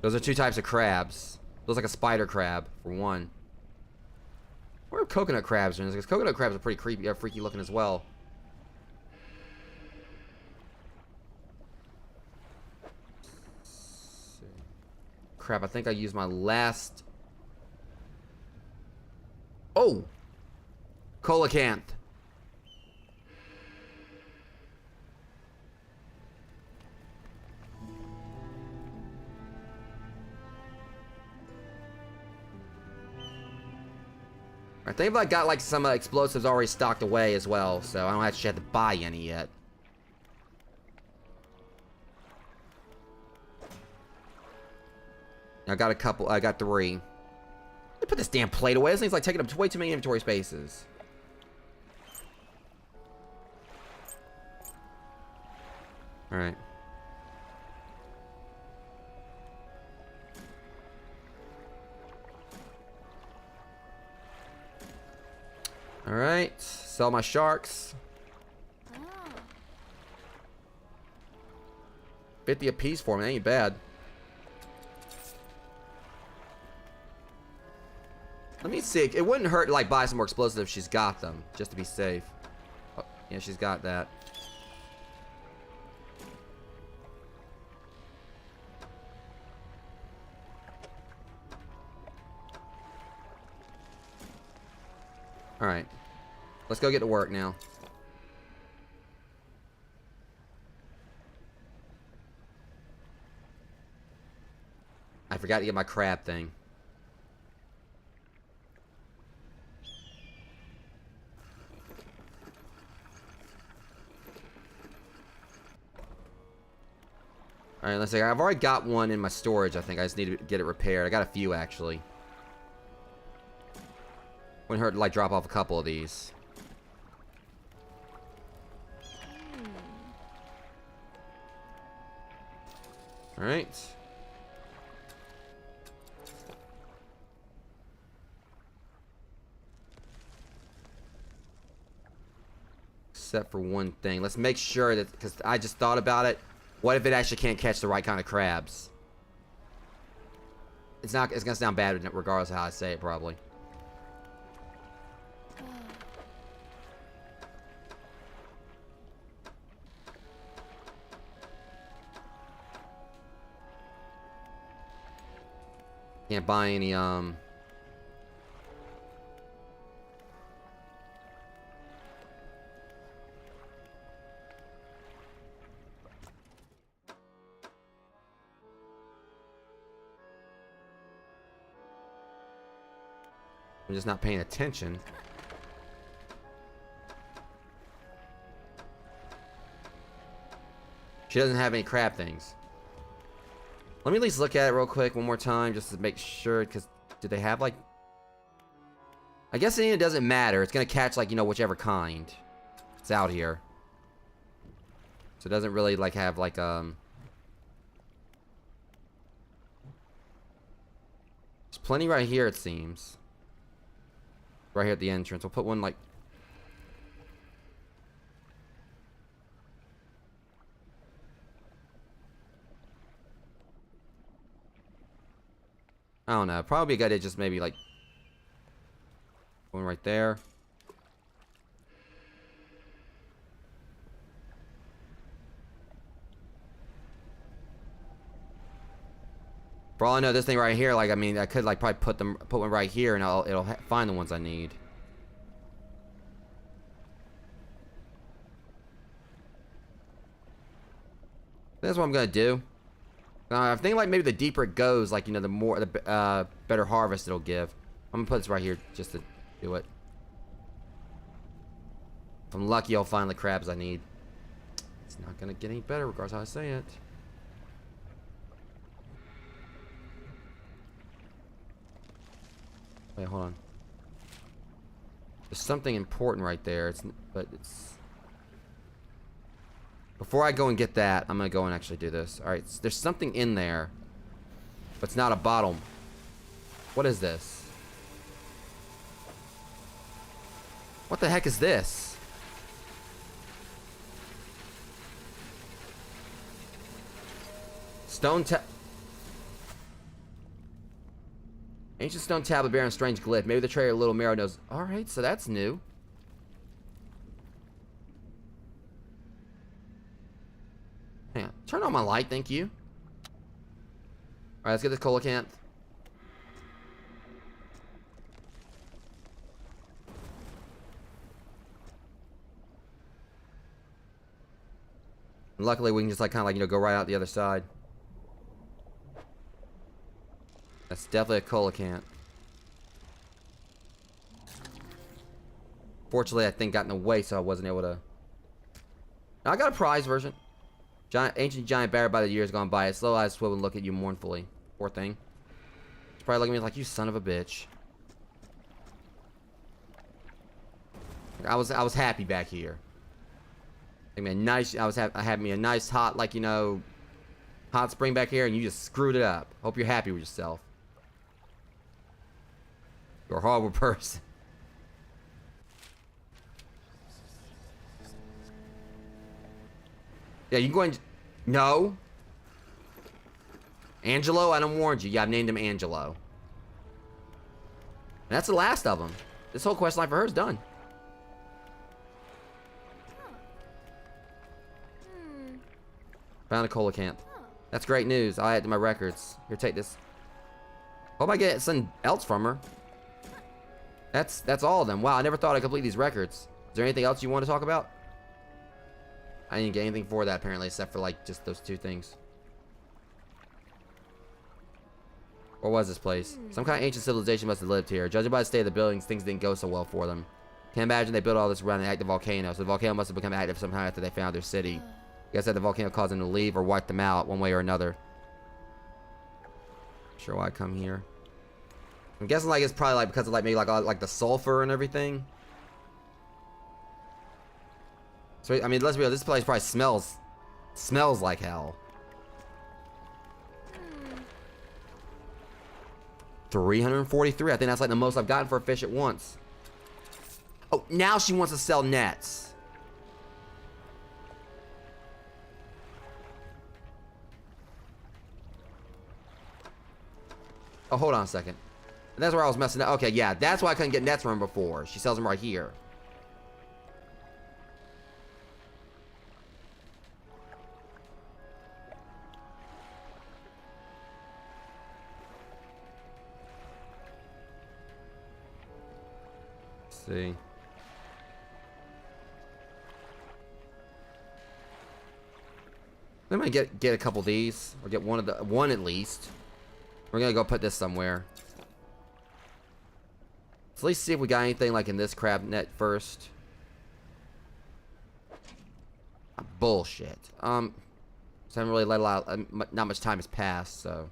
Those are two types of crabs. Looks like a spider crab, for one. Where are coconut crabs in this? Because coconut crabs are pretty creepy, freaky looking as well. Crap, I think I used my last... Oh! Coelacanth. I think I got like some explosives already stocked away as well, so I don't actually have to buy any yet. I got a couple. I got 3. Let me put this damn plate away. This thing's like taking up way too many inventory spaces. All right. All right. Sell my sharks. 50 a piece for me. That ain't bad. Let me see. It wouldn't hurt to like buy some more explosives if she's got them, just to be safe. Oh, yeah, she's got that. All right, let's go get to work now. I forgot to get my crab thing. Alright, let's see. I've already got one in my storage, I think. I just need to get it repaired. I got a few, actually. Wouldn't hurt to, like, drop off a couple of these. Alright. Except for one thing. Let's make sure that... Because I just thought about it. What if it actually can't catch the right kind of crabs? It's gonna sound bad regardless of how I say it, probably. Can't buy any, I'm just not paying attention. She doesn't have any crab things. Let me at least look at it real quick one more time just to make sure, because do they have like... I guess it doesn't matter. It's going to catch like, you know, whichever kind. It's out here. So it doesn't really like have like, There's plenty right here, it seems. Right here at the entrance. We'll put one like... I don't know. Probably a good idea just maybe like... one right there. For all I know, this thing right here, like, I mean, I could like probably put one right here, and it'll find the ones I need. That's what I'm gonna do. I think like maybe the deeper it goes, like, you know, the better harvest it'll give. I'm gonna put this right here just to do it. If I'm lucky, I'll find the crabs I need. It's not gonna get any better regardless of how I say it. Wait, hold on. There's something important right there. But it's... Before I go and get that, I'm gonna go and actually do this. Alright, so there's something in there. But it's not a bottle. What is this? What the heck is this? Ancient stone tablet bearing a strange glyph. Maybe the trader Little Marrow knows. Alright, so that's new. Hang on. Turn on my light, thank you. Alright, let's get this coelacanth. And luckily, we can just like kind of like, you know, go right out the other side. That's definitely a coelacanth. Fortunately, that thing got in the way, so I wasn't able to. Now, I got a prize version. Ancient giant battered by the years gone by. Its slow eyes swivel and look at you mournfully. Poor thing. It's probably looking at me like, you son of a bitch. I was happy back here. I mean, I had me a nice hot, like, you know, hot spring back here, and you just screwed it up. Hope you're happy with yourself. You're a horrible person. Yeah, you going? No. Angelo, I done warned you. Yeah, I've named him Angelo. And that's the last of them. This whole quest line for her is done. Found a coelacanth. That's great news. I'll add it to my records. Here, take this. Hope I get something else from her. That's all of them. Wow, I never thought I'd complete these records. Is there anything else you want to talk about? I didn't get anything for that apparently, except for like just those two things. What was this place? Some kind of ancient civilization must have lived here. Judging by the state of the buildings, things didn't go so well for them. Can't imagine they built all this around an active volcano, so the volcano must have become active sometime after they found their city. Guess that the volcano caused them to leave or wipe them out one way or another. Sure why I come here. I'm guessing like it's probably like because of like maybe like the sulfur and everything. So I mean, let's be honest, this place probably smells like hell. 343. I think that's like the most I've gotten for a fish at once. Oh, now she wants to sell nets. Oh, hold on a second. That's where I was messing up. Okay, yeah, that's why I couldn't get nets from her before. She sells them right here. Let's see. I might get a couple of these, or get one at least. We're gonna go put this somewhere. Let's at least see if we got anything like in this crab net first. Bullshit. So I haven't really let a lot. Not much time has passed, so.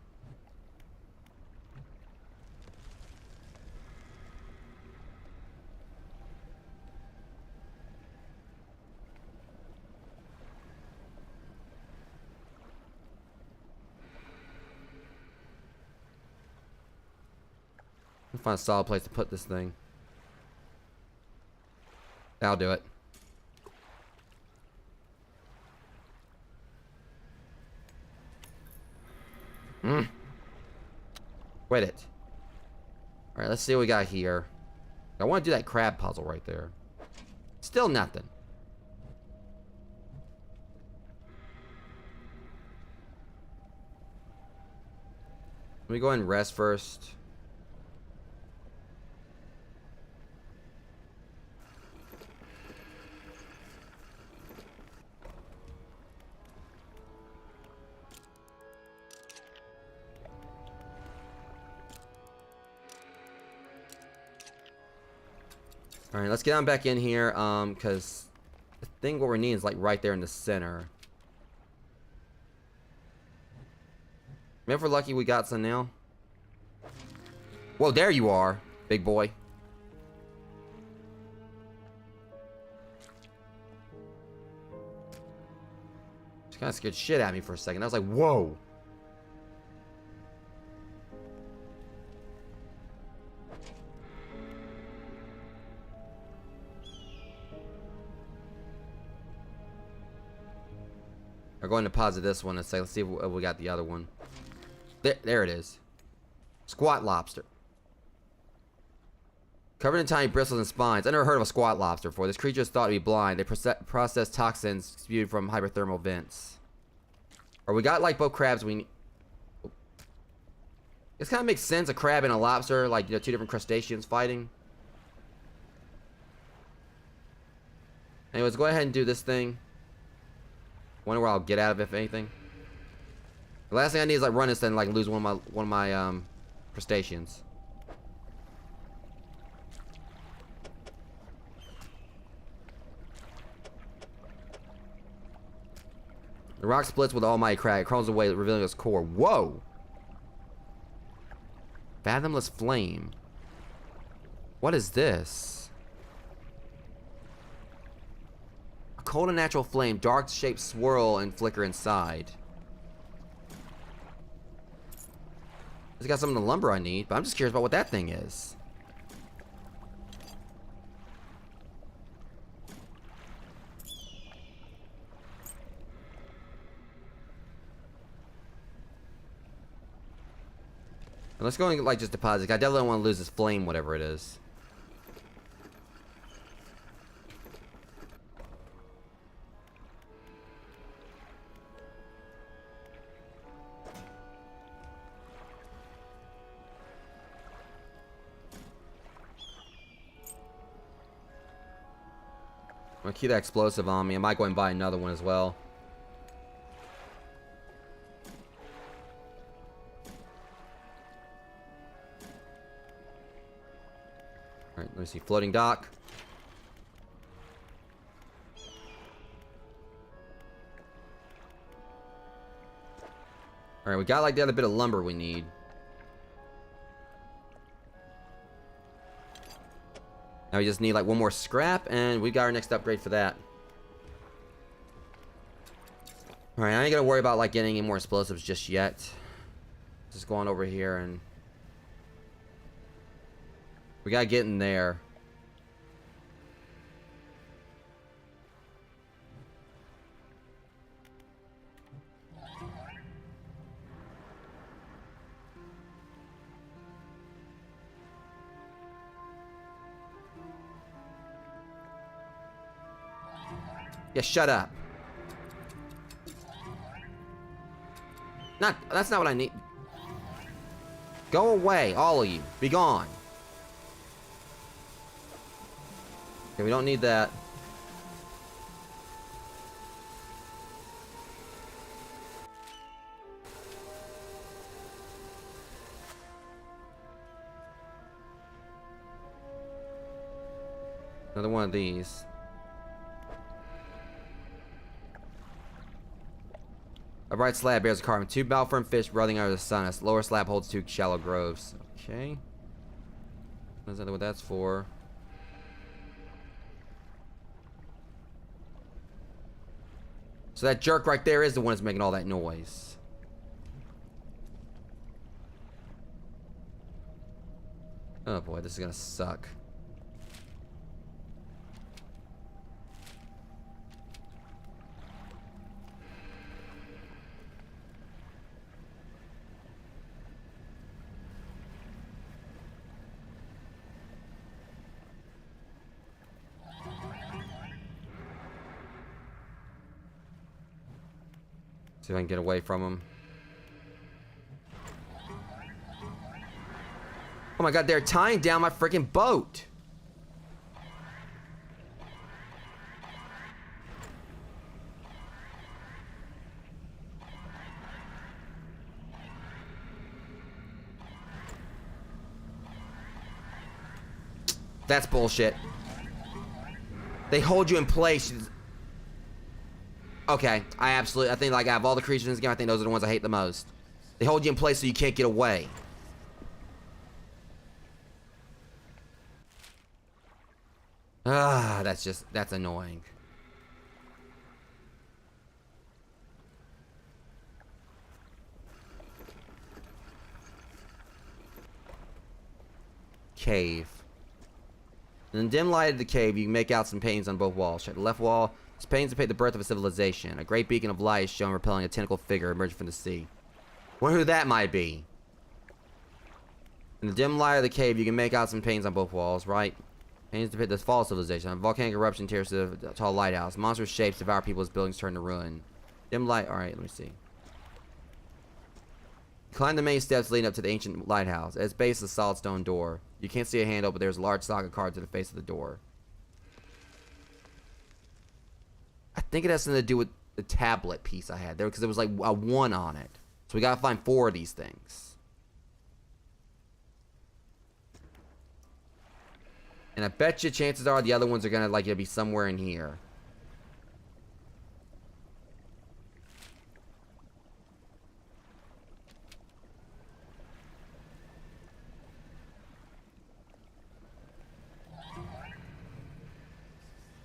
Find a solid place to put this thing. That'll do it. Quit it. Alright, let's see what we got here. I want to do that crab puzzle right there. Still nothing. Let me go ahead and rest first. Alright, let's get on back in here, because think what we're needing is like right there in the center. Maybe if we're lucky we got some now. Whoa, there you are, big boy. Just kind of scared shit at me for a second. I was like, whoa. We're going to deposit this one and say, let's see if we got the other one. There it is. Squat lobster. Covered in tiny bristles and spines. I never heard of a squat lobster before. This creature is thought to be blind. They process toxins spewed from hyperthermal vents. Or we got like both crabs we need. This kind of makes sense. A crab and a lobster, like, you know, two different crustaceans fighting. Anyways, go ahead and do this thing. Wonder where I'll get out of it, if anything. The last thing I need is like run this and like lose one of my crustaceans. The rock splits with almighty crack. It crawls away, revealing its core. Whoa! Fathomless flame. What is this? A cold and natural flame, dark shaped swirl and flicker inside. It's got some of the lumber I need, but I'm just curious about what that thing is. Let's go and like just deposit. I definitely don't want to lose this flame, whatever it is. I'm gonna keep that explosive on me. I might go and buy another one as well. Alright, let me see. Floating dock. Alright, we got like the other bit of lumber we need. Now we just need like one more scrap, and we got our next upgrade for that. Alright, I ain't gonna worry about like getting any more explosives just yet. Just going over here and... we gotta get in there. Yeah, shut up. That's not what I need. Go away, all of you. Be gone. Okay, we don't need that. Another one of these. A bright slab bears a carving. Two malformed fish running under the sun. A lower slab holds two shallow groves. Okay. What is that? What that's for? So that jerk right there is the one that's making all that noise. Oh boy, this is gonna suck. See if I can get away from him. Oh my god, they're tying down my freaking boat. That's bullshit. They hold you in place. Okay, I think like out of all the creatures in this game, I think those are the ones I hate the most. They hold you in place so you can't get away. Ah, that's annoying. Cave. In the dim light of the cave, you can make out some paintings on both walls. Check the left wall. These paintings depict the birth of a civilization. A great beacon of light is shown repelling a tentacle figure emerging from the sea. Wonder who that might be. In the dim light of the cave, you can make out some paintings on both walls, right? Paintings depict the fall of civilization. A volcanic eruption tears through the tall lighthouse. Monstrous shapes devour people as buildings turn to ruin. Dim light. Alright, let me see. Climb the main steps leading up to the ancient lighthouse. At its base is a solid stone door. You can't see a handle, but there's a large stock of cards at the face of the door. I think it has something to do with the tablet piece I had there, because there was like a 1 on it. So we gotta find 4 of these things. And I bet you chances are the other ones are gonna like be somewhere in here.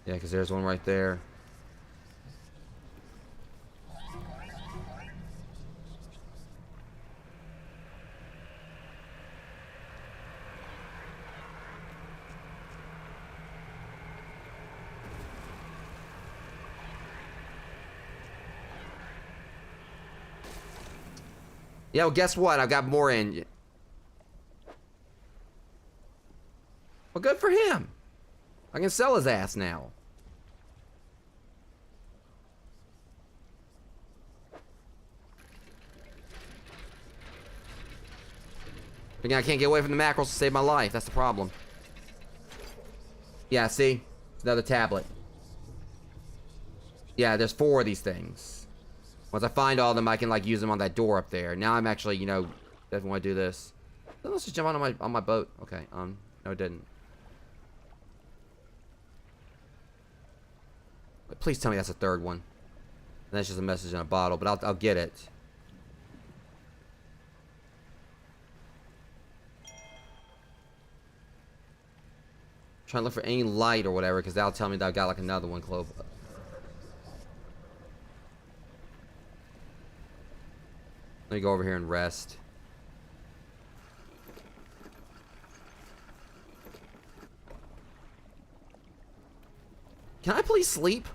Yeah, because there's one right there. Yeah, well, guess what? I've got more in. Well, good for him. I can sell his ass now. Again, I can't get away from the mackerels to save my life. That's the problem. Yeah, see? It's another tablet. Yeah, there's 4 of these things. Once I find all of them, I can, like, use them on that door up there. Now I'm actually, you know, definitely want to do this. Let's just jump on my boat. Okay, no, it didn't. But please tell me that's a 3rd one. And that's just a message in a bottle, but I'll get it. Trying to look for any light or whatever, because that'll tell me that I got like another one close. Let me go over here and rest. Can I please sleep?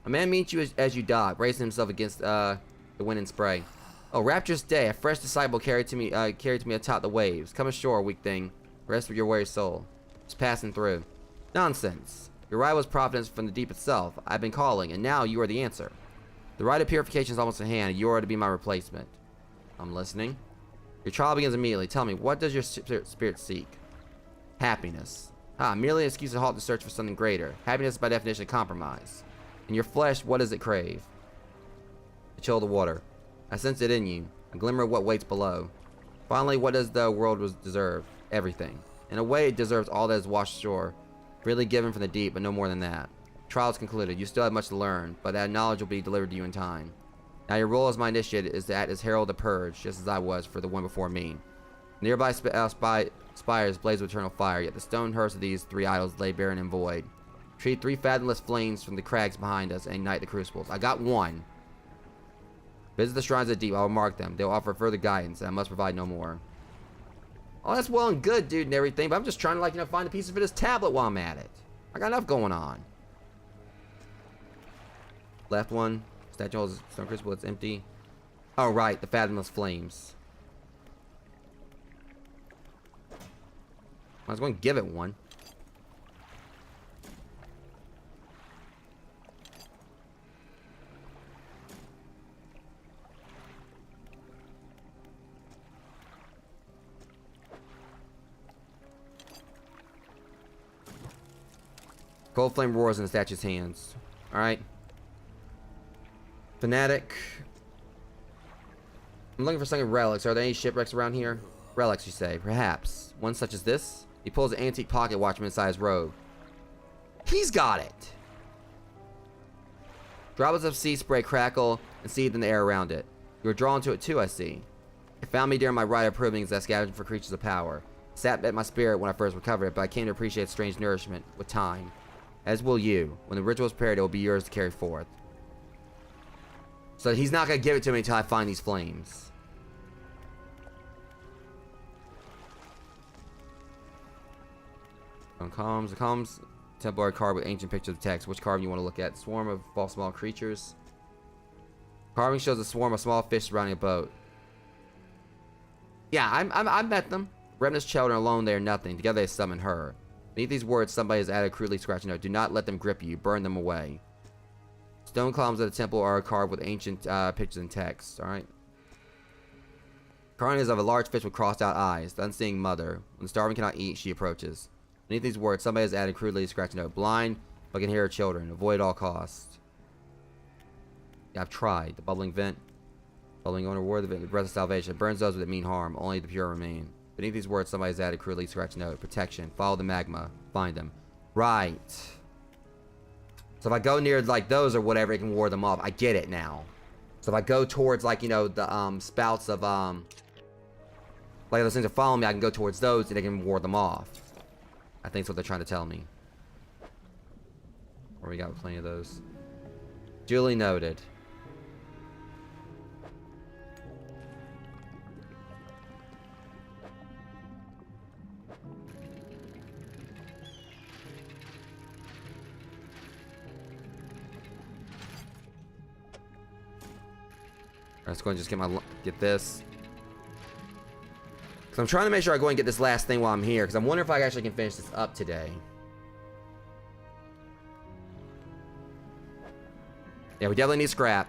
A man meets you as you dock, bracing himself against the wind and spray. Oh, rapturous day! A fresh disciple carried to me atop the waves. Come ashore, weak thing. Rest with your weary soul. Just passing through. Nonsense. Your ride was providence from the deep itself. I've been calling, and now you are the answer. The rite of purification is almost at hand, and you are to be my replacement. I'm listening. Your trial begins immediately. Tell me, what does your spirit seek? Happiness. Merely an excuse to halt the search for something greater. Happiness is by definition a compromise. In your flesh, what does it crave? The chill of the water. I sense it in you. A glimmer of what waits below. Finally, what does the world deserve? Everything. In a way, it deserves all that is washed ashore. Freely given from the deep, but no more than that. Trial is concluded. You still have much to learn, but that knowledge will be delivered to you in time. Now your role as my initiate is to act as herald of the purge, just as I was for the one before me. Nearby spires blaze with eternal fire, yet the stone hearths of these 3 idols lay barren and void. Treat 3 fathomless flames from the crags behind us and ignite the crucibles. I got 1. Visit the shrines of the deep. I will mark them. They will offer further guidance, and I must provide no more. Oh, that's well and good, dude, and everything, but I'm just trying to, like, you know, find a piece of this tablet while I'm at it. I got enough going on. Left one. Statue holds stone crucible. It's empty. Oh, right. The fathomless flames. I was going to give it one. Cold flame roars in the statue's hands. Alright. Fanatic. I'm looking for some relics. Are there any shipwrecks around here? Relics, you say. Perhaps. One such as this? He pulls an antique pocket watch from inside his robe. He's got it! Droplets of sea spray crackle and seethe in the air around it. You are drawn to it too, I see. It found me during my rite of proving as I scavenged for creatures of power. It sat at my spirit when I first recovered it, but I came to appreciate its strange nourishment with time. As will you. When the ritual is prepared, it will be yours to carry forth. So he's not going to give it to me until I find these flames. On columns. The columns Templar card with ancient pictures of text. Which carving you want to look at? Swarm of small creatures. Carving shows a swarm of small fish surrounding a boat. Yeah, I met them. Remnant's children alone, they are nothing. Together they summon her. Beneath these words, somebody has added a crudely scratched note. Do not let them grip you. Burn them away. Stone columns of the temple are carved with ancient pictures and text. Alright. Carving is of a large fish with crossed out eyes. The unseeing mother. When the starving cannot eat, she approaches. Beneath these words, somebody has added a crudely scratched note. Blind, but can hear her children. Avoid all costs. Yeah, I've tried. The bubbling vent. Bubbling on reward the breath of salvation. It burns those that mean harm. Only the pure remain. Beneath these words, somebody has added a crudely scratched note. Protection. Follow the magma. Find them. Right. So if I go near, like, those or whatever, it can ward them off. I get it now. So if I go towards, like, you know, the, spouts of, like, those things that follow me, I can go towards those and they can ward them off. I think that's what they're trying to tell me. Or we got plenty of those. Duly noted. Let's go and just get this. Because I'm trying to make sure I go and get this last thing while I'm here. Because I'm wondering if I actually can finish this up today. Yeah, we definitely need scrap.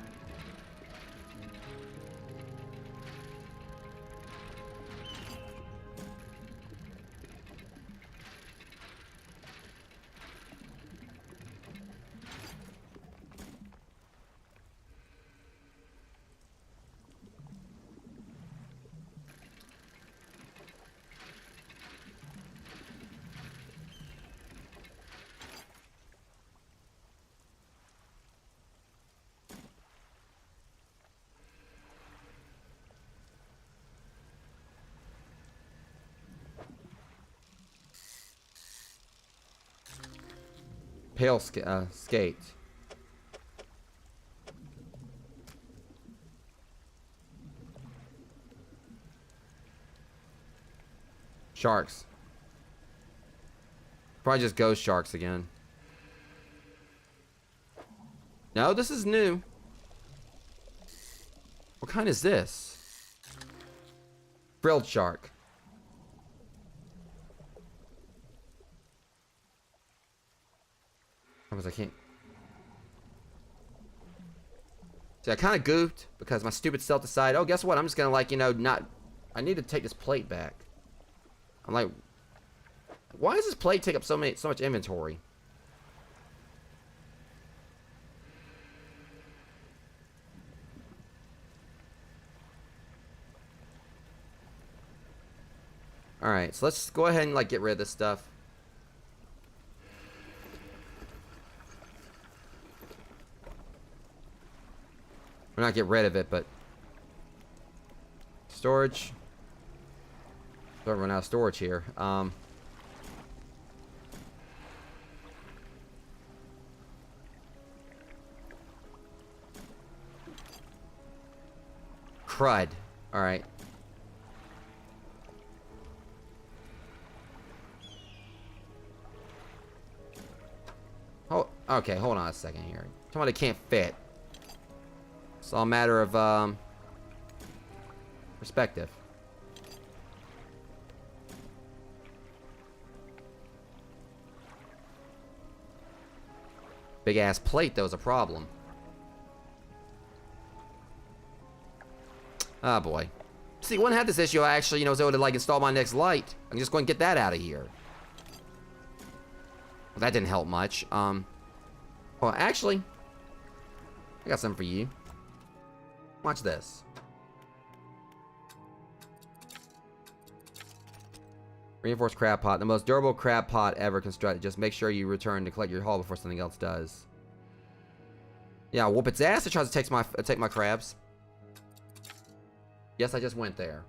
Pale skate. Sharks. Probably just ghost sharks again. No, this is new. What kind is this? Frilled shark. I can't. See, I kind of goofed because my stupid self decided, oh, guess what? I'm just gonna, like, you know, not. I need to take this plate back. I'm like, why does this plate take up so much inventory? All right, so let's go ahead and, like, get rid of this stuff. Or not get rid of it, but storage. Don't run out of storage here. Crud. All right. Oh, okay. Hold on a second here. Somebody can't fit. It's all a matter of, perspective. Big ass plate, though, is a problem. Oh, boy. See, when I had this issue, I actually, you know, was able to, like, install my next light. I can just go and get that out of here. Well, that didn't help much. Well, actually, I got something for you. Watch this. Reinforced crab pot. The most durable crab pot ever constructed. Just make sure you return to collect your haul before something else does. Yeah, I'll whoop its ass. It tries to take my crabs. Yes, I just went there.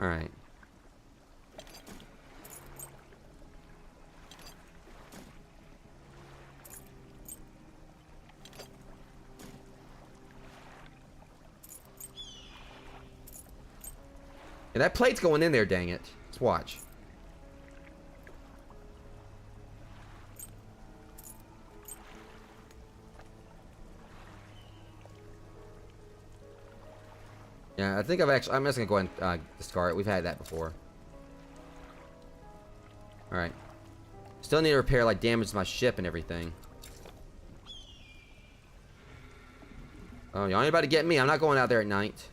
Alright. Yeah, that plate's going in there, dang it. Let's watch. Yeah, I think I'm just gonna go ahead and discard it. We've had that before. Alright. Still need to repair, like, damage to my ship and everything. Oh, y'all ain't about to get me. I'm not going out there at night.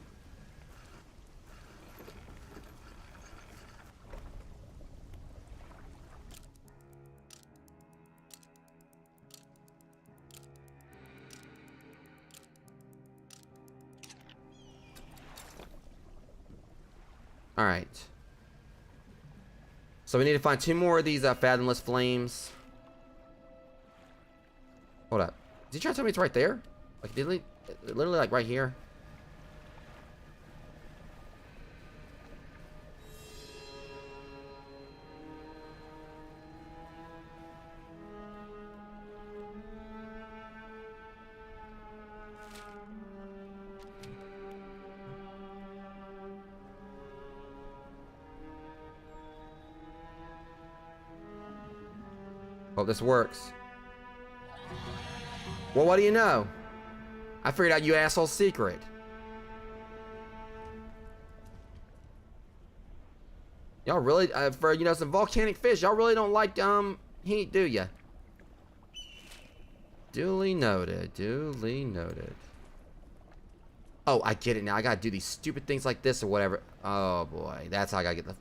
Alright. So we need to find 2 more of these fathomless flames. Hold up. Is he trying to tell me it's right there? Like, literally like right here? Hope this works. Well, what do you know? I figured out you asshole's secret. Y'all really, for, you know, some volcanic fish, y'all really don't like, heat, do ya? Duly noted. Duly noted. Oh, I get it now. I gotta do these stupid things like this or whatever. Oh, boy. That's how I gotta get the...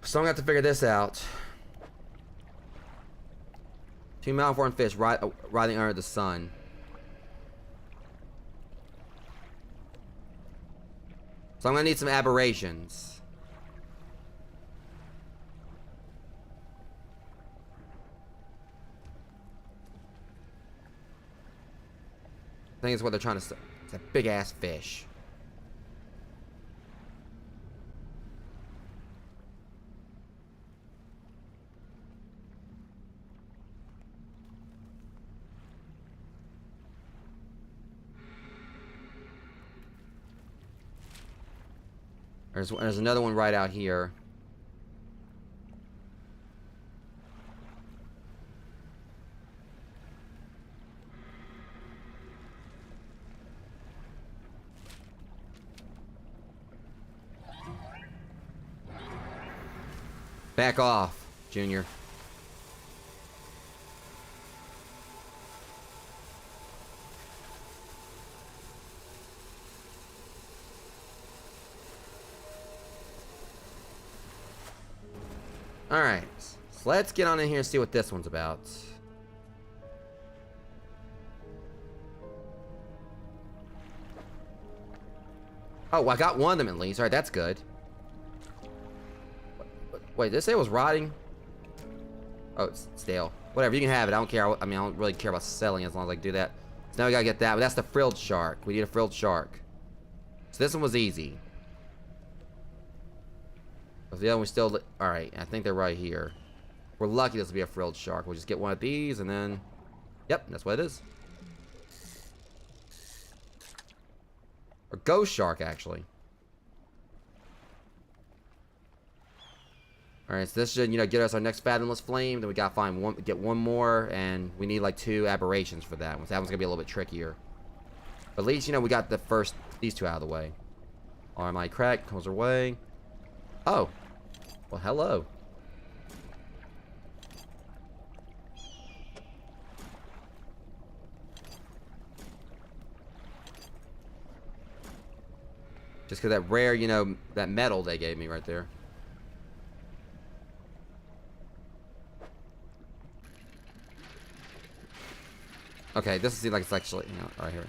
So I'm gonna have to figure this out. 2 malformed fish riding under the sun. So I'm gonna need some aberrations. I think it's what they're trying to say. It's a big ass fish. There's another one right out here. Back off, Junior. Alright, so let's get on in here and see what this one's about. Oh, I got one of them at least. Alright, that's good. Wait, did it say it was rotting? Oh, it's stale. Whatever, you can have it. I don't care. I mean, I don't really care about selling as long as I can do that. So now we gotta get that. But that's the frilled shark. We need a frilled shark. So this one was easy. But the other one still... Alright, I think they're right here. We're lucky this will be a frilled shark. We'll just get one of these and then... Yep, that's what it is. Or ghost shark, actually. Alright, so this should, you know, get us our next fathomless flame. Then we gotta find one, get one more, and we need like 2 aberrations for that one. So that one's gonna be a little bit trickier. But at least, you know, we got the first, these 2 out of the way. RMI crack comes our way. Oh. Well, hello. Just because that rare, you know, that metal they gave me right there. Okay, this seems like it's actually, you know, right here.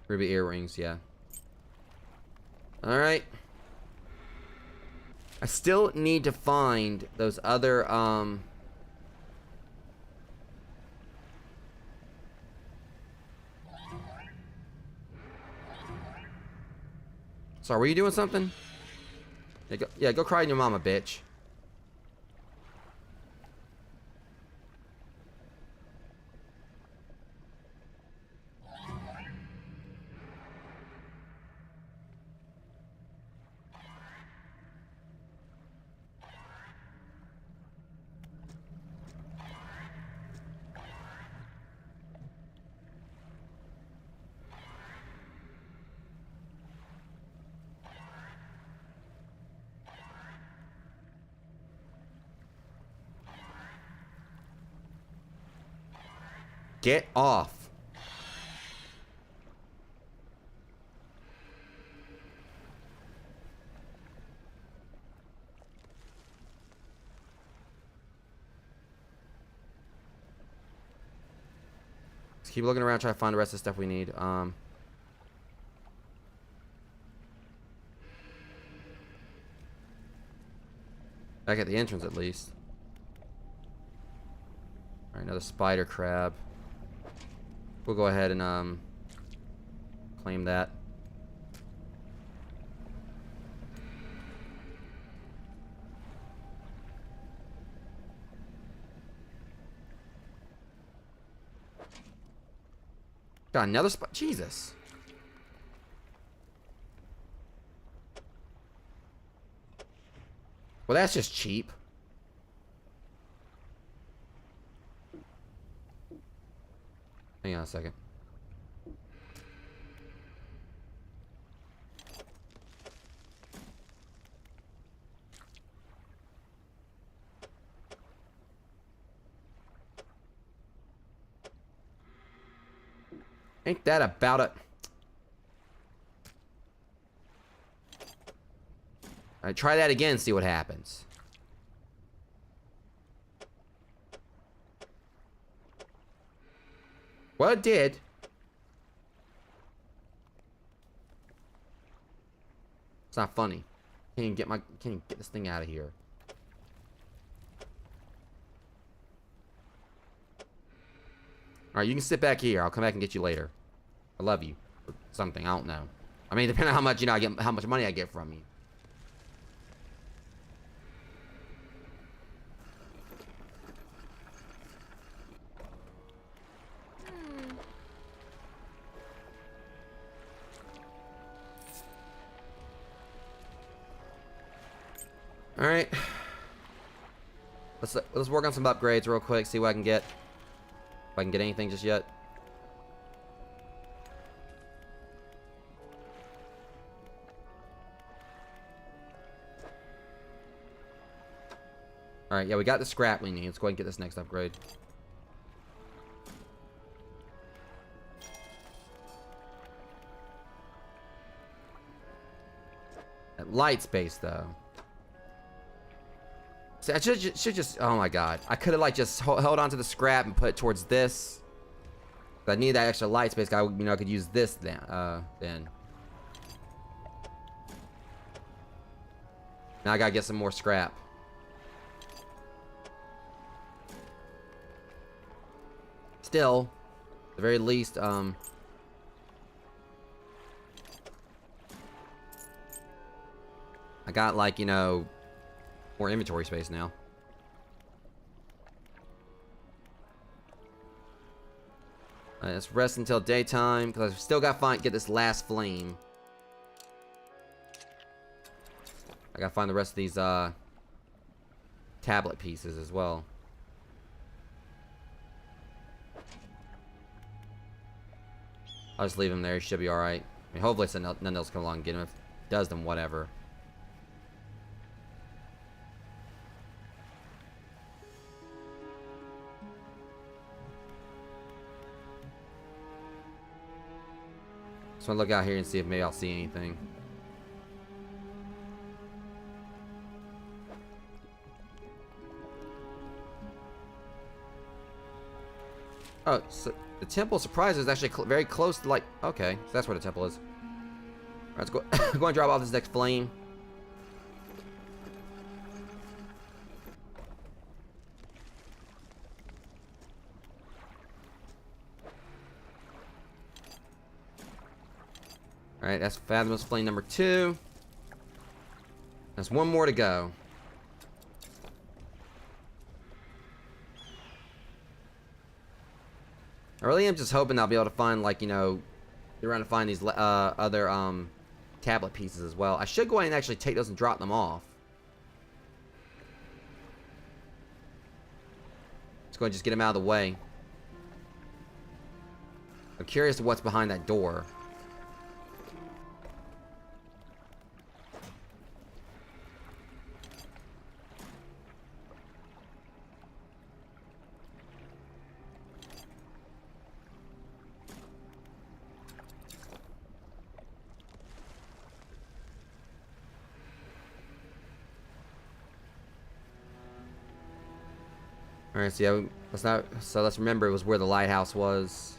Ruby earrings, yeah. Alright. I still need to find those other, Sorry, were you doing something? Yeah, go cry to your mama, bitch. Get off. Let's keep looking around, try to find the rest of the stuff we need. Back at the entrance, at least. Alright, another spider crab. We'll go ahead and, claim that. Got another spot. Jesus. Well, that's just cheap. Hang on a second. Ain't that about it? Alright, try that again, see what happens. Well, it did. It's not funny. Can't even get this thing out of here. Alright, you can sit back here. I'll come back and get you later. I love you. Or something, I don't know. I mean, depending on how much, I get, how much money I get from you. Alright. Let's work on some upgrades real quick, see what I can get. If I can get anything just yet. Alright, yeah, we got the scrap we need. Let's go ahead and get this next upgrade. That light space, though. See, I should just... Oh, my God. I could have, like, just held on to the scrap and put it towards this. But I need that extra light space. I could use this then. Now I gotta get some more scrap. Still, at the very least, I got, like, more inventory space now. Let's rest until daytime, because I've still got to get this last flame. I gotta find the rest of these, tablet pieces as well. I'll just leave him there. He should be alright. I mean, hopefully none else come along and get him. If it does, then whatever. Just want to look out here and see if maybe I'll see anything. Oh, so The temple, surprise, is actually very close to, like... Okay, so that's where the temple is. Alright, let's go, go and drop off this next flame. Alright, that's Fathomless Flame number 2. There's one more to go. I really am just hoping I'll be able to find, like, you know, around to find these other tablet pieces as well. I should go ahead and actually take those and drop them off. Let's go ahead and just get them out of the way. I'm curious to what's behind that door. Alright, so yeah, let's remember it was where the lighthouse was.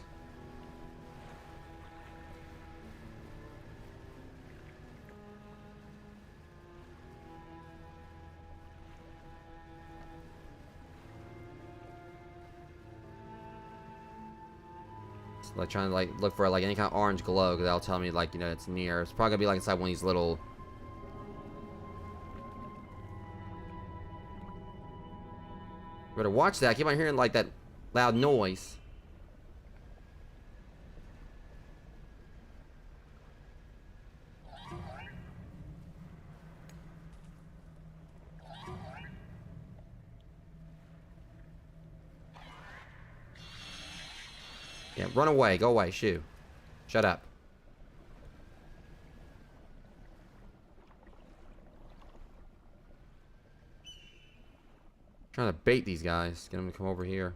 So, like, trying to, like, look for, like, any kind of orange glow, because that'll tell me, like, you know, it's near. It's probably gonna be, like, inside one of these little... Better watch that. I keep on hearing, like, that loud noise. Yeah, run away. Go away. Shoo. Shut up. Trying to bait these guys. Get them to come over here.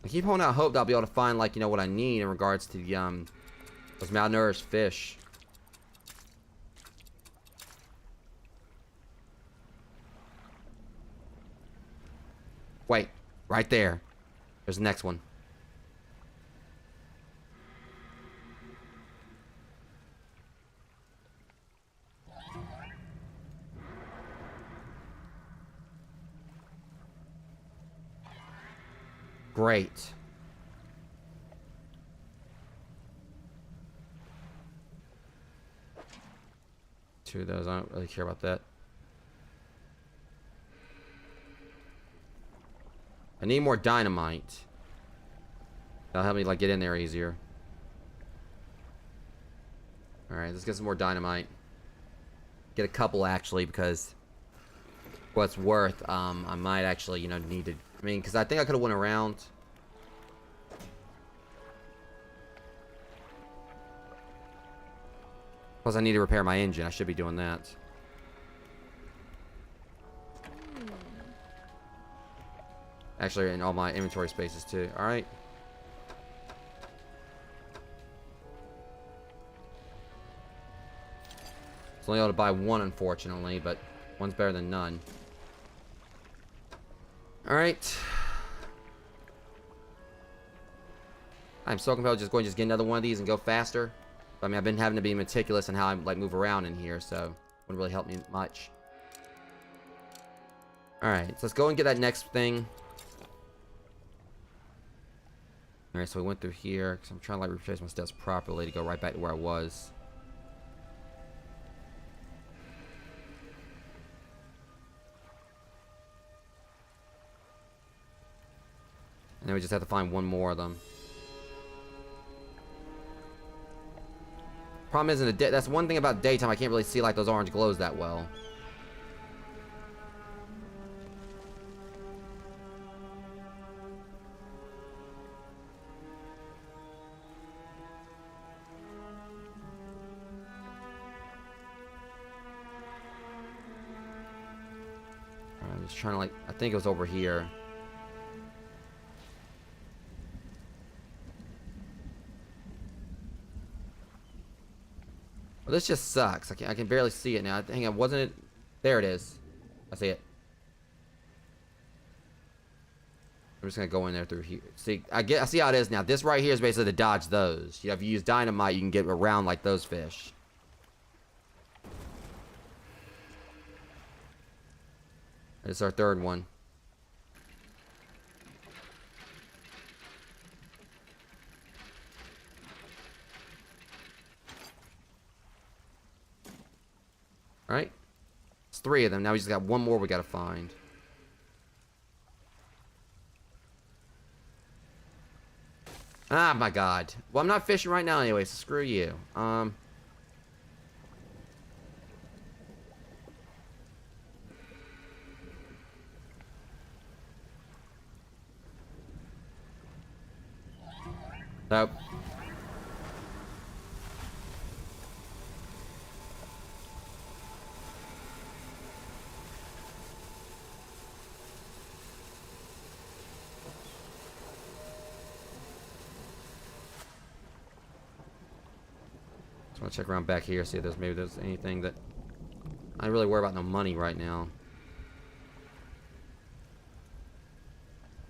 I keep holding out hope that I'll be able to find, like, you know, what I need in regards to the, those malnourished fish. Wait, right there. There's the next one. Great. Two of those. I don't really care about that. I need more dynamite. That'll help me, like, get in there easier. Alright, let's get some more dynamite. Get a couple, actually, because what's worth, I might actually, you know, need to... I mean, because I think I could have went around. Plus, I need to repair my engine. I should be doing that. Actually, in all my inventory spaces, too. Alright. It's only able to buy one, unfortunately, but one's better than none. Alright. I'm so compelled to just get another one of these and go faster. I mean, I've been having to be meticulous in how I, like, move around in here, so it wouldn't really help me much. Alright, so let's go and get that next thing. Alright, so we went through here, because I'm trying to, like, retrace my steps properly to go right back to where I was. And then we just have to find one more of them. Problem is, that's one thing about daytime. I can't really see like those orange glows that well. I'm just trying to like. I think it was over here. Well, this just sucks. I can barely see it now. Hang on, wasn't it? There it is. I see it. I'm just gonna go in there through here. See, I see how it is now. This right here is basically to dodge those. You know, if you use dynamite, you can get around like those fish. It's our third one. Right? It's 3 of them. Now we just got one more we gotta find. Ah, my God. Well, I'm not fishing right now anyway, so screw you. Nope. Just want to check around back here, see if there's anything that I don't really worry about no money right now.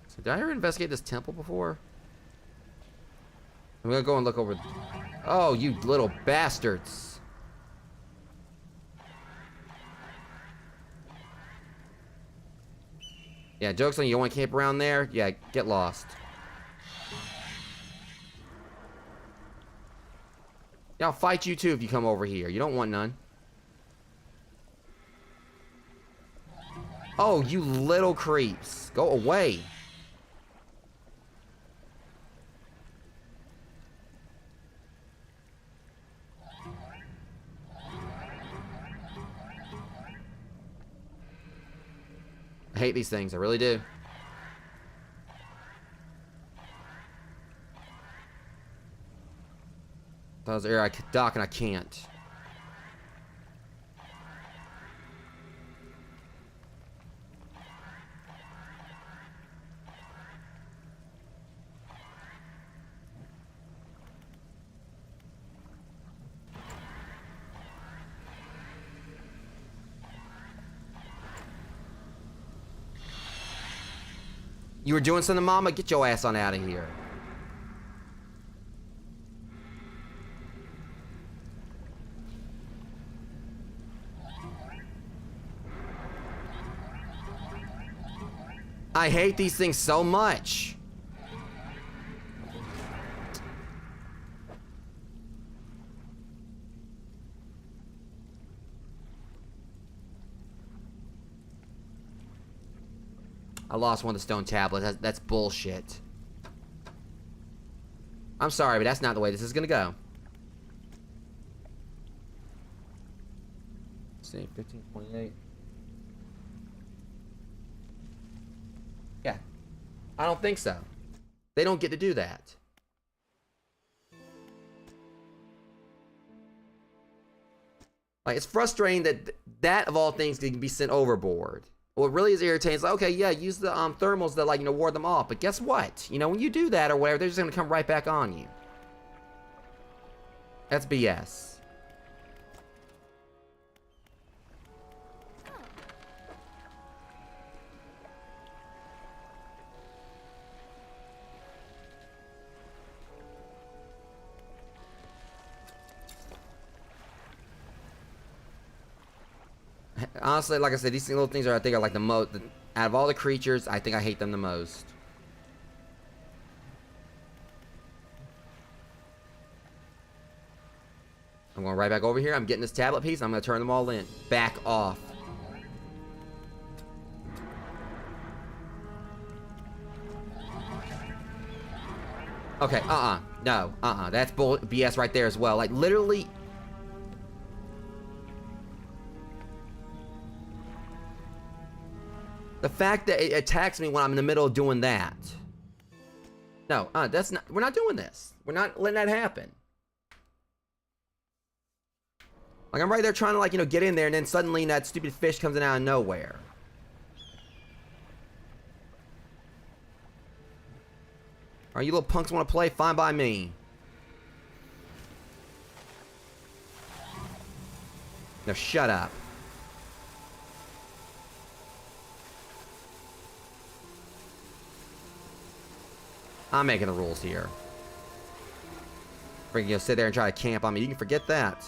So did I ever investigate this temple before? I'm gonna go and look over. Oh, you little bastards. Yeah, joke's on you. You want to camp around there? Yeah, get lost. Yeah, I'll fight you too if you come over here. You don't want none. Oh, you little creeps. Go away. I hate these things, I really do. That was air I could dock and I can't. You were doing something, Mama? Get your ass on out of here. I hate these things so much. I lost one of the stone tablets. That's bullshit. I'm sorry, but that's not the way this is gonna go. Let's see, 1528. Yeah. I don't think so. They don't get to do that. Like, it's frustrating that of all things can be sent overboard. What really is irritating is like, okay, yeah, use the thermals that, like, you know, ward them off. But guess what? You know, when you do that or whatever, they're just gonna come right back on you. That's BS. Honestly, like I said, these little things are, I think, are like the most, out of all the creatures, I think I hate them the most. I'm going right back over here. I'm getting this tablet piece. I'm going to turn them all in. Back off. Okay, no, that's BS right there as well. Like, literally, The fact that it attacks me when I'm in the middle of doing that. No, that's not. We're not doing this. We're not letting that happen. Like, I'm right there trying to, like, you know, get in there, and then suddenly that stupid fish comes in out of nowhere. Alright, you little punks want to play? Fine by me. Now shut up. I'm making the rules here. Freaking, you know, sit there and try to camp on me. You can forget that.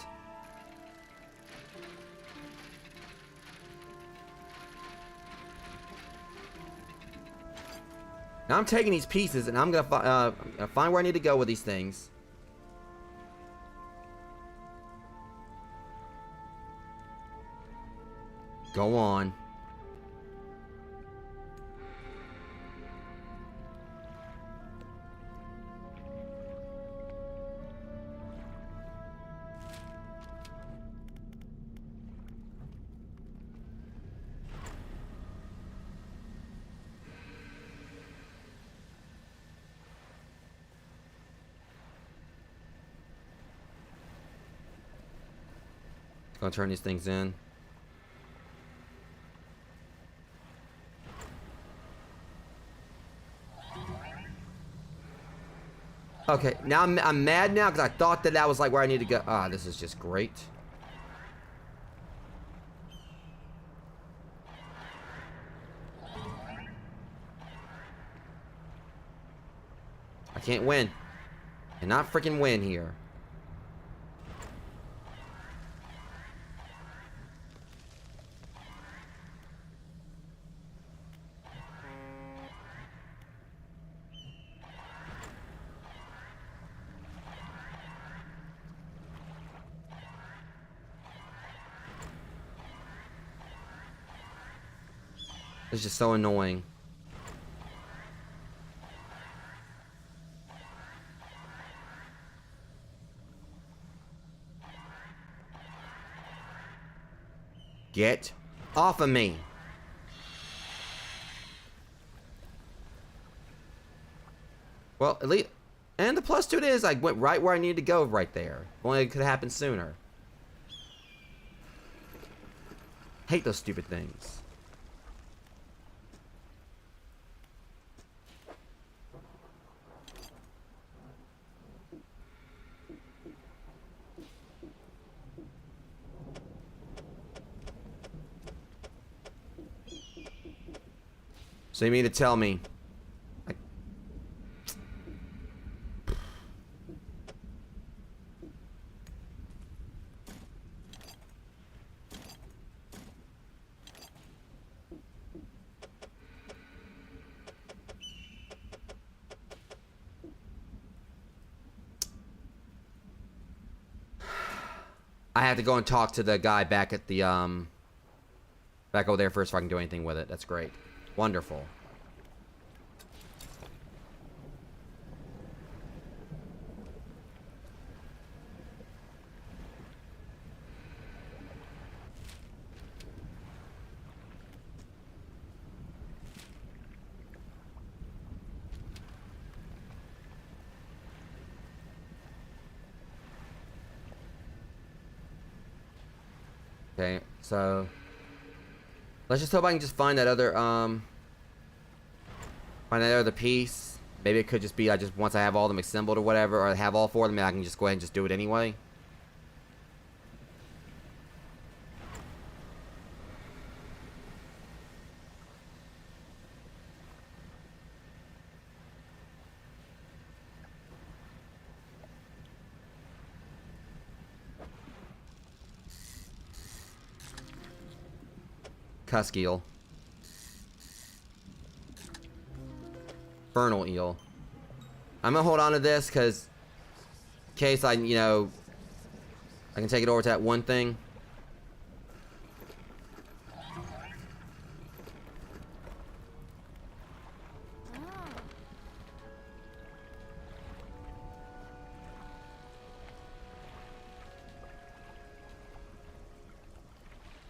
Now I'm taking these pieces and I'm gonna find where I need to go with these things. Go on. Gonna turn these things in. Okay, now I'm mad now because I thought that was like where I need to go. Ah, this is just great. I can't win. Cannot freaking win here. It's just so annoying. Get off of me. Well, at least, and the plus to it is I went right where I needed to go right there. Only it could have happened sooner. Hate those stupid things. So you mean to tell me I have to go and talk to the guy back at the back over there first if I can do anything with it. That's great. Wonderful. Okay, so let's just hope I can just find that other piece. Maybe it could just be once I have all them assembled or whatever, or I have all four of them, I can just go ahead and just do it anyway. Cusk eel. Infernal eel. I'm gonna hold on to this because in case I can take it over to that one thing.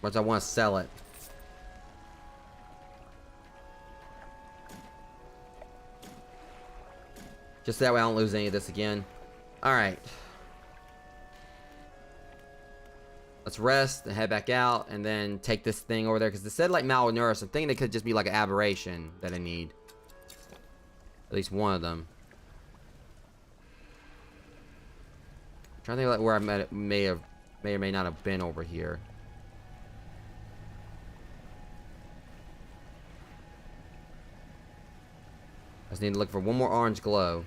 But I want to sell it. Just that way I don't lose any of this again. Alright. Let's rest and head back out and then take this thing over there. Because it said like malnourished. I'm thinking it could just be like an aberration that I need. At least one of them. I'm trying to think like where I may or may not have been over here. I just need to look for one more orange glow.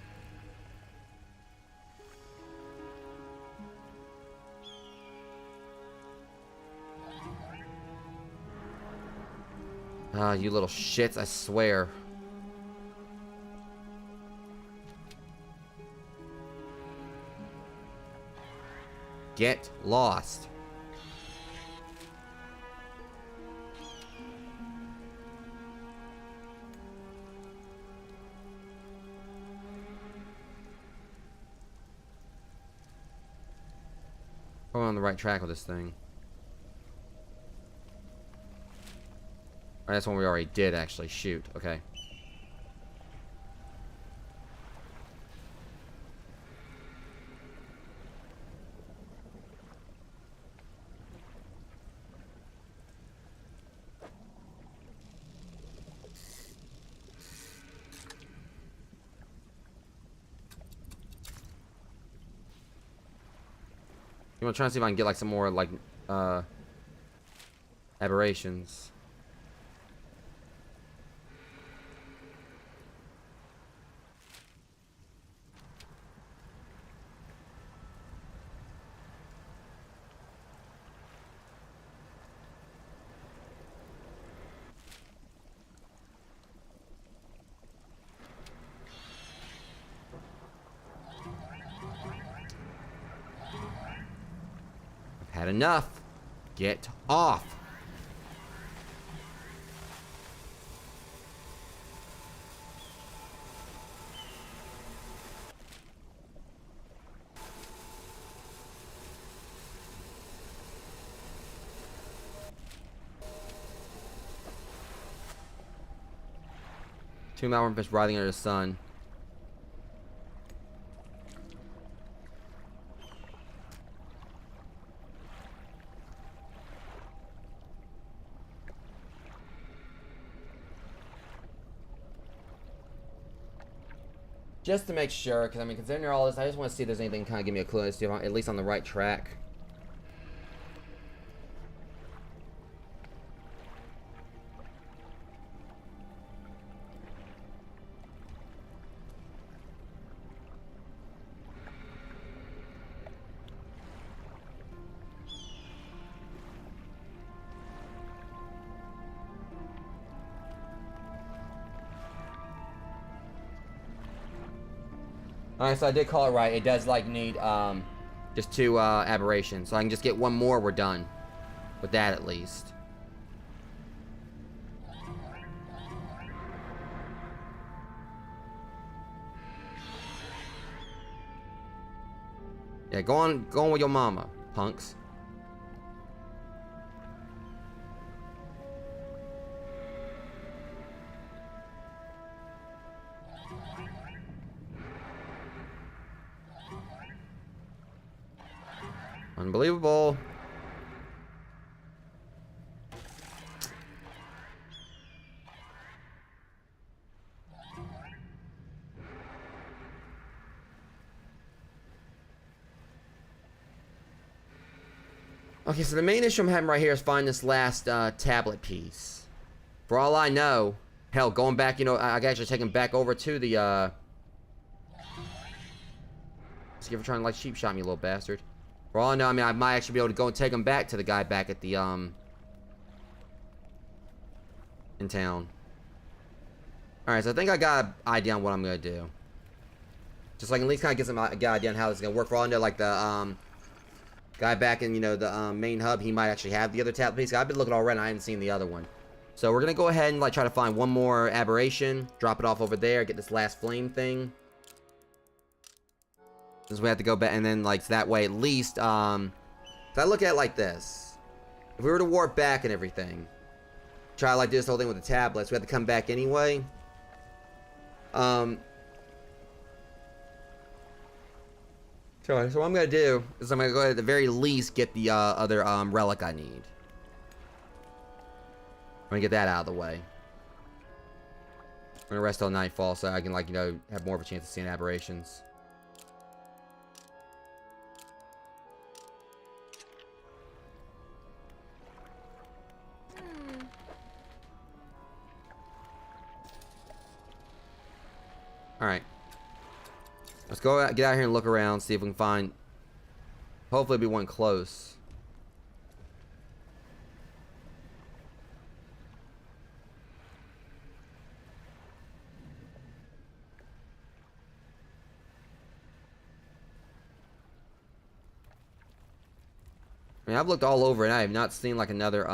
Ah, you little shits, I swear. Get lost. We're on the right track with this thing. That's one we already did, actually. Shoot. Okay. I'm gonna try and see if I can get like some more like aberrations. Had enough. Get off. Two malware fish writhing under the sun. Just to make sure, because I mean, considering all this, I just want to see if there's anything kind of give me a clue to see if I'm at least on the right track. Alright, so I did call it right. It does, like, need, just two, aberrations. So I can just get one more, we're done. With that, at least. Yeah, go on with your mama, punks. Unbelievable. Okay, so the main issue I'm having right here is finding this last tablet piece. For all I know, hell, going back, you know, I can actually take him back over to the see if you're trying to like sheep shot me, you little bastard. For all I know, I mean, I might actually be able to go and take him back to the guy back at the, in town. Alright, so I think I got an idea on what I'm gonna do. Just like at least kind of get some idea on how this is gonna work. For all I know, like the, guy back in, you know, the, main hub, he might actually have the other tablet piece. I've been looking already and I haven't seen the other one. So we're gonna go ahead and, like, try to find one more aberration. Drop it off over there, get this last flame thing. Since we have to go back, and then, like, that way at least, if I look at it like this. If we were to warp back and everything, try to, like, do this whole thing with the tablets, we have to come back anyway. Okay, so what I'm gonna do is I'm gonna go ahead at the very least get the other relic I need. I'm gonna get that out of the way. I'm gonna rest till nightfall so I can, like, you know, have more of a chance of seeing aberrations. Alright. Let's go out, get out here and look around, see if we can find... Hopefully it'll be one close. I mean, I've looked all over and I have not seen, like, another,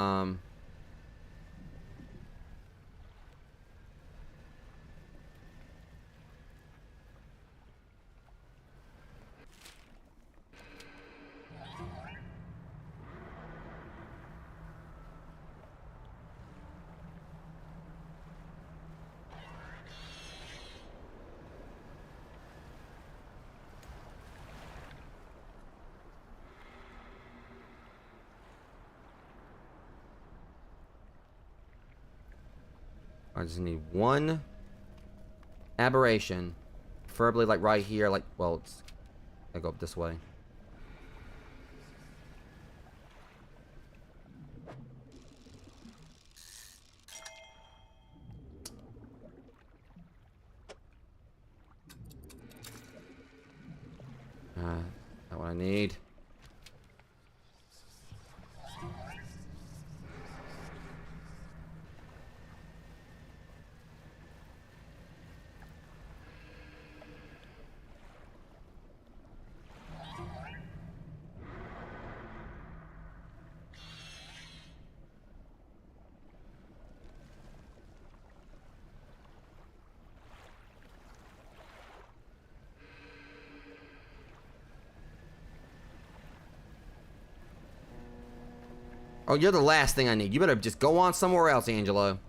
I just need one aberration. Preferably, like, right here, like, well, it's... I go up this way. Not what I need. Oh, you're the last thing I need. You better just go on somewhere else, Angelo.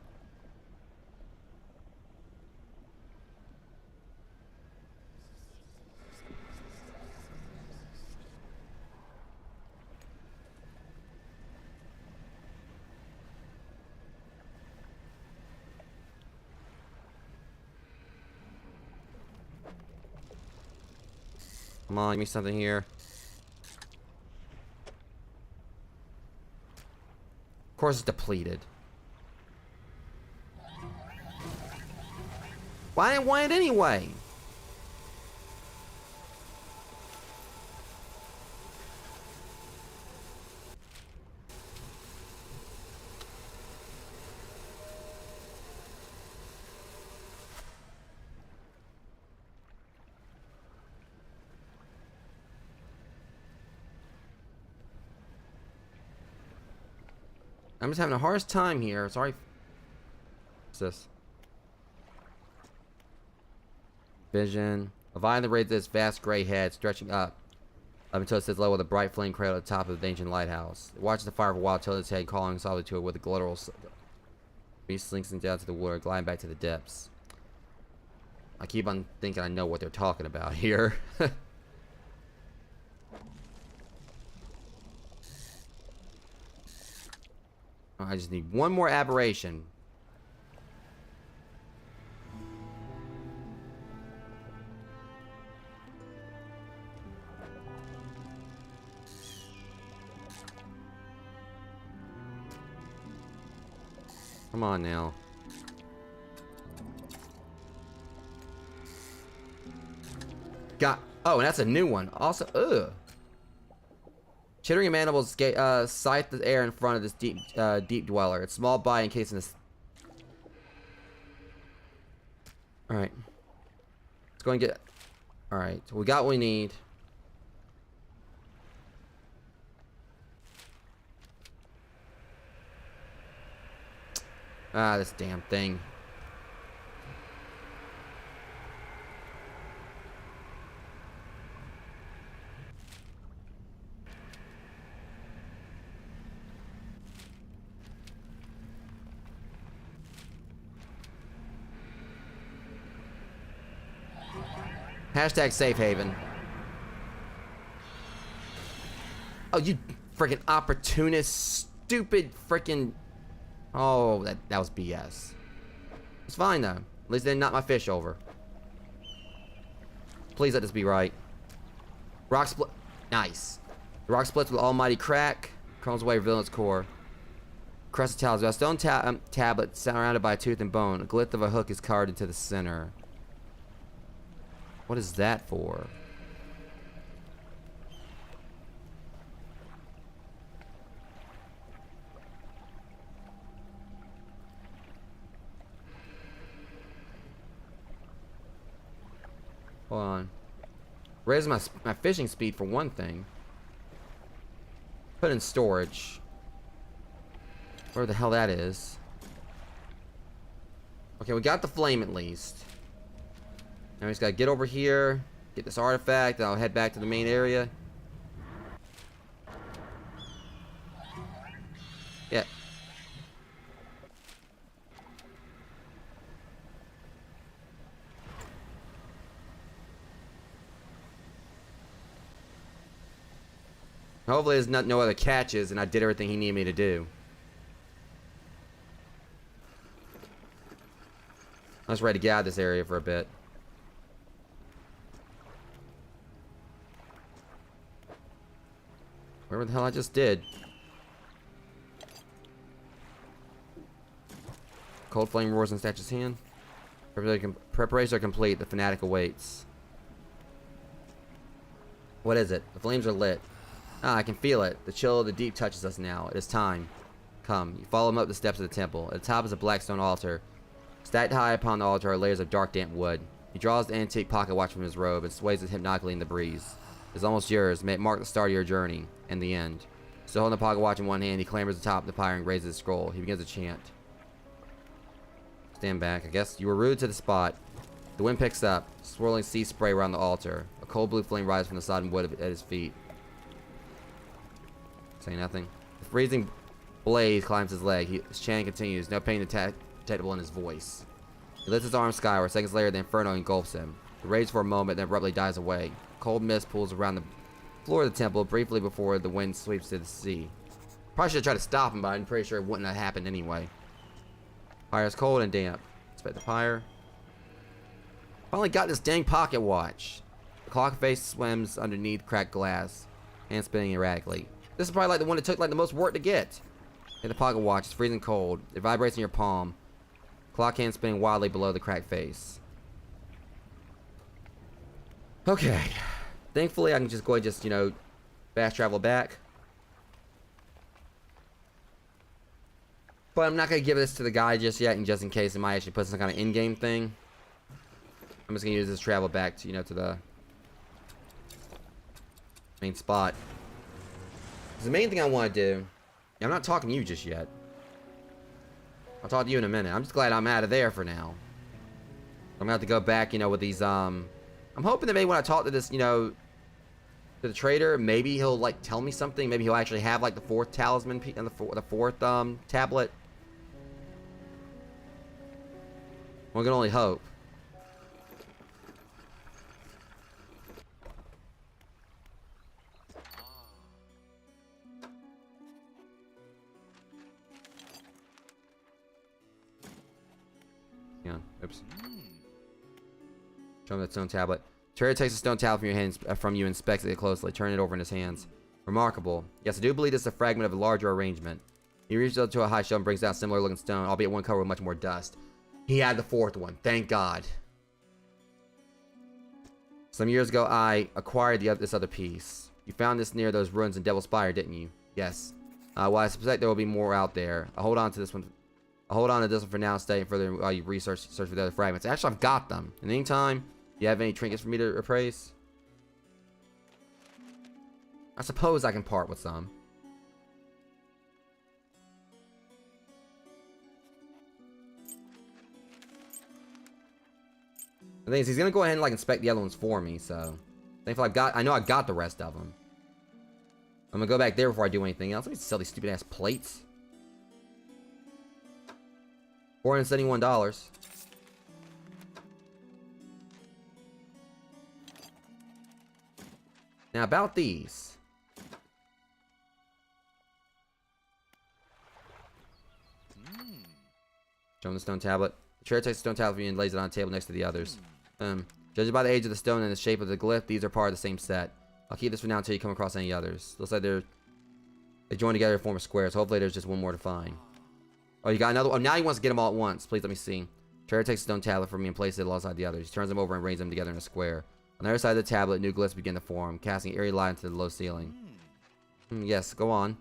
Come on, give me something here. Of course it's depleted. Why didn't I want it anyway? I'm just having a hardest time here. Sorry. What's this? Vision. A violent rays this vast gray head stretching up until it sits low with a bright flame cradle at the top of the ancient lighthouse. It watches the fire for a while, tilts its head, calling softly to it with a guttural. He slinks down to the water, gliding back to the depths. I keep on thinking I know what they're talking about here. I just need one more aberration. Come on now. Oh, and that's a new one. Also, ugh. Chittering mandibles sight the air in front of this deep dweller. Its small body encased in this. Alright. Let's go and get. Alright, so we got what we need. Ah, this damn thing. Hashtag safe haven. Oh, you freaking opportunist, stupid freaking. Oh, that was BS. It's fine though. At least they didn't knock my fish over. Please let this be right. Rock split. Nice. The rock splits with almighty crack. Crumbs away villain's core. Crescent talisman. A stone tablet surrounded by a tooth and bone. A glyph of a hook is carved into the center. What is that for? Hold on. Raise my fishing speed for one thing. Put in storage. Where the hell that is. Okay, we got the flame at least. Now we just gotta get over here, get this artifact, and I'll head back to the main area. Yeah. Hopefully there's no other catches and I did everything he needed me to do. I was ready to get out of this area for a bit. Whatever the hell I just did. Cold flame roars and snatches hand. Preparations are complete. The fanatic awaits. What is it? The flames are lit. Ah, I can feel it. The chill of the deep touches us now. It is time. Come. You follow him up the steps of the temple. At the top is a black stone altar. Stacked high upon the altar are layers of dark, damp wood. He draws the antique pocket watch from his robe and sways it hypnotically in the breeze. It's almost yours. May it mark the start of your journey and the end. Still holding the pocket watch in one hand, he clambers atop the pyre and raises his scroll. He begins to chant. Stand back. I guess you were rude to the spot. The wind picks up. Swirling sea spray around the altar. A cold blue flame rises from the sodden wood at his feet. Say nothing. The freezing blaze climbs his leg. His chanting continues. No pain detectable in his voice. He lifts his arms skyward. Seconds later, the inferno engulfs him. He rages for a moment, then abruptly dies away. Cold mist pulls around the floor of the temple briefly before the wind sweeps to the sea. Probably should have tried to stop him, but I'm pretty sure it wouldn't have happened anyway. Fire is cold and damp. Inspect the fire. Finally got this dang pocket watch. The clock face swims underneath cracked glass, hand spinning erratically. This is probably like the one that took like the most work to get. Hit the pocket watch. It's freezing cold. It vibrates in your palm. Clock hand spinning wildly below the cracked face. Okay. Thankfully, I can just go ahead and just, you know, fast travel back. But I'm not going to give this to the guy just yet, and just in case it might actually put some kind of in-game thing. I'm just going to use this travel back to, you know, to the main spot. The main thing I want to do... I'm not talking to you just yet. I'll talk to you in a minute. I'm just glad I'm out of there for now. I'm going to have to go back, you know, with these, I'm hoping that maybe when I talk to this, you know, to the trader, maybe he'll, like, tell me something. Maybe he'll actually have, like, the fourth talisman and the fourth, tablet. One can only hope. Hang on. Oops. Show him that stone tablet. Trader takes a stone tablet from your hands, from you, inspects it closely, turning it over in his hands. Remarkable. Yes, I do believe this is a fragment of a larger arrangement. He reaches up to a high shelf and brings out a similar looking stone, albeit one covered with much more dust. He had the fourth one. Thank God. Some years ago, I acquired this other piece. You found this near those ruins in Devil's Spire, didn't you? Yes. Well, I suspect there will be more out there. I'll hold on to this one. I'll hold on to this one for now and stay further while you search for the other fragments. Actually, I've got them. In the meantime, do you have any trinkets for me to appraise? I suppose I can part with some. The thing is, he's gonna go ahead and like inspect the other ones for me, so thankfully I know I got the rest of them. I'm gonna go back there before I do anything else. Let me sell these stupid ass plates. $471. Now about these. Show him the stone tablet. The trader takes the stone tablet and lays it on a table next to the others. Judging by the age of the stone and the shape of the glyph, these are part of the same set. I'll keep this for now until you come across any others. Looks like they join together to form a square, so hopefully there's just one more to find. Oh, you got another one. Oh, now he wants to get them all at once. Please let me see. Trader takes the stone tablet from me and places it alongside the others. He turns them over and arranges them together in a square. On the other side of the tablet, new glyphs begin to form, casting eerie light into the low ceiling. Yes, go on.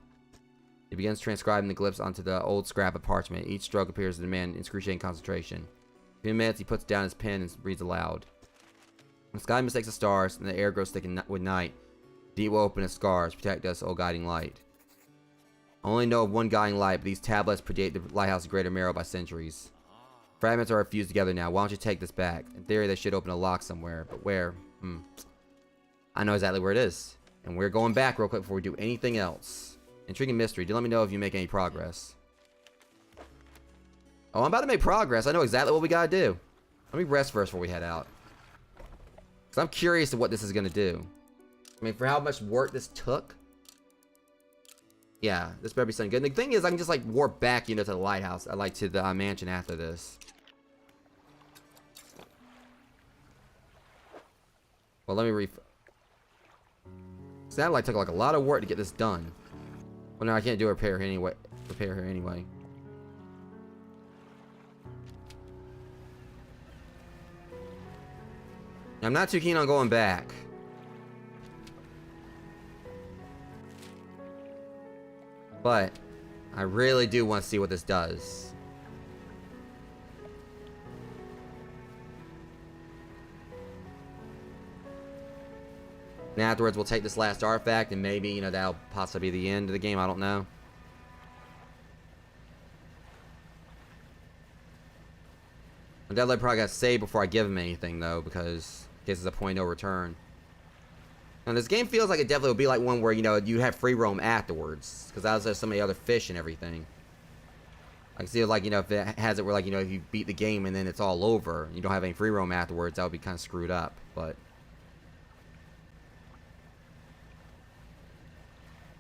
He begins transcribing the glyphs onto the old scrap of parchment. Each stroke appears to demand excruciating concentration. In a few minutes, he puts down his pen and reads aloud. The sky mistakes the stars, and the air grows thick with night. Deep will open its scars, protect us, O guiding light. I only know of one guiding light, but these tablets predate the lighthouse of Greater Marrow by centuries. Fragments are fused together now. Why don't you take this back? In theory, they should open a lock somewhere, but where? I know exactly where it is. And we're going back real quick before we do anything else. Intriguing mystery. Do let me know if you make any progress. Oh, I'm about to make progress. I know exactly what we gotta do. Let me rest first before we head out. Because I'm curious to what this is gonna do. I mean, for how much work this took. Yeah, this better be something good. And the thing is, I can just like warp back, to the lighthouse. To the mansion after this. Well, let me so that took like a lot of work to get this done. Well, no, I can't do a repair here anyway. I'm not too keen on going back. But I really do want to see what this does. And afterwards, we'll take this last artifact, and maybe, that'll possibly be the end of the game. I don't know. I'm definitely probably got to save before I give him anything, though, because in case it's a point no return. And this game feels like it definitely would be like one where, you have free roam afterwards. Because that was so many other fish and everything. I can see it if it has it where, if you beat the game and then it's all over, you don't have any free roam afterwards, that would be kind of screwed up. But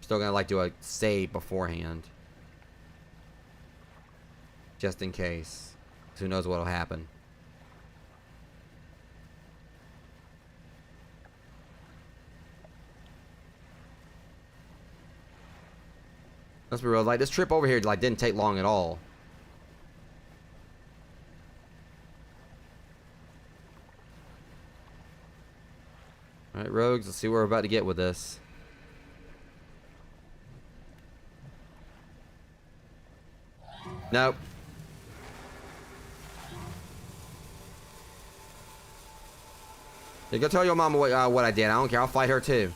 still gonna do a save beforehand. Just in case. 'Cause who knows what'll happen. Let's be real, this trip over here didn't take long at all. Alright, rogues, let's see what we're about to get with this. Nope. You go tell your mama what I did. I don't care. I'll fight her too.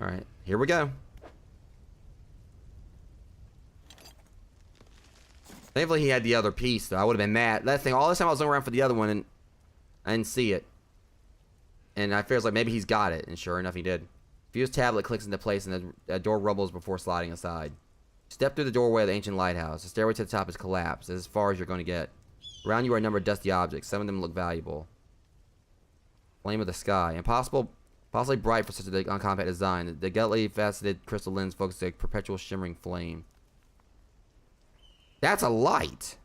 Alright, here we go. Thankfully he had the other piece, though. I would have been mad. That thing, all this time I was looking around for the other one and I didn't see it. And I feels like maybe he's got it, and sure enough he did. Fused tablet clicks into place and the door rumbles before sliding aside. Step through the doorway of the ancient lighthouse. The stairway to the top is collapsed. It's as far as you're going to get. Around you are a number of dusty objects. Some of them look valuable. Flame of the sky. Possibly bright for such a uncompact design. The delicately faceted crystal lens focuses a perpetual shimmering flame. That's a light!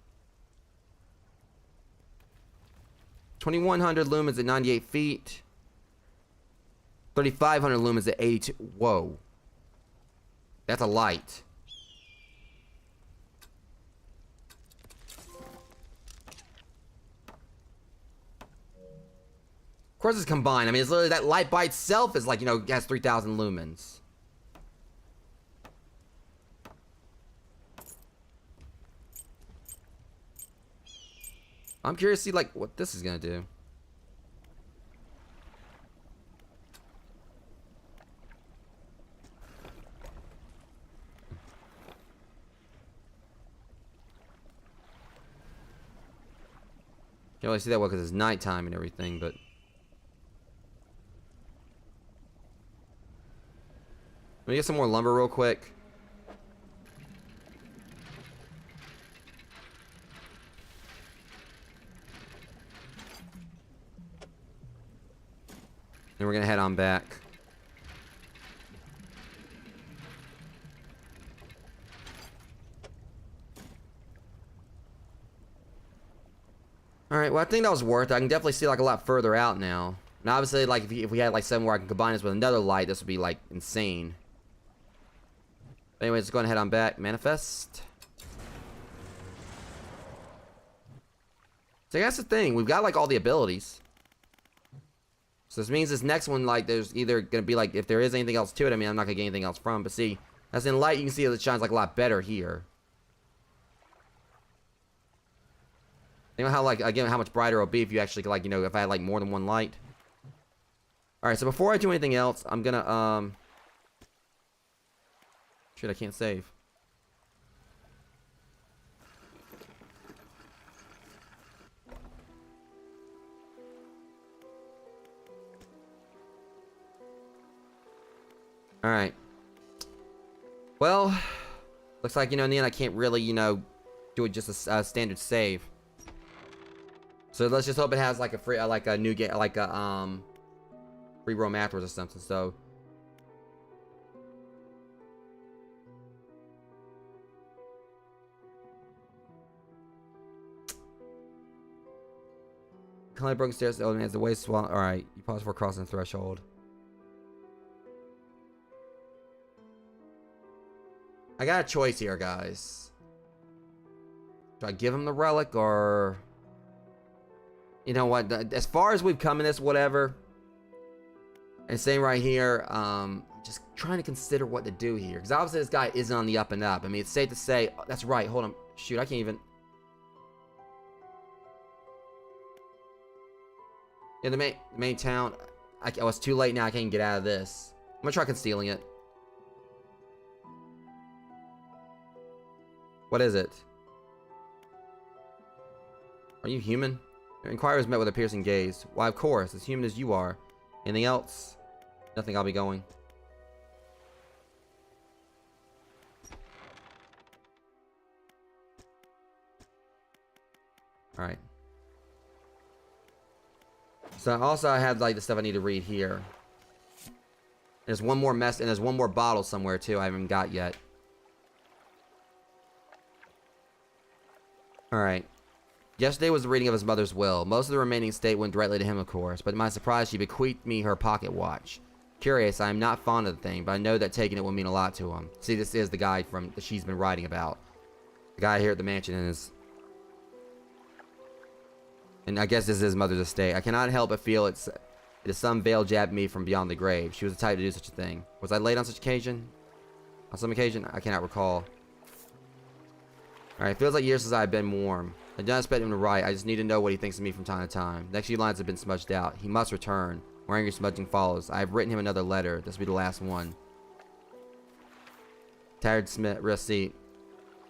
2100 lumens at 98 feet. 3500 lumens at 82. Whoa. That's a light. Of course it's combined. I mean, it's literally that light by itself is has 3000 lumens. I'm curious to see what this is gonna do. Can't really see that well because it's nighttime and everything, but let me get some more lumber real quick. Then we're gonna head on back. Alright, well I think that was worth it. I can definitely see like a lot further out now. And obviously like if we had like something where I can combine this with another light, this would be like insane. But anyways, let's go ahead on back. Manifest. So that's the thing. We've got like all the abilities. So this means this next one, like, there's either gonna be like, if there is anything else to it, I mean, I'm not gonna get anything else from. But see, as in light, you can see that it shines like a lot better here. You know how like again how much brighter it'll be if you actually like, you know, if I had like more than one light. All right, so before I do anything else, I'm gonna shit, I can't save. All right. Well, looks like, you know, in the end I can't really, you know, do it just a standard save. So let's just hope it has like a free, like a new game, like a free roam afterwards or something. So climb broken stairs. Oh man, it's the way swallow. All right, you pause before crossing the threshold. I got a choice here, guys. Do I give him the relic or? You know what? As far as we've come in this, whatever. And same right here. Just trying to consider what to do here, because obviously this guy isn't on the up and up. I mean, it's safe to say. Oh, that's right. Hold on. Shoot, I can't even. Yeah, the main town. Oh, it's too late now. I can't even get out of this. I'm gonna try concealing it. What is it? Are you human? Your inquiry was met with a piercing gaze. Why, of course, as human as you are. Anything else? Nothing, I'll be going. Alright. So also I have like the stuff I need to read here. There's one more mess, and there's one more bottle somewhere too I haven't got yet. Alright. Yesterday was the reading of his mother's will. Most of the remaining estate went directly to him, of course, but to my surprise, she bequeathed me her pocket watch. Curious, I am not fond of the thing, but I know that taking it will mean a lot to him. See, this is the guy from that she's been writing about. The guy here at the mansion is... And I guess this is his mother's estate. I cannot help but feel it is some veil jabbed me from beyond the grave. She was the type to do such a thing. Was I late on such occasion? On some occasion? I cannot recall. Alright, it feels like years since I've been warm. I don't expect him to write. I just need to know what he thinks of me from time to time. The next few lines have been smudged out. He must return. More angry smudging follows. I have written him another letter. This will be the last one. Tired Smith receipt.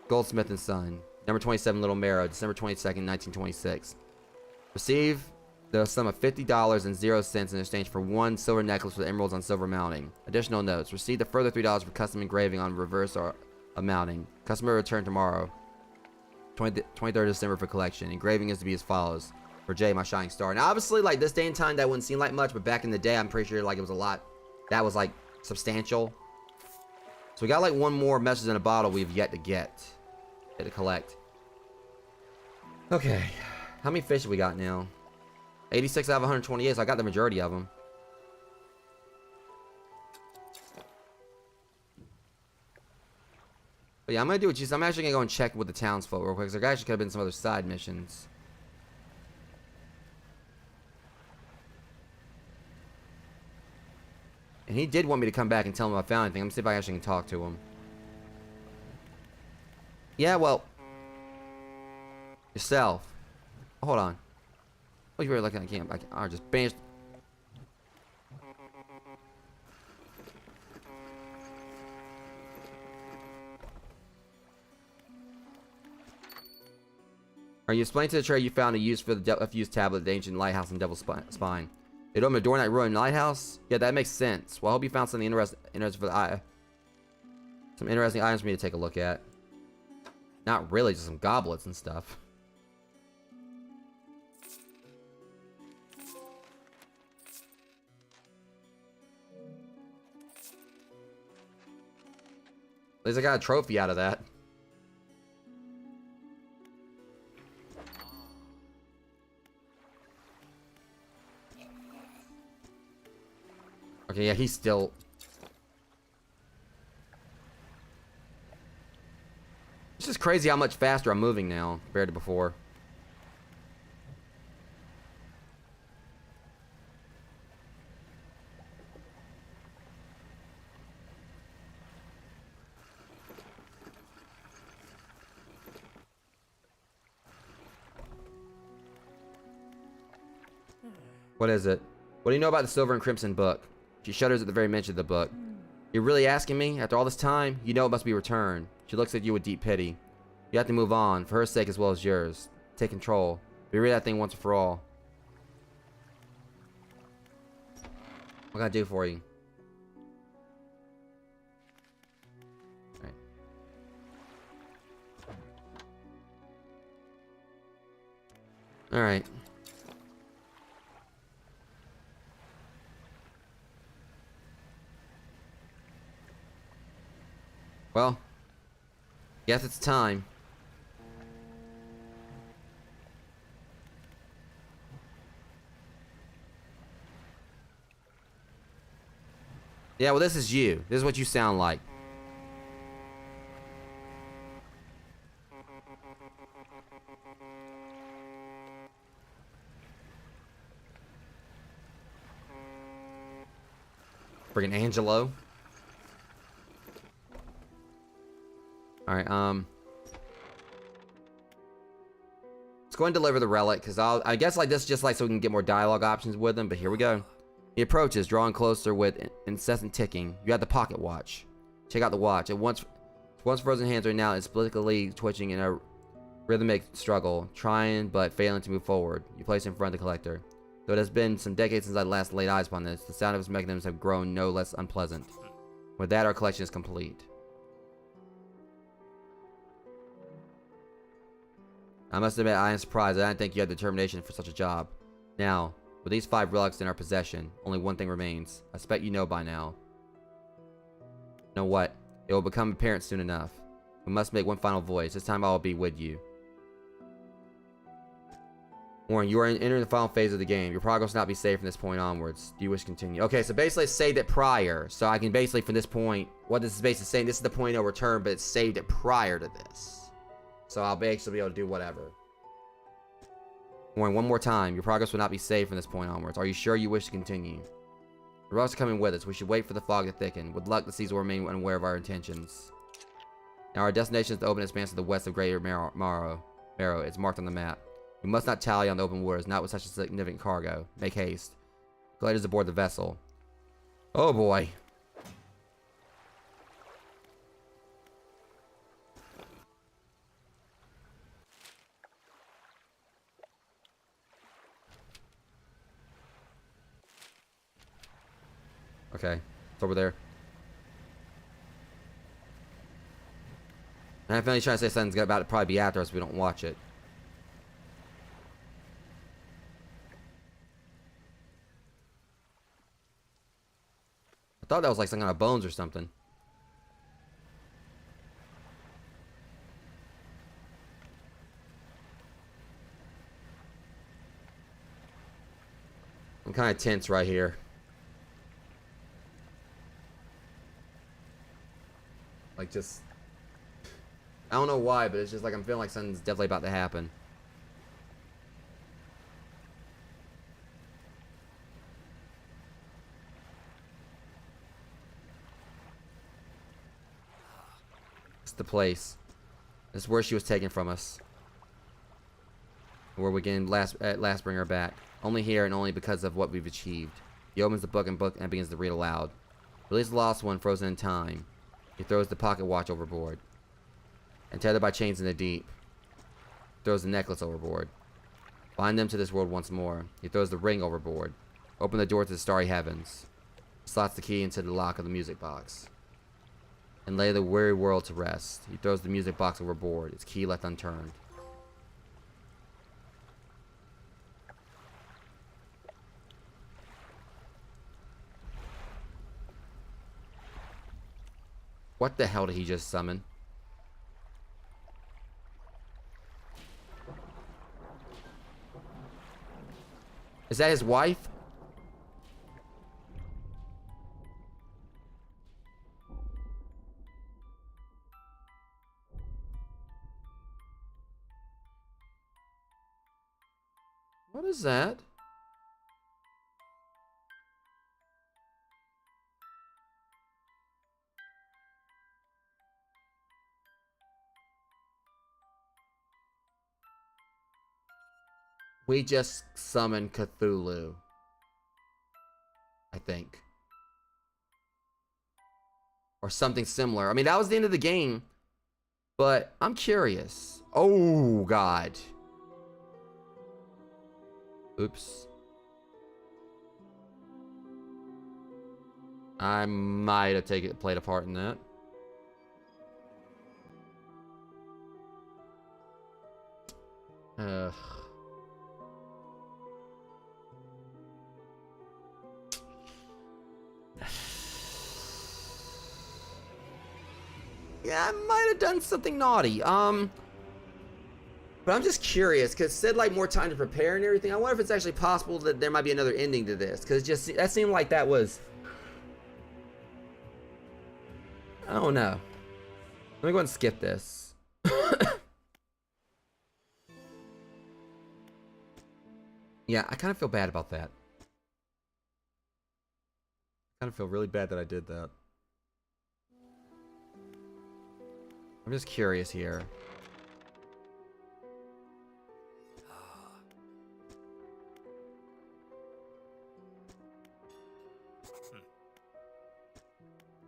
Goldsmith and Son. Number 27 Little Marrow. December 22nd, 1926. Receive the sum of $50.00 in exchange for one silver necklace with emeralds on silver mounting. Additional notes. Receive the further $3 for custom engraving on reverse or a mounting. Customer return tomorrow. 23rd December for collection. Engraving is to be as follows. For Jay, my shining star. Now, obviously, like, this day and time, that wouldn't seem like much, but back in the day, I'm pretty sure, like, it was a lot. That was, like, substantial. So we got, like, one more message in a bottle we've yet to get. Yet to collect. Okay. How many fish have we got now? 86 out of 128, so I got the majority of them. But yeah, I'm going to do what you said. I'm actually going to go and check with the townsfolk real quick, because there actually could have been some other side missions. And he did want me to come back and tell him if I found anything. I'm going to see if I actually can talk to him. Yeah, well. Yourself. Oh, hold on. Oh, you were looking at camp. I just banished. Are you explaining to the trader you found a use for the fused tablet at the ancient lighthouse in Devil's Spine? It opened a door in that ruined lighthouse? Yeah, that makes sense. Well, I hope you found something interesting for the eye. Some interesting items for me to take a look at. Not really, just some goblets and stuff. At least I got a trophy out of that. Okay, yeah, he's still... It's just crazy how much faster I'm moving now compared to before. What is it? What do you know about the Silver and Crimson book? She shudders at the very mention of the book. You're really asking me? After all this time? You know it must be returned. She looks at you with deep pity. You have to move on, for her sake as well as yours. Take control. Be rid of that thing once and for all. What can I do for you? Alright. Alright. Well, guess it's time. Yeah, well, this is you. This is what you sound like. Friggin' Angelo. Alright, let's go and deliver the relic, because I guess like this just like so we can get more dialogue options with him, but here we go. He approaches, drawing closer with incessant ticking. You have the pocket watch. Check out the watch. Once frozen hands are now inexplicably twitching in a rhythmic struggle, trying but failing to move forward. You place it in front of the collector. Though it has been some decades since I last laid eyes upon this, the sound of its mechanisms have grown no less unpleasant. With that, our collection is complete. I must admit, I am surprised. I didn't think you had determination for such a job. Now, with these 5 relics in our possession, only one thing remains. I expect you know by now. Know what? It will become apparent soon enough. We must make one final voyage. This time I will be with you. Warren, you are entering the final phase of the game. Your progress will not be saved from this point onwards. Do you wish to continue? Okay, so basically it's saved it prior. So I can basically, from this point, what this is basically saying, this is the point of no return, but it's saved it prior to this. So I'll basically be able to do whatever. Warren, one more time. Your progress will not be saved from this point onwards. Are you sure you wish to continue? The rocks are coming with us. We should wait for the fog to thicken. With luck, the seas will remain unaware of our intentions. Now our destination is the open expanse to the west of Greater Marrow. It's marked on the map. We must not tally on the open waters, not with such a significant cargo. Make haste. Gliders aboard the vessel. Oh boy. Okay, it's over there. And I'm finally trying to say something's about it probably be after us if we don't watch it. I thought that was like some kind of bones or something. I'm kind of tense right here. Like just... I don't know why, but it's just like I'm feeling like something's definitely about to happen. It's the place. This is where she was taken from us. Where we can at last bring her back. Only here and only because of what we've achieved. He opens the book and begins to read aloud. Release the lost one frozen in time. He throws the pocket watch overboard. And tethered by chains in the deep. Throws the necklace overboard. Bind them to this world once more. He throws the ring overboard. Open the door to the starry heavens. Slots the key into the lock of the music box. And lay the weary world to rest. He throws the music box overboard. Its key left unturned. What the hell did he just summon? Is that his wife? What is that? We just summoned Cthulhu. I think. Or something similar. I mean, that was the end of the game. But I'm curious. Oh, God. Oops. I might have played a part in that. Ugh. Yeah, I might have done something naughty. But I'm just curious, because it said, like, more time to prepare and everything. I wonder if it's actually possible that there might be another ending to this. Because that seemed like that was... I don't know. Let me go ahead and skip this. Yeah, I kind of feel bad about that. I kind of feel really bad that I did that. I'm just curious here.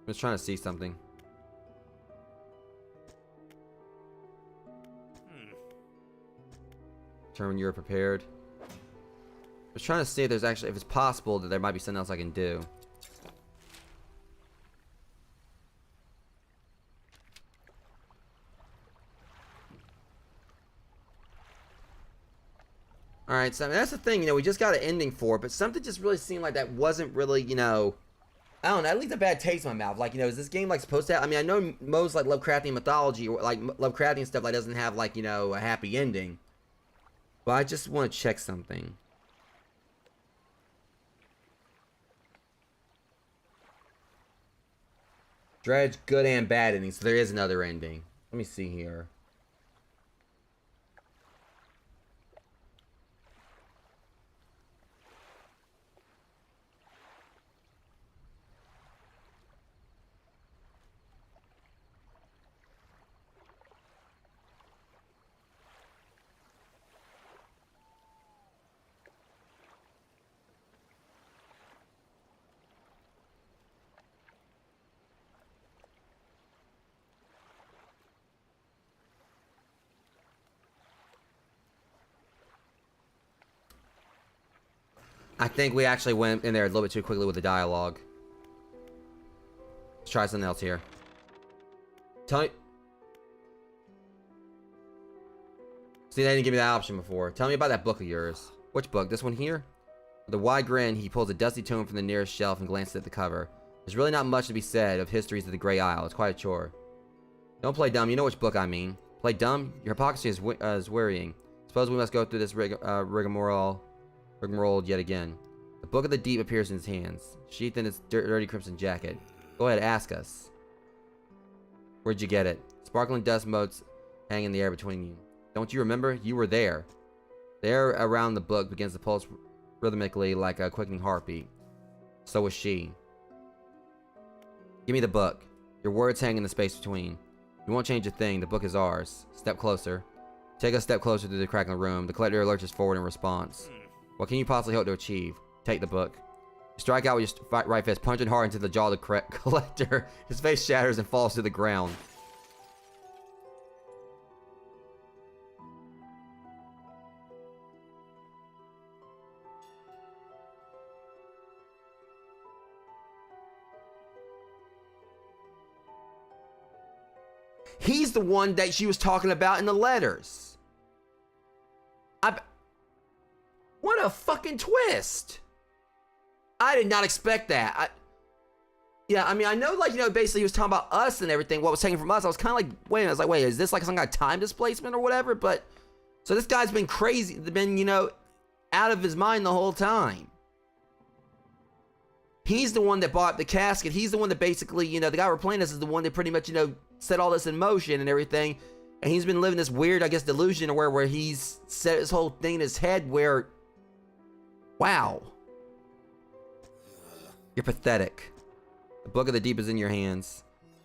I'm just trying to see something. Determine you're prepared. I was trying to see if there's actually, if it's possible that there might be something else I can do. Alright, so I mean, that's the thing, you know, we just got an ending for it, but something just really seemed like that wasn't really, you know, I don't know, at least a bad taste in my mouth. Like, you know, is this game, like, supposed to have, I mean, I know most, like, Lovecraftian mythology, or, like, Lovecraftian stuff, like, doesn't have, like, you know, a happy ending. But I just want to check something. Dredge, good and bad ending, so there is another ending. Let me see here. I think we actually went in there a little bit too quickly with the dialogue. Let's try something else here. Tell me... See, they didn't give me that option before. Tell me about that book of yours. Which book? This one here? With a wide grin, he pulls a dusty tome from the nearest shelf and glances at the cover. There's really not much to be said of histories of the Grey Isle. It's quite a chore. Don't play dumb. You know which book I mean. Play dumb? Your hypocrisy is worrying. Suppose we must go through this rigmarole yet again. The Book of the Deep appears in his hands, sheathed in its dirty crimson jacket. Go ahead, ask us. Where'd you get it? Sparkling dust motes hang in the air between you. Don't you remember? You were there. The air around the book begins to pulse rhythmically like a quickening heartbeat. So was she. Give me the book. Your words hang in the space between. You won't change a thing. The book is ours. Step closer. Take a step closer through the crack in the room. The collector lurches forward in response. What can you possibly hope to achieve? Take the book. You strike out with your right fist, punching hard into the jaw of the collector. His face shatters and falls to the ground. He's the one that she was talking about in the letters. What a fucking twist. I did not expect that. Yeah, I mean, I know, like, you know, basically he was talking about us and everything, what was taken from us. I was kind of like, wait, I was like, wait, is this like some kind of time displacement or whatever? But, so this guy's been crazy, been, you know, out of his mind the whole time. He's the one that bought the casket. He's the one that basically, you know, the guy we're playing this is the one that pretty much, you know, set all this in motion and everything. And he's been living this weird, I guess, delusion where he's set his whole thing in his head where, wow. You're pathetic. The book of the deep is in your hands.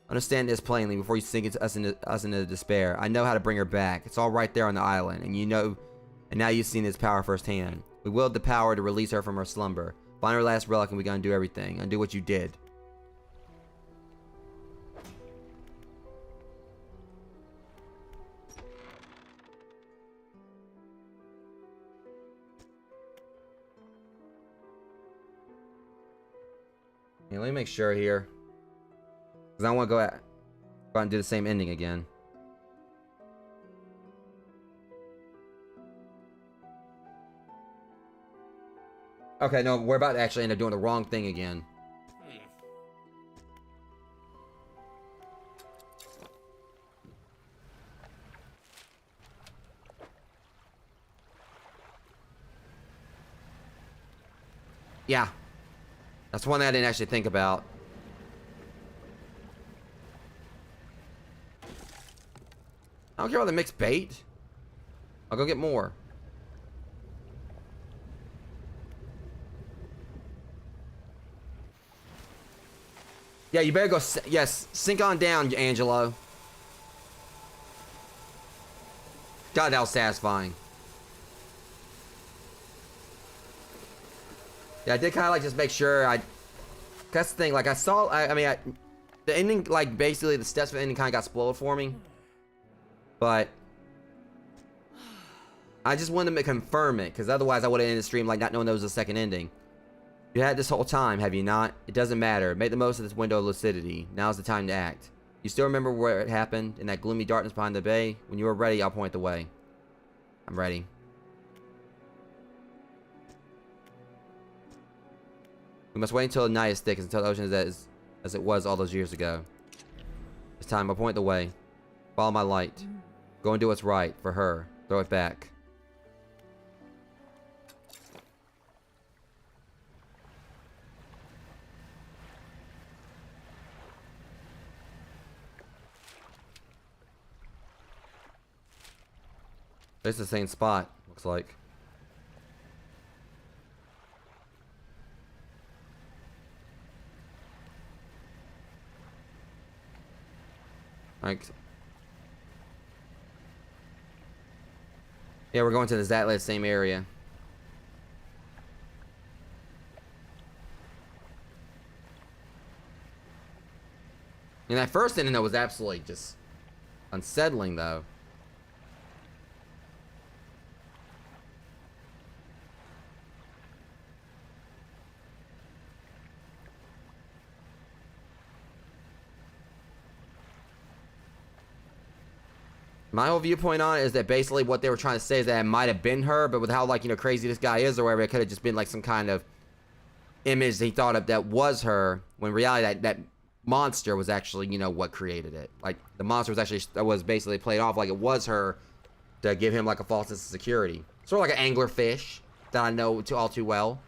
Understand this plainly before you sink us into despair. I know how to bring her back. It's all right there on the island, and you know, and now you've seen its power firsthand. We willed the power to release her from her slumber. Find her last relic, and we gotta undo everything. Undo what you did. Yeah, let me make sure here. Because I want to go out and do the same ending again. Okay, no, we're about to actually end up doing the wrong thing again. Yeah. That's one that I didn't actually think about. I don't care about the mixed bait. I'll go get more. Yeah, you better go. Yes, sink on down, Angelo. God, that was satisfying. Yeah, I did kind of like just make sure I. That's the thing. Like I saw. I mean, the ending, like basically the steps of the ending, kind of got spoiled for me. But I just wanted to confirm it, because otherwise I would have ended the stream like not knowing there was a second ending. You had this whole time, have you not? It doesn't matter. Make the most of this window of lucidity. Now's the time to act. You still remember where it happened? In that gloomy darkness behind the bay? When you are ready, I'll point the way. I'm ready. We must wait until the night is thick, until the ocean is as it was all those years ago. It's time. I'll point the way. Follow my light. Go and do what's right for her. Throw it back. It's the same spot, looks like. Like, yeah, we're going to exactly the same area. And that first ending, though, was absolutely just unsettling, though. My whole viewpoint on it is that basically what they were trying to say is that it might have been her, but with how, like, you know, crazy this guy is or whatever, it could have just been like some kind of image that he thought of that was her, when in reality that monster was actually, you know, what created it. Like, the monster was actually, was basically played off like it was her to give him like a false sense of security. Sort of like an anglerfish that I know all too well.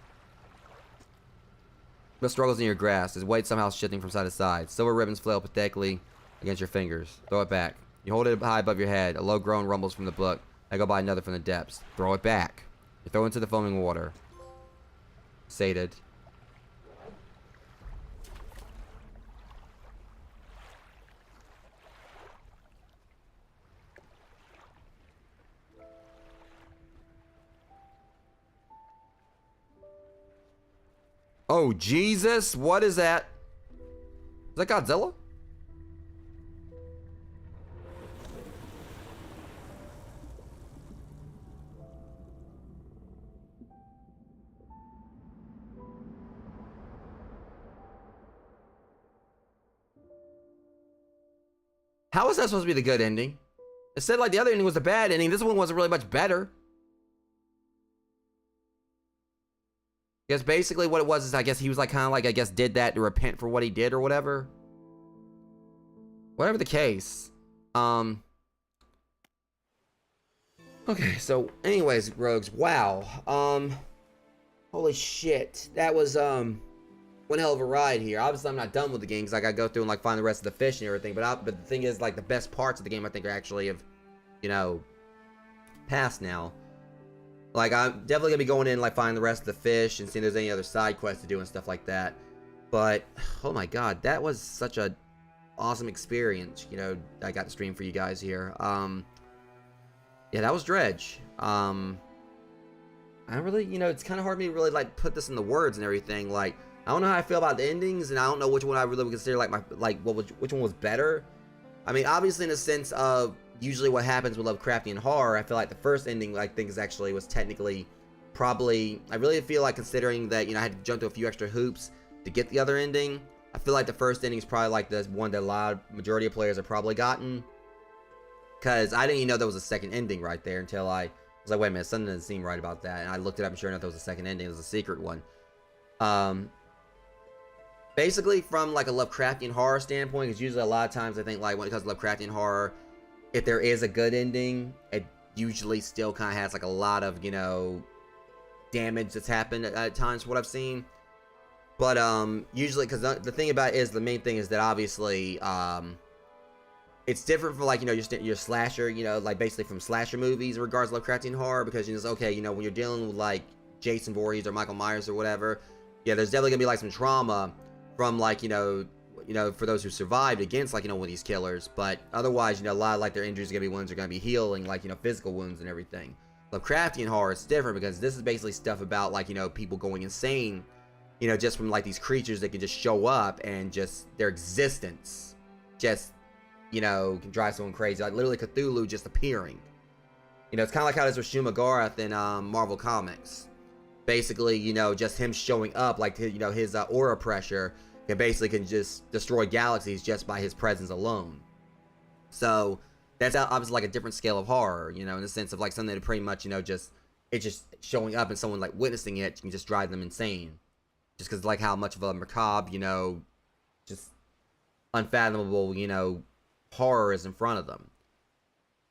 The struggles in your grasp. His weight somehow shifting from side to side. Silver ribbons flail pathetically against your fingers. Throw it back. You hold it high above your head. A low groan rumbles from the book. Echoed by another from the depths. Throw it back. You throw it into the foaming water. Sated. Oh, Jesus. What is that? Is that Godzilla? How is that supposed to be the good ending? It said like the other ending was the bad ending. This one wasn't really much better. guess basically what it was is I guess he was like kind of like I guess did that to repent for what he did or whatever. Whatever the case. Okay, so anyways, rogues, wow. Holy shit. That was one hell of a ride here. Obviously I'm not done with the game because I gotta go through and like find the rest of the fish and everything, but the thing is like the best parts of the game I think are actually have, you know, passed now. Like, I'm definitely gonna be going in, like, finding the rest of the fish and seeing if there's any other side quests to do and stuff like that. But, oh my god, that was such a awesome experience, you know, I got to stream for you guys here. Yeah, that was Dredge. I really, you know, it's kind of hard for me to really, like, put this in the words and everything. Like, I don't know how I feel about the endings, and I don't know which one I really would consider, like, which one was better. I mean, obviously in the sense of usually what happens with Lovecraftian horror, I feel like the first ending I think was technically probably, I really feel like considering that, you know, I had to jump through a few extra hoops to get the other ending, I feel like the first ending is probably like the one that a majority of players have probably gotten, because I didn't even know there was a second ending right there until I was like, wait a minute, something doesn't seem right about that, and I looked it up and sure enough there was a second ending. It was a secret one. Basically, from like a Lovecraftian horror standpoint, because usually a lot of times I think like when it comes to Lovecraftian horror, if there is a good ending, it usually still kind of has like a lot of, you know, damage that's happened at times from what I've seen. But usually, because the thing about it is, the main thing is that obviously it's different from like, you know, your slasher, you know, like basically from slasher movies in regards to Lovecraftian horror, because you know, okay, you know, when you're dealing with like Jason Voorhees or Michael Myers or whatever, yeah, there's definitely gonna be like some trauma from like, you know, for those who survived against like, you know, one of these killers. But otherwise, you know, a lot of like their injuries are gonna be ones that are gonna be healing, like, you know, physical wounds and everything. Lovecraftian horror is different because this is basically stuff about like, you know, people going insane, you know, just from like these creatures that can just show up and just their existence just, you know, can drive someone crazy. Like literally Cthulhu just appearing. You know, it's kind of like how it is with Shumagorath in Marvel Comics. Basically, you know, just him showing up, like, you know, his aura pressure can just destroy galaxies just by his presence alone. So that's obviously like a different scale of horror, you know, in the sense of like something that pretty much, you know, just showing up and someone like witnessing it can just drive them insane, just because like how much of a macabre, you know, just unfathomable, you know, horror is in front of them.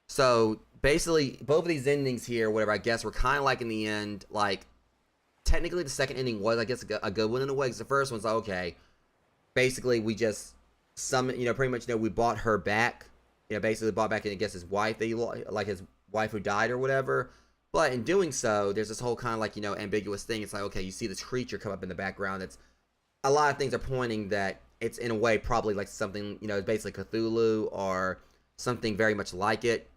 So basically, both of these endings here, whatever, I guess, were kind of like in the end, like technically the second ending was, I guess, a good one in a way, because the first one's like, okay, basically we just you know, pretty much, you know, we bought her back, you know, basically bought back, I guess, his wife, like his wife who died or whatever. But in doing so, there's this whole kind of like, you know, ambiguous thing. It's like, okay, you see this creature come up in the background. It's a lot of things are pointing that it's in a way probably like something, you know, basically Cthulhu or something very much like it.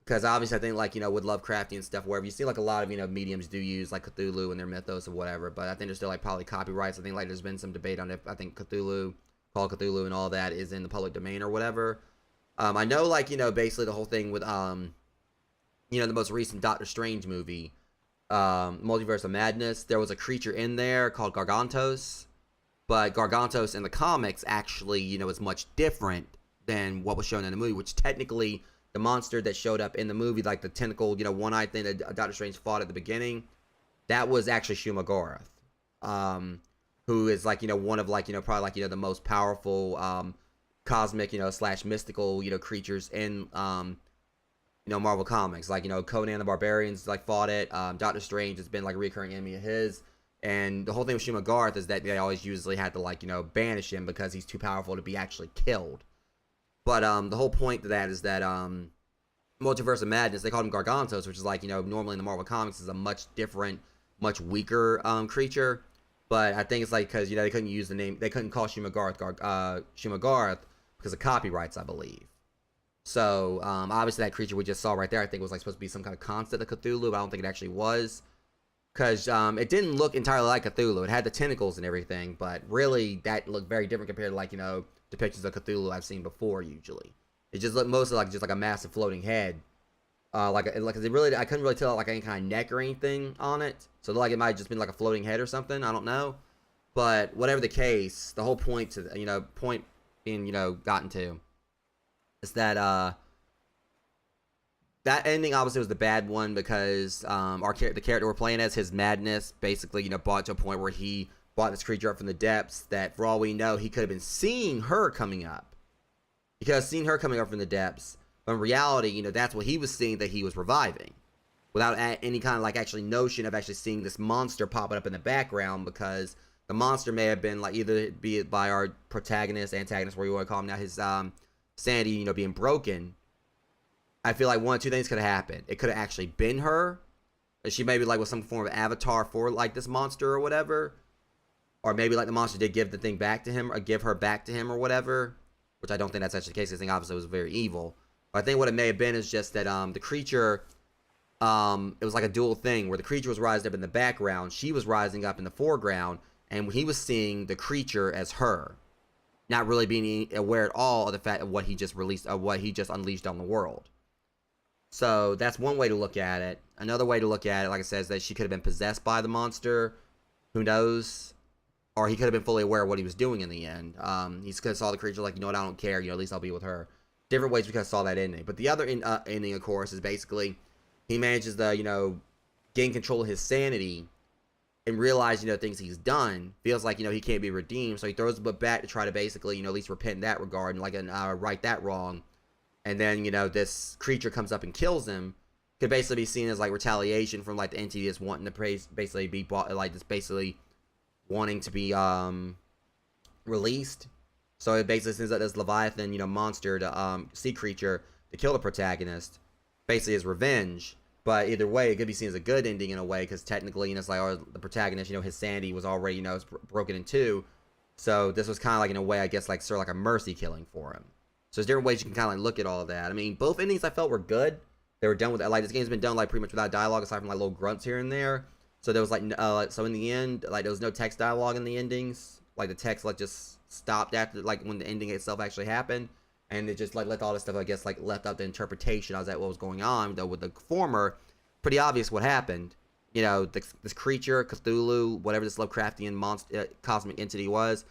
Because obviously I think like, you know, with Lovecraftian stuff, wherever you see like a lot of, you know, mediums do use like Cthulhu and their mythos or whatever, but I think there's still like probably copyrights. I think like there's been some debate on if I think Cthulhu, Call Cthulhu and all that is in the public domain or whatever. I know like, you know, basically the whole thing with, you know, the most recent Doctor Strange movie, Multiverse of Madness, there was a creature in there called Gargantos, but Gargantos in the comics actually, you know, is much different than what was shown in the movie, which technically the monster that showed up in the movie, like the tentacle, you know, one-eyed thing that Doctor Strange fought at the beginning, that was actually Shumagorath, who is like, you know, one of like, you know, probably like, you know, the most powerful cosmic, you know, / mystical, you know, creatures in, you know, Marvel Comics. Like, you know, Conan the Barbarian's like fought it. Doctor Strange has been like a recurring enemy of his. And the whole thing with Shumagorath is that they always usually had to like, you know, banish him because he's too powerful to be actually killed. But the whole point to that is that Multiverse of Madness, they called him Gargantos, which is like, you know, normally in the Marvel Comics is a much different, much weaker creature. But I think it's like because, you know, they couldn't use the name, they couldn't call Shumagorath because of copyrights, I believe. So obviously that creature we just saw right there, I think was like supposed to be some kind of concept of Cthulhu, but I don't think it actually was. Because it didn't look entirely like Cthulhu. It had the tentacles and everything, but really that looked very different compared to like, you know, depictions of Cthulhu I've seen before usually. It just looked mostly like just like a massive floating head. Like it really, I couldn't really tell like any kind of neck or anything on it. So like it might have just been like a floating head or something. I don't know. But whatever the case, the whole point to, you know, point being, you know, gotten to is that that ending obviously was the bad one because the character we're playing as, his madness basically, you know, brought to a point where he brought this creature up from the depths that, for all we know, he could have been seeing her coming up. He could have seen her coming up from the depths, but in reality, you know, that's what he was seeing that he was reviving, without any kind of like actually notion of actually seeing this monster popping up in the background, because the monster may have been like either be it by our protagonist, antagonist, whatever you want to call him now, his sanity, you know, being broken. I feel like one of two things could have happened. It could have actually been her. She maybe like was some form of avatar for like this monster or whatever. Or maybe like the monster did give the thing back to him, or give her back to him or whatever. Which I don't think that's actually the case. This thing obviously was very evil. But I think what it may have been is just that the creature, it was like a dual thing where the creature was rising up in the background, she was rising up in the foreground, and he was seeing the creature as her, not really being aware at all of the fact of what he just released, of what he just unleashed on the world. So that's one way to look at it. Another way to look at it, like I said, is that she could have been possessed by the monster. Who knows? Or he could have been fully aware of what he was doing in the end. He could have saw the creature like, you know what, I don't care. You know, at least I'll be with her. Different ways we could have saw that ending. But the other ending, of course, is basically he manages to, you know, gain control of his sanity and realize, you know, things he's done. Feels like, you know, he can't be redeemed. So he throws the book back to try to basically, you know, at least repent in that regard and like right that wrong. And then, you know, this creature comes up and kills him. Could basically be seen as like retaliation from like the entity that's wanting to basically be bought, like this basically wanting to be released. So it basically sends out this Leviathan, you know, monster to sea creature to kill the protagonist, basically as revenge. But either way, it could be seen as a good ending in a way, because technically, you know, it's like, oh, the protagonist, you know, his sanity was already, you know, broken in two. So this was kind of like, in a way, I guess, like sort of like a mercy killing for him. So there's different ways you can kind of like look at all of that. I mean, both endings I felt were good. They were done with, like, this game's been done like pretty much without dialogue, aside from like little grunts here and there. So there was like, so in the end, like there was no text dialogue in the endings. Like the text like just stopped after like when the ending itself actually happened, and it just like let all this stuff, I guess, like left up to interpretation as that what was going on. Though with the former, pretty obvious what happened. You know, this creature, Cthulhu, whatever this Lovecraftian monster, cosmic entity was,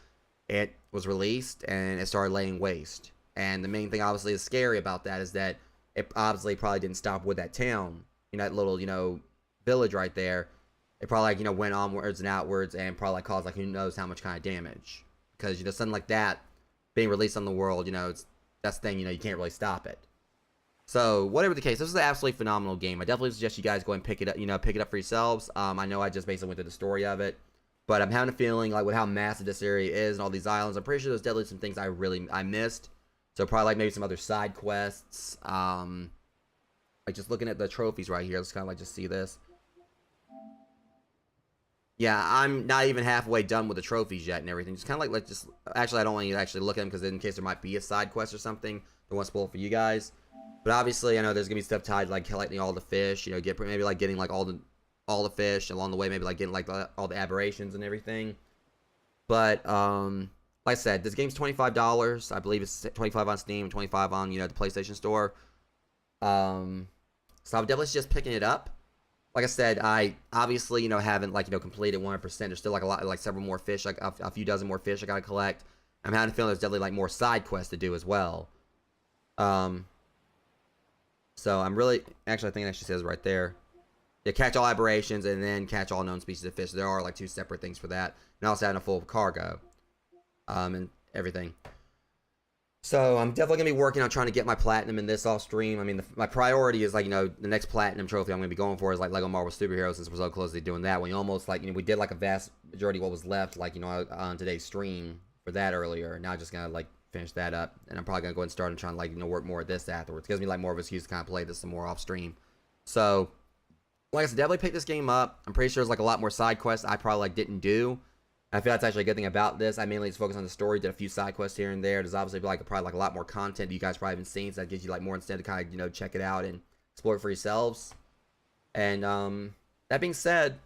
it was released and it started laying waste. And the main thing, obviously, is scary about that is that it obviously probably didn't stop with that town, you know, that little, you know, village right there. It probably, like, you know, went onwards and outwards and probably like, caused, like, who knows how much kind of damage. Because, you know, something like that being released on the world, you know, that's the thing, you know, you can't really stop it. So, whatever the case, this is an absolutely phenomenal game. I definitely suggest you guys go and pick it up, you know, pick it up for yourselves. I know I just basically went through the story of it, but I'm having a feeling, like, with how massive this area is and all these islands, I'm pretty sure there's definitely some things I missed. So, probably, like, maybe some other side quests. Like, just looking at the trophies right here, let's kind of, like, just see this. Yeah, I'm not even halfway done with the trophies yet and everything. Just kind of like, let's just... Actually, I don't want you to actually look at them, because in case there might be a side quest or something, don't want to spoil it for you guys. But obviously, I know there's going to be stuff tied, like, collecting all the fish, you know, maybe, like, getting, like, all the fish along the way, maybe, like, getting, like, all the aberrations and everything. But, like I said, this game's $25. I believe it's $25 on Steam, $25 on, you know, the PlayStation Store. So I would definitely suggest picking it up. Like I said, I obviously, you know, haven't, like, you know, completed 100%. There's still, like, a lot, like, several more fish, like, a few dozen more fish I gotta collect. I'm having a feeling there's definitely, like, more side quests to do as well. So I'm really, actually, I think it actually says right there. Yeah, catch all aberrations and then catch all known species of fish. There are, like, two separate things for that. And also having a full cargo. And everything. So I'm definitely going to be working on trying to get my platinum in this off stream. I mean, my priority is, like, you know, the next platinum trophy I'm going to be going for is, like, Lego Marvel Superheroes, since we're so close to doing that. We almost, like, you know, we did, like, a vast majority of what was left, like, you know, on today's stream for that earlier. Now I'm just going to, like, finish that up. And I'm probably going to go ahead and start and try and, like, you know, work more at this afterwards. It gives me, like, more of an excuse to kind of play this some more off stream. So, like I said, definitely pick this game up. I'm pretty sure there's, like, a lot more side quests I probably, like, didn't do. I feel that's actually a good thing about this. I mainly just focus on the story, did a few side quests here and there. There's obviously probably like a lot more content you guys probably haven't seen, so that gives you like more incentive to kind of, you know, check it out and explore it for yourselves. And that being said,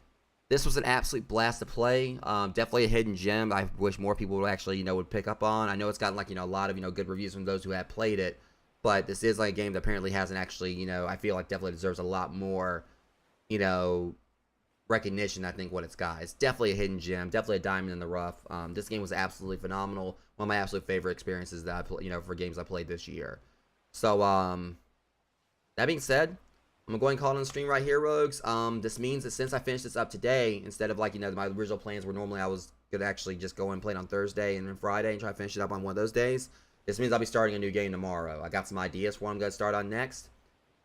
this was an absolute blast to play. Definitely a hidden gem I wish more people would actually, you know, would pick up on. I know it's gotten, like, you know, a lot of, you know, good reviews from those who have played it, but this is like a game that apparently hasn't actually, you know, I feel like definitely deserves a lot more, you know, recognition. I think what it's got, it's definitely a hidden gem, definitely a diamond in the rough. This game was absolutely phenomenal, one of my absolute favorite experiences that I play, you know, for games I played this year. So that being said, I'm gonna go ahead and call it on the stream right here, Rogues. This means that since I finished this up today, instead of like, you know, my original plans where normally I was gonna actually just go and play it on Thursday and then Friday and try to finish it up on one of those days, this means I'll be starting a new game tomorrow. I got some ideas for what I'm gonna start on next.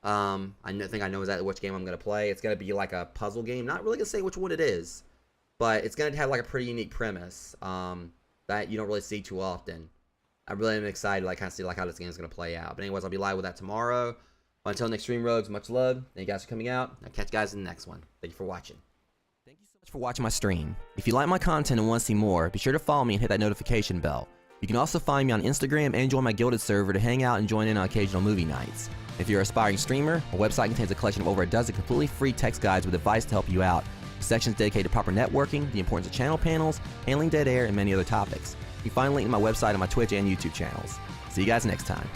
I think I know exactly which game I'm gonna play. It's gonna be like a puzzle game. Not really gonna say which one it is, but it's gonna have like a pretty unique premise that you don't really see too often. I really am excited, like, kind of see like how this game is gonna play out. But anyways, I'll be live with that tomorrow. Until next stream, Rogues, much love. Thank you guys for coming out. I'll catch you guys in the next one. Thank you for watching. Thank you so much for watching my stream. If you like my content and want to see more, be sure to follow me and hit that notification bell. You can also find me on Instagram and join my Guilded server to hang out and join in on occasional movie nights. If you're an aspiring streamer, my website contains a collection of over a dozen completely free text guides with advice to help you out. Sections dedicated to proper networking, the importance of channel panels, handling dead air, and many other topics. You can find a link to my website on my Twitch and YouTube channels. See you guys next time.